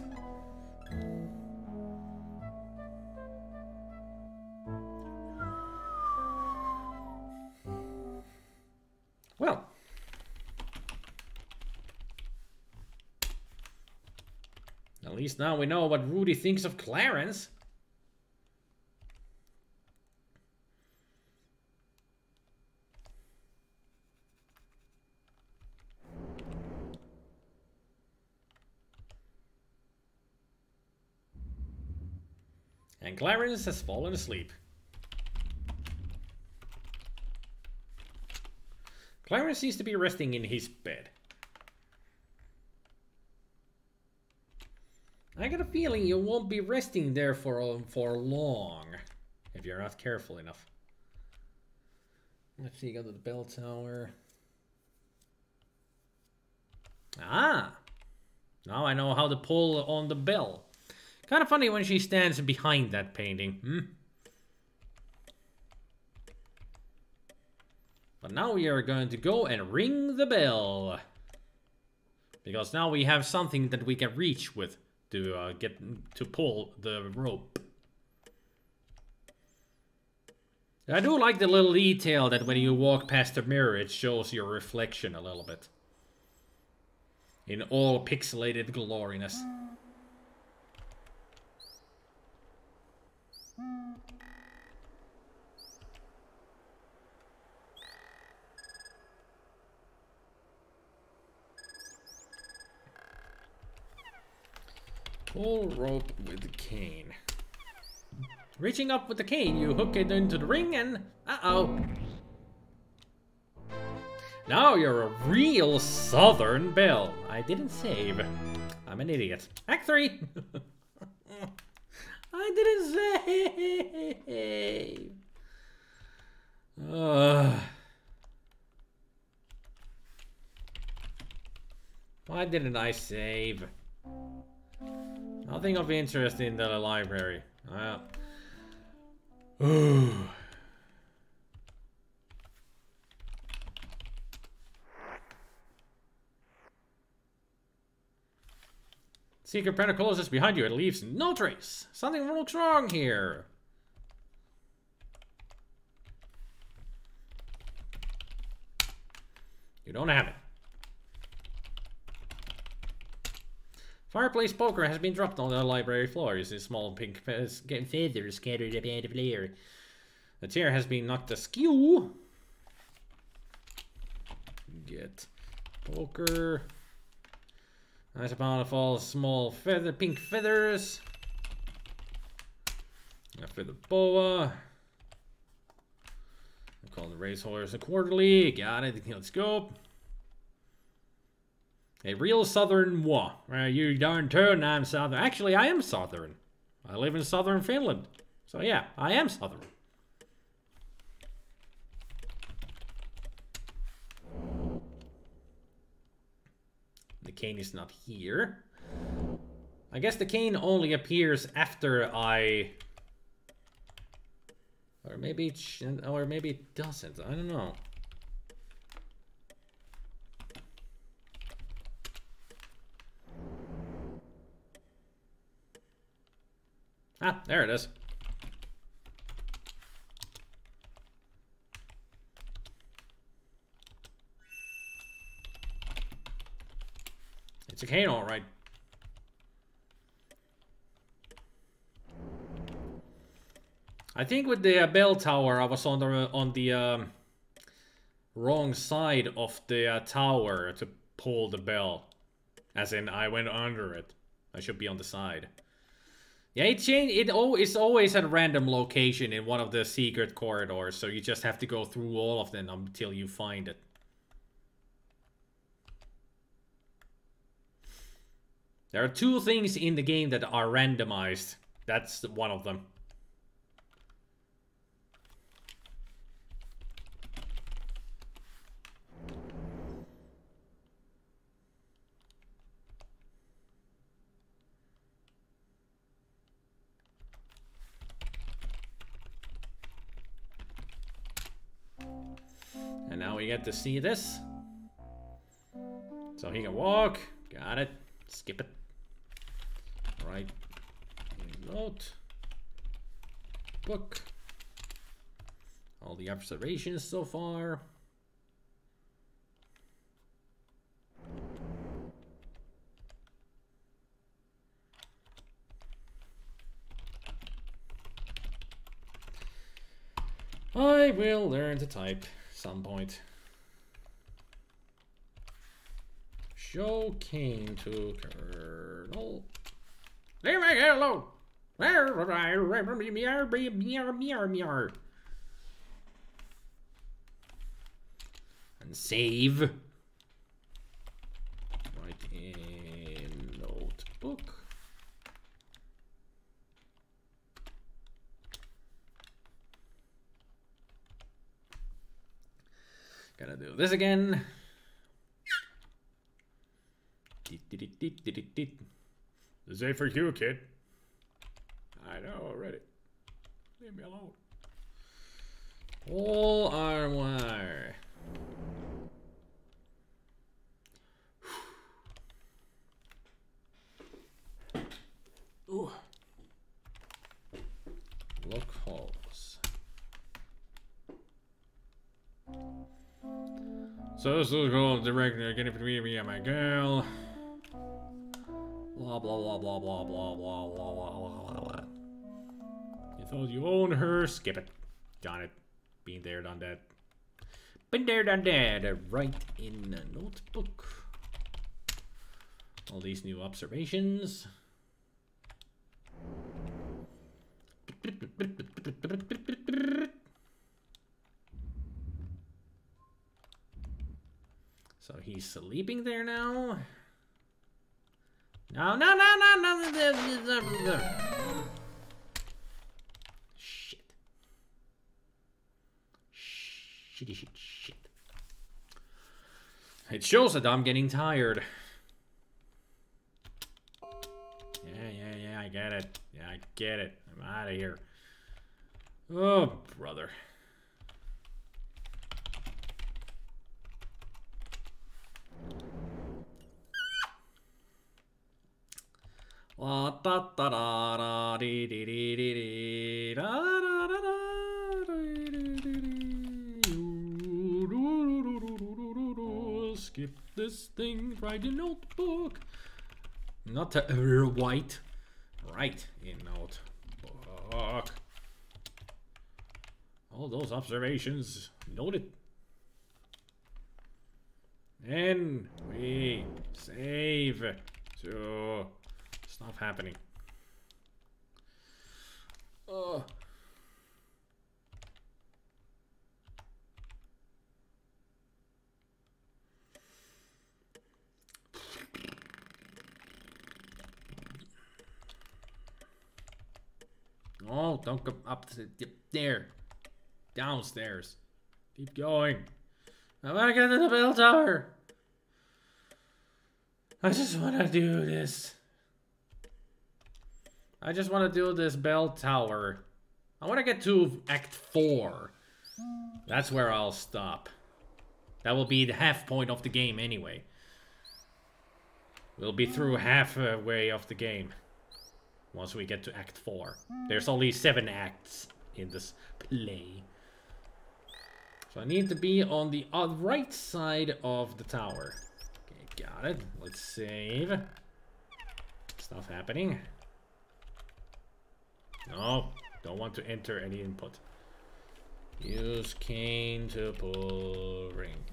Well. At least now we know what Rudy thinks of Clarence. And Clarence has fallen asleep. Clarence seems to be resting in his bed. I got a feeling you won't be resting there for long, if you're not careful enough. Let's see, go to the bell tower. Ah! Now I know how to pull on the bell. Kind of funny when she stands behind that painting, hmm? But now we are going to go and ring the bell. Because now we have something that we can reach with. To get to pull the rope. I do like the little detail that when you walk past the mirror, it shows your reflection a little bit. In all pixelated gloriness. Pull rope with the cane. Reaching up with the cane, you hook it into the ring and... Uh-oh. Now you're a real Southern belle. I didn't save. I'm an idiot. Act 3. I didn't save. Why didn't I save? Nothing of interest in the library. Secret printer closes behind you. It leaves no trace. Something looks wrong here. You don't have it. Fireplace poker has been dropped on the library floor. You see small pink feathers scattered about the floor. The chair has been knocked askew. Get poker. Nice amount of all small pink feathers. After the boa. I call the racehorse a quarterly. Got it. Let's go. A real southern moi. You darn tootin' I'm southern. Actually, I am southern. I live in southern Finland. So yeah, I am southern. The cane is not here. I guess the cane only appears after I... Or maybe it doesn't. I don't know. Ah, there it is. It's a cane, all right. I think with the bell tower, I was on the wrong side of the tower to pull the bell. As in, I went under it. I should be on the side. Yeah, it's always at a random location in one of the secret corridors, so you just have to go through all of them until you find it. There are 2 things in the game that are randomized. That's one of them. And now we get to see this. So he can walk. Got it. Skip it. Right. Note. Book. All the observations so far. I will learn to type some point. Show cane to kernel. Leave me alone. And save. Write in notebook. Gotta do this again. This ain't for you, kid. I know already. Leave me alone. All armor. Ooh. Lock holes. So this is going directly again between me and my girl. Blah blah blah blah blah blah blah blah blah blah. You thought you own her? Skip it. Got it. Been there, done that. Been there, done that. Write in a notebook. All these new observations. So he's sleeping there now. No. Shit. Shit. It shows that I'm getting tired. Yeah, I get it. Yeah, I get it. I'm out of here. Oh, brother. La da da da da dee dee dee dee dee da da da da dee. Skip this thing, write a notebook. Not a white. Right in notebook. All those observations noted. And we save to stop happening. No, don't go up there. Downstairs. Keep going. I wanna get to the bell tower. I just wanna do this. I just wanna do this bell tower. I wanna get to Act 4. That's where I'll stop. That will be the half point of the game anyway. We'll be through halfway of the game. Once we get to Act 4. There's only 7 acts in this play. So I need to be on the right side of the tower. Okay, got it. Let's save. Stuff happening. No, don't want to enter any input. Use cane to pull ring.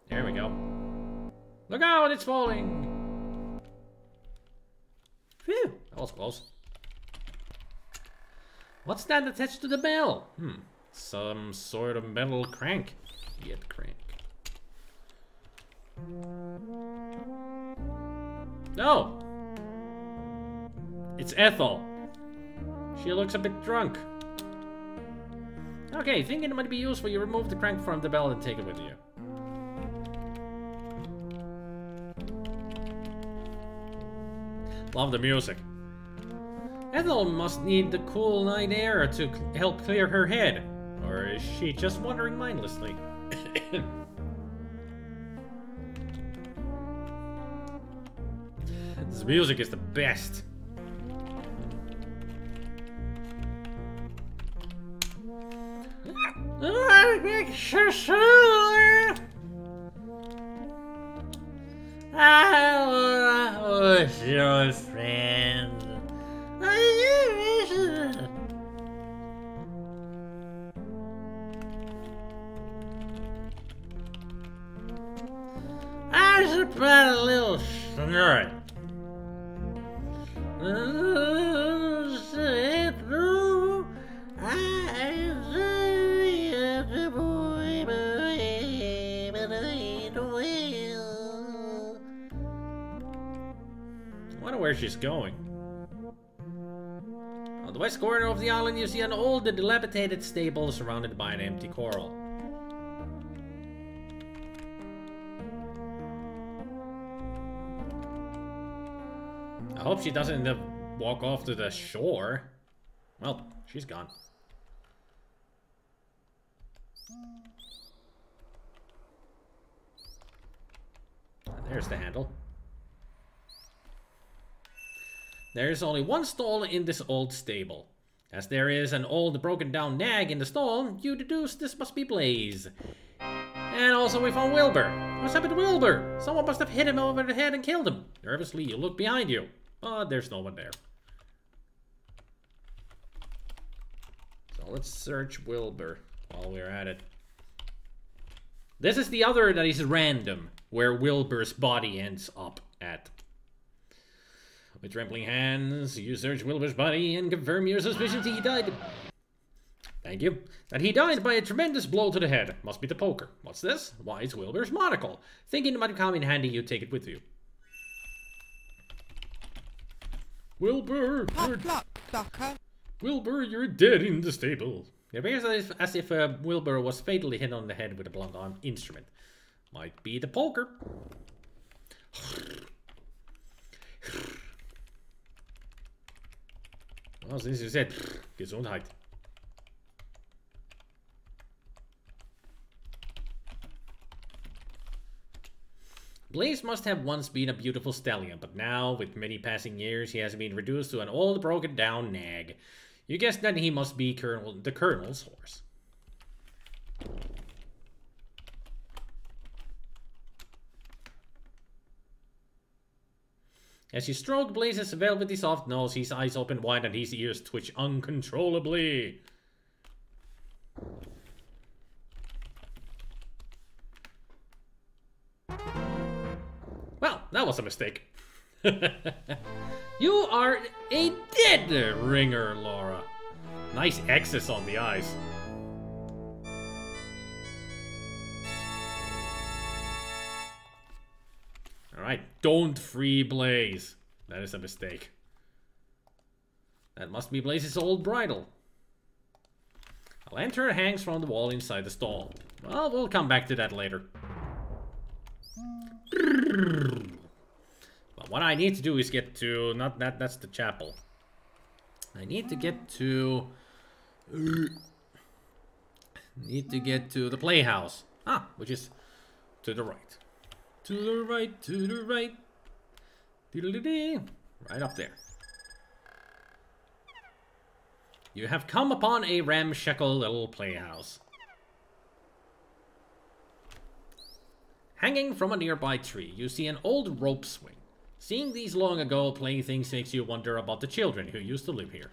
There we go. Look out, it's falling! Phew, that was close. What's that attached to the bell? Some sort of metal crank. Get crank. No! It's Ethel. She looks a bit drunk. Okay, thinking it might be useful, you remove the crank from the bell and take it with you. Love the music. Ethel must need the cool night air to help clear her head. Or is she just wandering mindlessly? This music is the best. I was your friend. I should put a little snort. I wonder where she's going. On the west corner of the island, you see an old and dilapidated stable surrounded by an empty coral. I hope she doesn't walk off to the shore. Well, she's gone. There's the handle. There's only one stall in this old stable. As there is an old broken down nag in the stall, you deduce this must be Blaze. And also we found Wilbur. What's happened to Wilbur? Someone must have hit him over the head and killed him. Nervously, you look behind you. But there's no one there. So let's search Wilbur while we're at it. This is the other that is random, where Wilbur's body ends up at. With trembling hands, you search Wilbur's body and confirm your suspicions he died. Thank you. That he died by a tremendous blow to the head. Must be the poker. What's this? Why, it's Wilbur's monocle. Thinking it might come in handy, you take it with you. Wilbur, Wilbur, you're dead in the stable. It appears as if Wilbur was fatally hit on the head with a blunt arm instrument. Might be the poker. Well, since you said Gesundheit. Blaze must have once been a beautiful stallion, but now, with many passing years, he has been reduced to an old, broken-down nag. You guess that he must be the Colonel's horse. As you stroke Blaze's velvety soft nose, his eyes open wide and his ears twitch uncontrollably. Well, that was a mistake. You are a dead ringer, Laura. Nice X's on the eyes. Alright, don't free Blaze. That is a mistake. That must be Blaze's old bridle. A lantern hangs from the wall inside the stall. Well, we'll come back to that later. But what I need to do is get to... Not that, that's the chapel. I need to get to... Need to get to the playhouse. Ah, which is to the right. To the right, to the right. Right up there. You have come upon a ramshackle little playhouse. Hanging from a nearby tree, you see an old rope swing. Seeing these long ago playthings makes you wonder about the children who used to live here.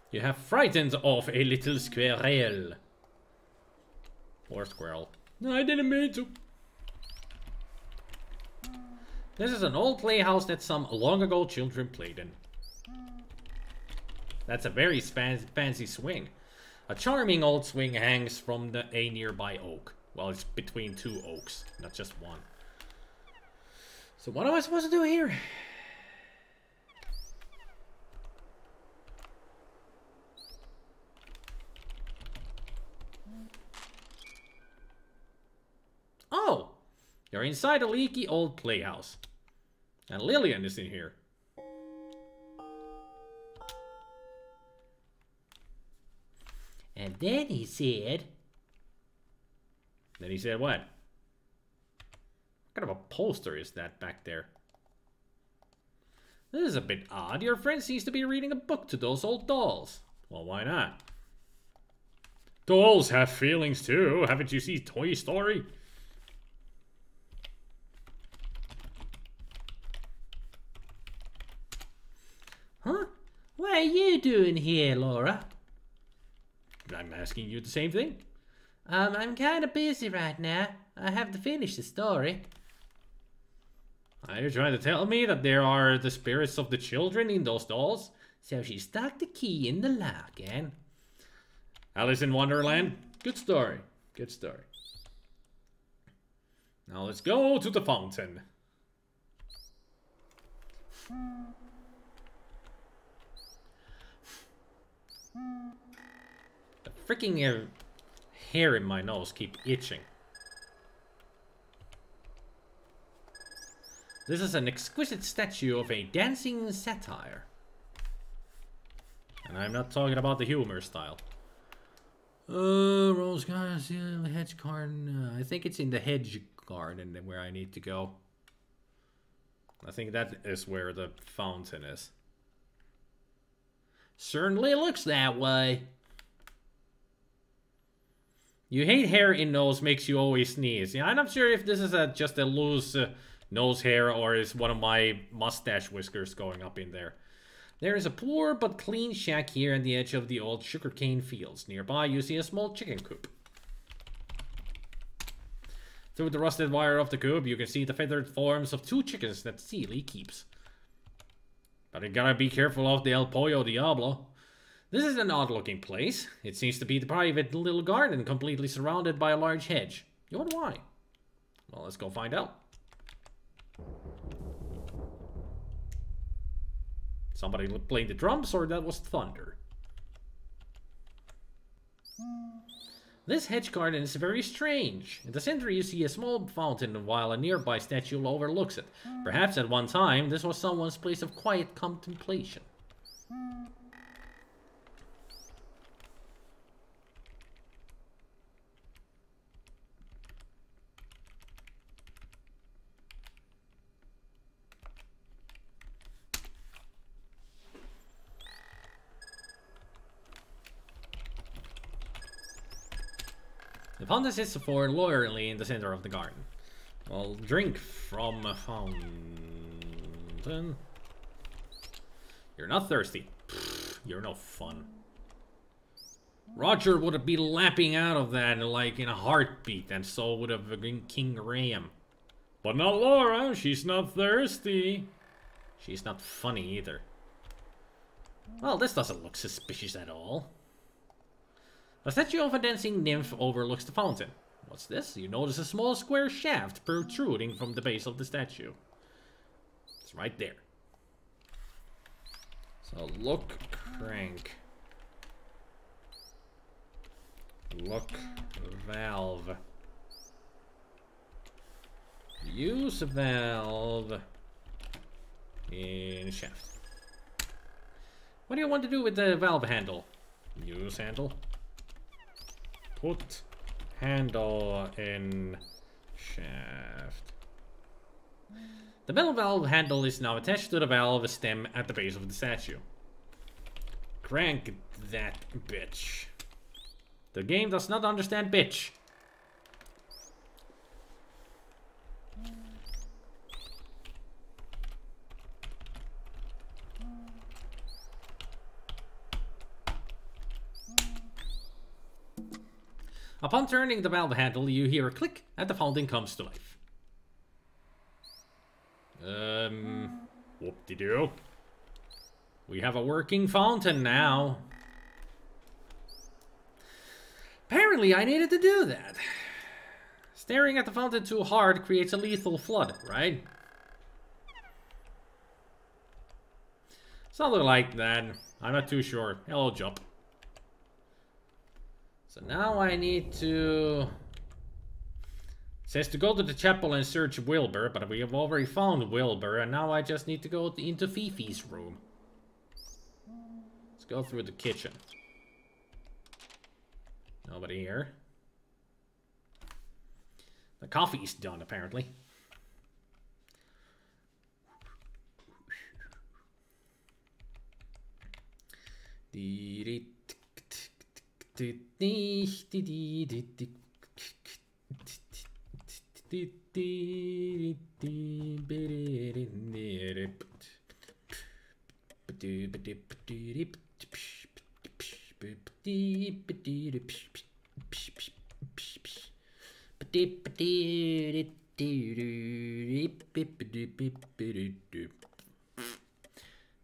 You have frightened off a little squirrel. Or squirrel. No, I didn't mean to. This is an old playhouse that some long ago children played in. That's a very fancy swing. A charming old swing hangs from a nearby oak. Well, it's between two oaks, not just one. So what am I supposed to do here? Oh! You're inside a leaky old playhouse. And Lillian is in here. And then he said... Then he said what? What kind of a poster is that back there? This is a bit odd. Your friend seems to be reading a book to those old dolls. Well, why not? Dolls have feelings too. Haven't you seen Toy Story? Huh? What are you doing here, Laura? I'm asking you the same thing. I'm kind of busy right now. I have to finish the story. Are you trying to tell me that there are the spirits of the children in those dolls? So she stuck the key in the lock, and... Alice in Wonderland? Good story. Good story. Now let's go to the fountain. The freaking hair in my nose keep itching. This is an exquisite statue of a dancing satyr. And I'm not talking about the humor style. Rose Garden, hedge garden. I think it's in the hedge garden where I need to go. I think that is where the fountain is. Certainly looks that way. You hate hair in nose makes you always sneeze. Yeah, I'm not sure if this is just a loose nose hair or is one of my mustache whiskers going up in there. There is a poor but clean shack here on the edge of the old sugarcane fields. Nearby, you see a small chicken coop. Through the rusted wire of the coop, you can see the feathered forms of two chickens that Seely keeps. But you gotta be careful of the El Pollo Diablo. This is an odd-looking place. It seems to be the private little garden completely surrounded by a large hedge. You wonder why? Well, let's go find out. Somebody playing the drums, or that was thunder? This hedge garden is very strange. In the center you see a small fountain while a nearby statue overlooks it. Perhaps at one time this was someone's place of quiet contemplation. The fountain sits for loyally in the center of the garden. Well, drink from a fountain. You're not thirsty. Pfft, you're no fun. Roger would have been lapping out of that like in a heartbeat, and so would have been King Graham. But not Laura, she's not thirsty. She's not funny either. Well, this doesn't look suspicious at all. A statue of a dancing nymph overlooks the fountain. What's this? You notice a small square shaft protruding from the base of the statue. It's right there. So look, crank. Look, valve. Use valve in shaft. What do you want to do with the valve handle? Use handle. Put handle in shaft. The metal valve handle is now attached to the valve stem at the base of the statue. Crank that bitch. The game does not understand bitch. Upon turning the valve handle, you hear a click and the fountain comes to life. Whoop-de-doo. We have a working fountain now. Apparently, I needed to do that. Staring at the fountain too hard creates a lethal flood, right? Something like that. I'm not too sure. Hello, Jump. So now I need to... It says to go to the chapel and search Wilbur, but we have already found Wilbur, and now I just need to go into Fifi's room. Let's go through the kitchen. Nobody here. The coffee's done, apparently.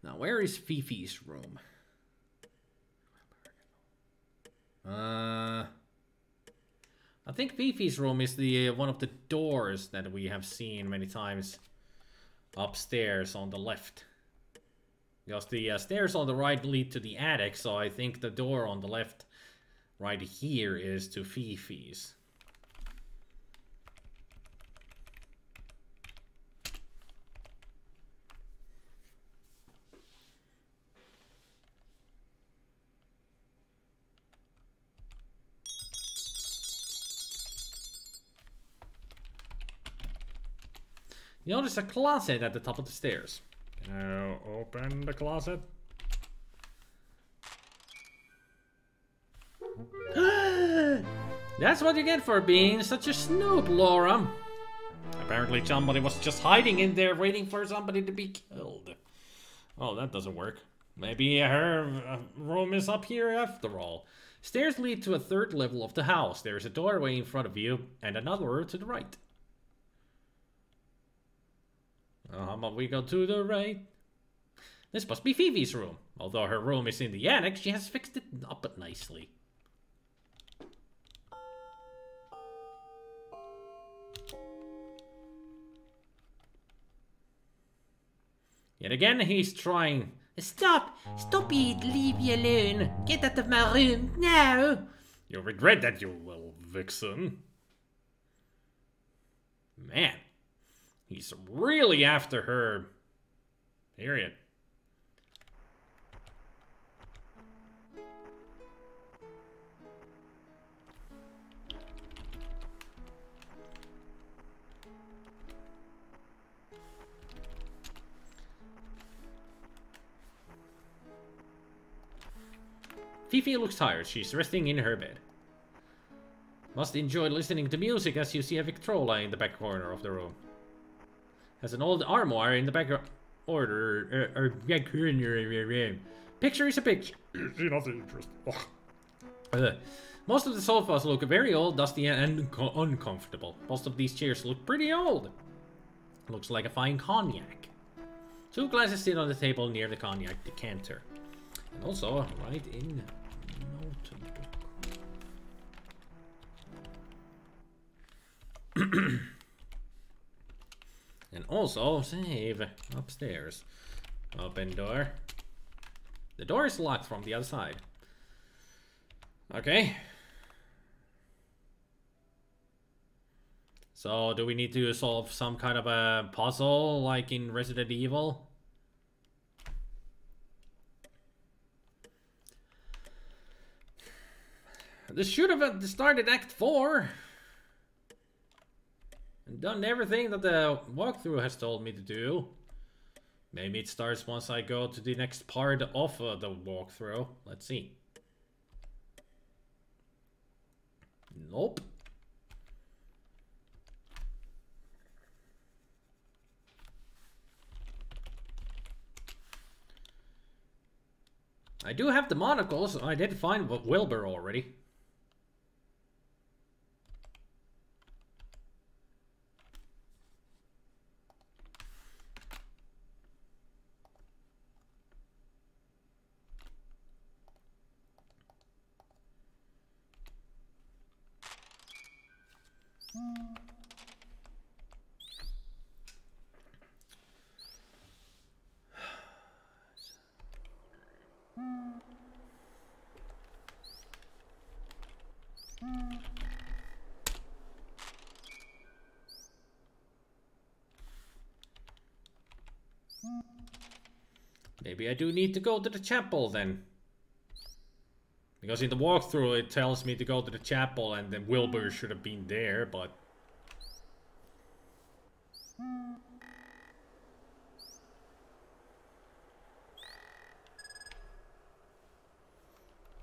Now, where is Fifi's room? I think Fifi's room is the one of the doors that we have seen many times upstairs on the left. Because the stairs on the right lead to the attic, so I think the door on the left right here is to Fifi's. You notice a closet at the top of the stairs. Now open the closet. That's what you get for being such a snoop, Laura. Apparently somebody was just hiding in there waiting for somebody to be killed. Oh, that doesn't work. Maybe her room is up here after all. Stairs lead to a third level of the house. There's a doorway in front of you and another to the right. How about we go to the right? This must be Fifi's room. Although her room is in the attic, she has fixed it up nicely. Yet again, he's trying. Stop! Stop it! Leave me alone! Get out of my room now! You'll regret that, you little vixen. Man. He's really after her. Period. Fifi looks tired. She's resting in her bed. Must enjoy listening to music as you see a Victrola in the back corner of the room. Has an old armoire in the back order. Picture is a picture. See nothing interesting. Most of the sofas look very old, dusty, and uncomfortable. Most of these chairs look pretty old. Looks like a fine cognac. 2 glasses sit on the table near the cognac decanter. And also, right in notebook. And also, save upstairs. Open door. The door is locked from the other side. Okay. So, do we need to solve some kind of a puzzle like in Resident Evil? This should have started Act 4. And done everything that the walkthrough has told me to do. Maybe it starts once I go to the next part of the walkthrough. Let's see. Nope. I do have the monocles. I did find Wilbur already. Maybe I do need to go to the chapel then. Because in the walkthrough it tells me to go to the chapel and then Wilbur should have been there, but...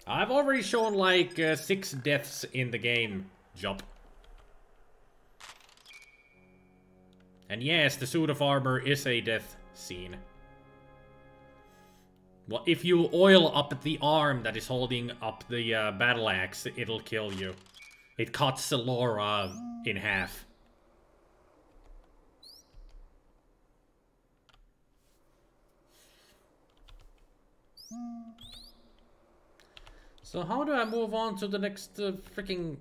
I've already shown like 6 deaths in the game, Jump. And yes, the suit of armor is a death scene. Well, if you oil up the arm that is holding up the battle axe, it'll kill you. It cuts Laura in half. So how do I move on to the next freaking...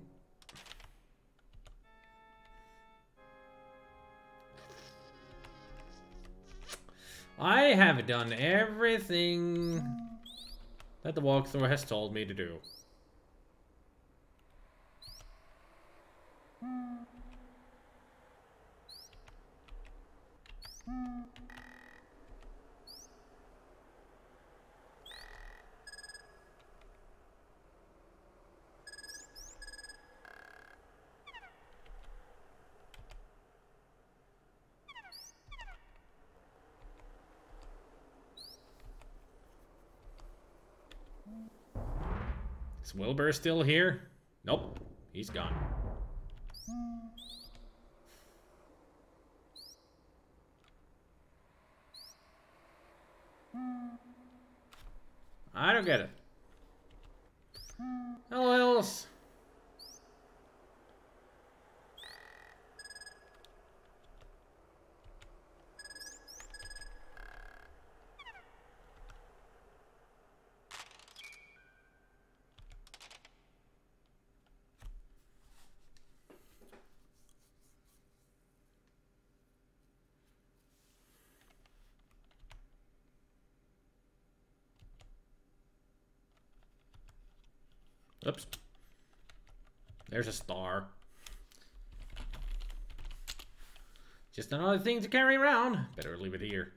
I have done everything that the walkthrough has told me to do. Is Wilbur still here? Nope, he's gone. I don't get it. Hello, else. Oops. There's a star. Just another thing to carry around. Better leave it here.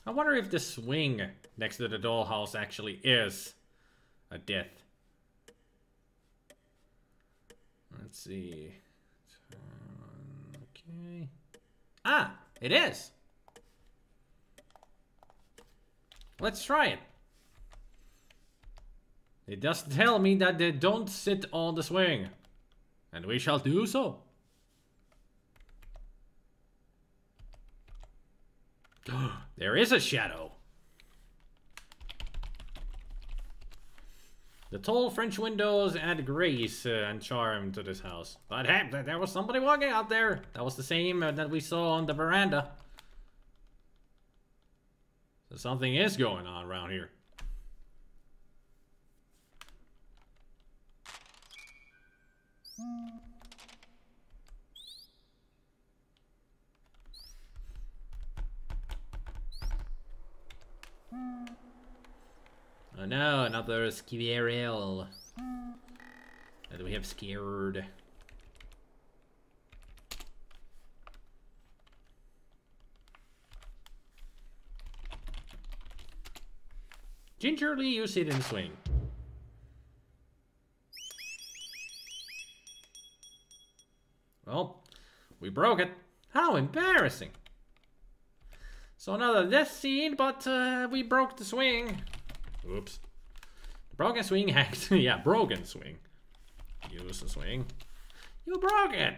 I wonder if the swing next to the dollhouse actually is a death. Let's see. Okay. Ah, it is. Let's try it. It does tell me that they don't sit on the swing. And we shall do so. There is a shadow. The tall French windows add grace and charm to this house. But hey, there was somebody walking out there. That was the same that we saw on the veranda. So something is going on around here. Oh no, another squirrel that we have scared. Gingerly, you sit and swing. Well, we broke it. How embarrassing. So another death scene, but we broke the swing. Oops. Broken swing hacked. Yeah, broken swing. Use the swing. You broke it.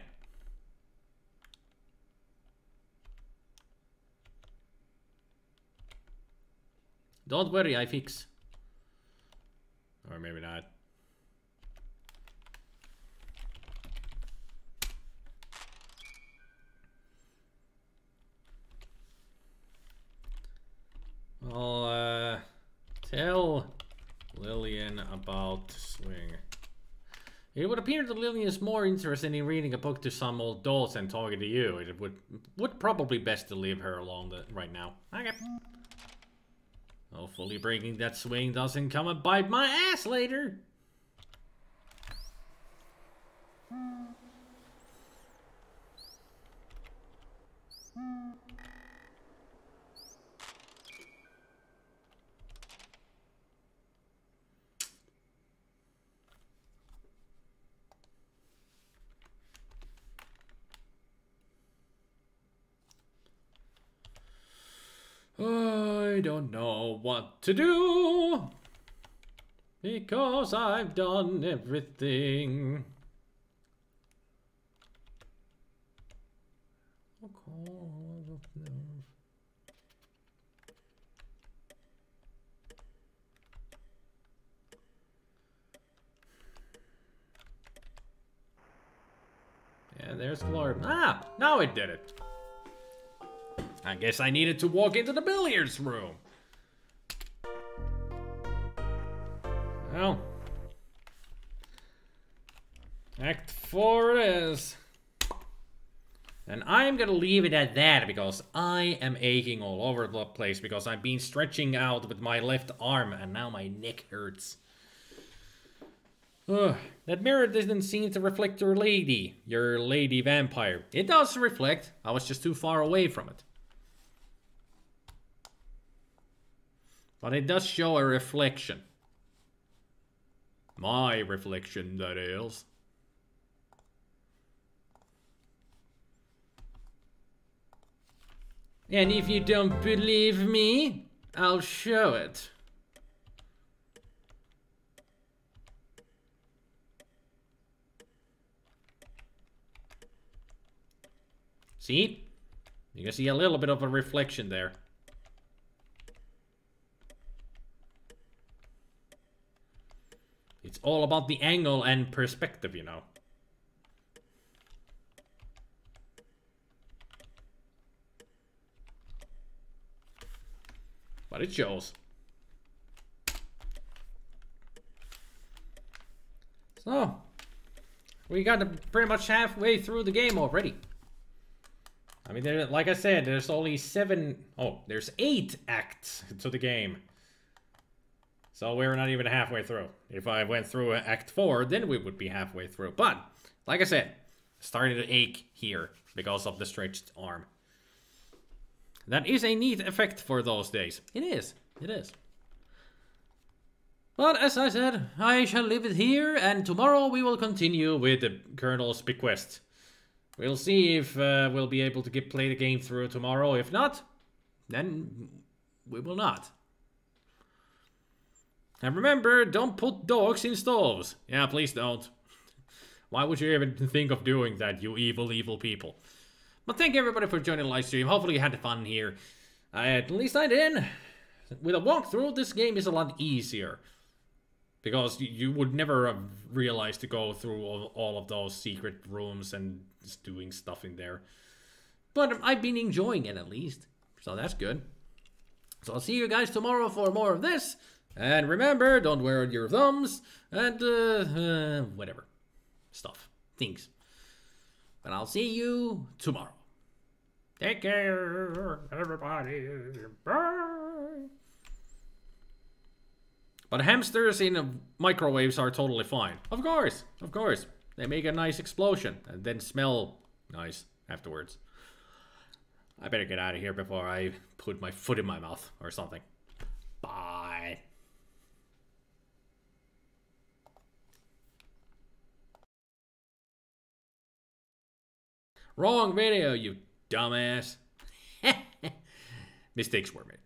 Don't worry, I fix. Or maybe not. Well, tell Lillian about swing. It would appear that Lillian is more interested in reading a book to some old dolls than talking to you. It would probably best to leave her alone right now. Okay. Hopefully breaking that swing doesn't come and bite my ass later. I don't know what to do because I've done everything. Yeah, there's Glory. Ah, now it did it. I guess I needed to walk into the billiards room. Well, Act 4 it is. And I'm gonna leave it at that because I am aching all over the place because I've been stretching out with my left arm and now my neck hurts. Ugh, that mirror didn't seem to reflect your lady vampire. It does reflect, I was just too far away from it. But it does show a reflection. My reflection, that is. And if you don't believe me, I'll show it. See? You can see a little bit of a reflection there. It's all about the angle and perspective, you know. But it shows. So, we got pretty much halfway through the game already. I mean, like I said, there's only there's 8 acts to the game. So we're not even halfway through. If I went through Act 4, then we would be halfway through. But, like I said, starting to ache here because of the stretched arm. That is a neat effect for those days. It is. It is. But as I said, I shall leave it here, and tomorrow we will continue with the Colonel's Bequest. We'll see if we'll be able to play the game through tomorrow. If not, then we will not. And remember, don't put dogs in stoves. Yeah, please don't. Why would you even think of doing that, you evil, evil people? But thank you everybody for joining the live stream. Hopefully you had fun here. At least I did. With a walkthrough, this game is a lot easier. Because you would never have realized to go through all of those secret rooms and just doing stuff in there. But I've been enjoying it at least. So that's good. So I'll see you guys tomorrow for more of this. And remember, don't wear your thumbs. And, whatever. Stuff. Things. And I'll see you tomorrow. Take care, everybody. Bye. But hamsters in microwaves are totally fine. Of course, of course. They make a nice explosion and then smell nice afterwards. I better get out of here before I put my foot in my mouth or something. Bye. Wrong video, you dumbass. Mistakes were made.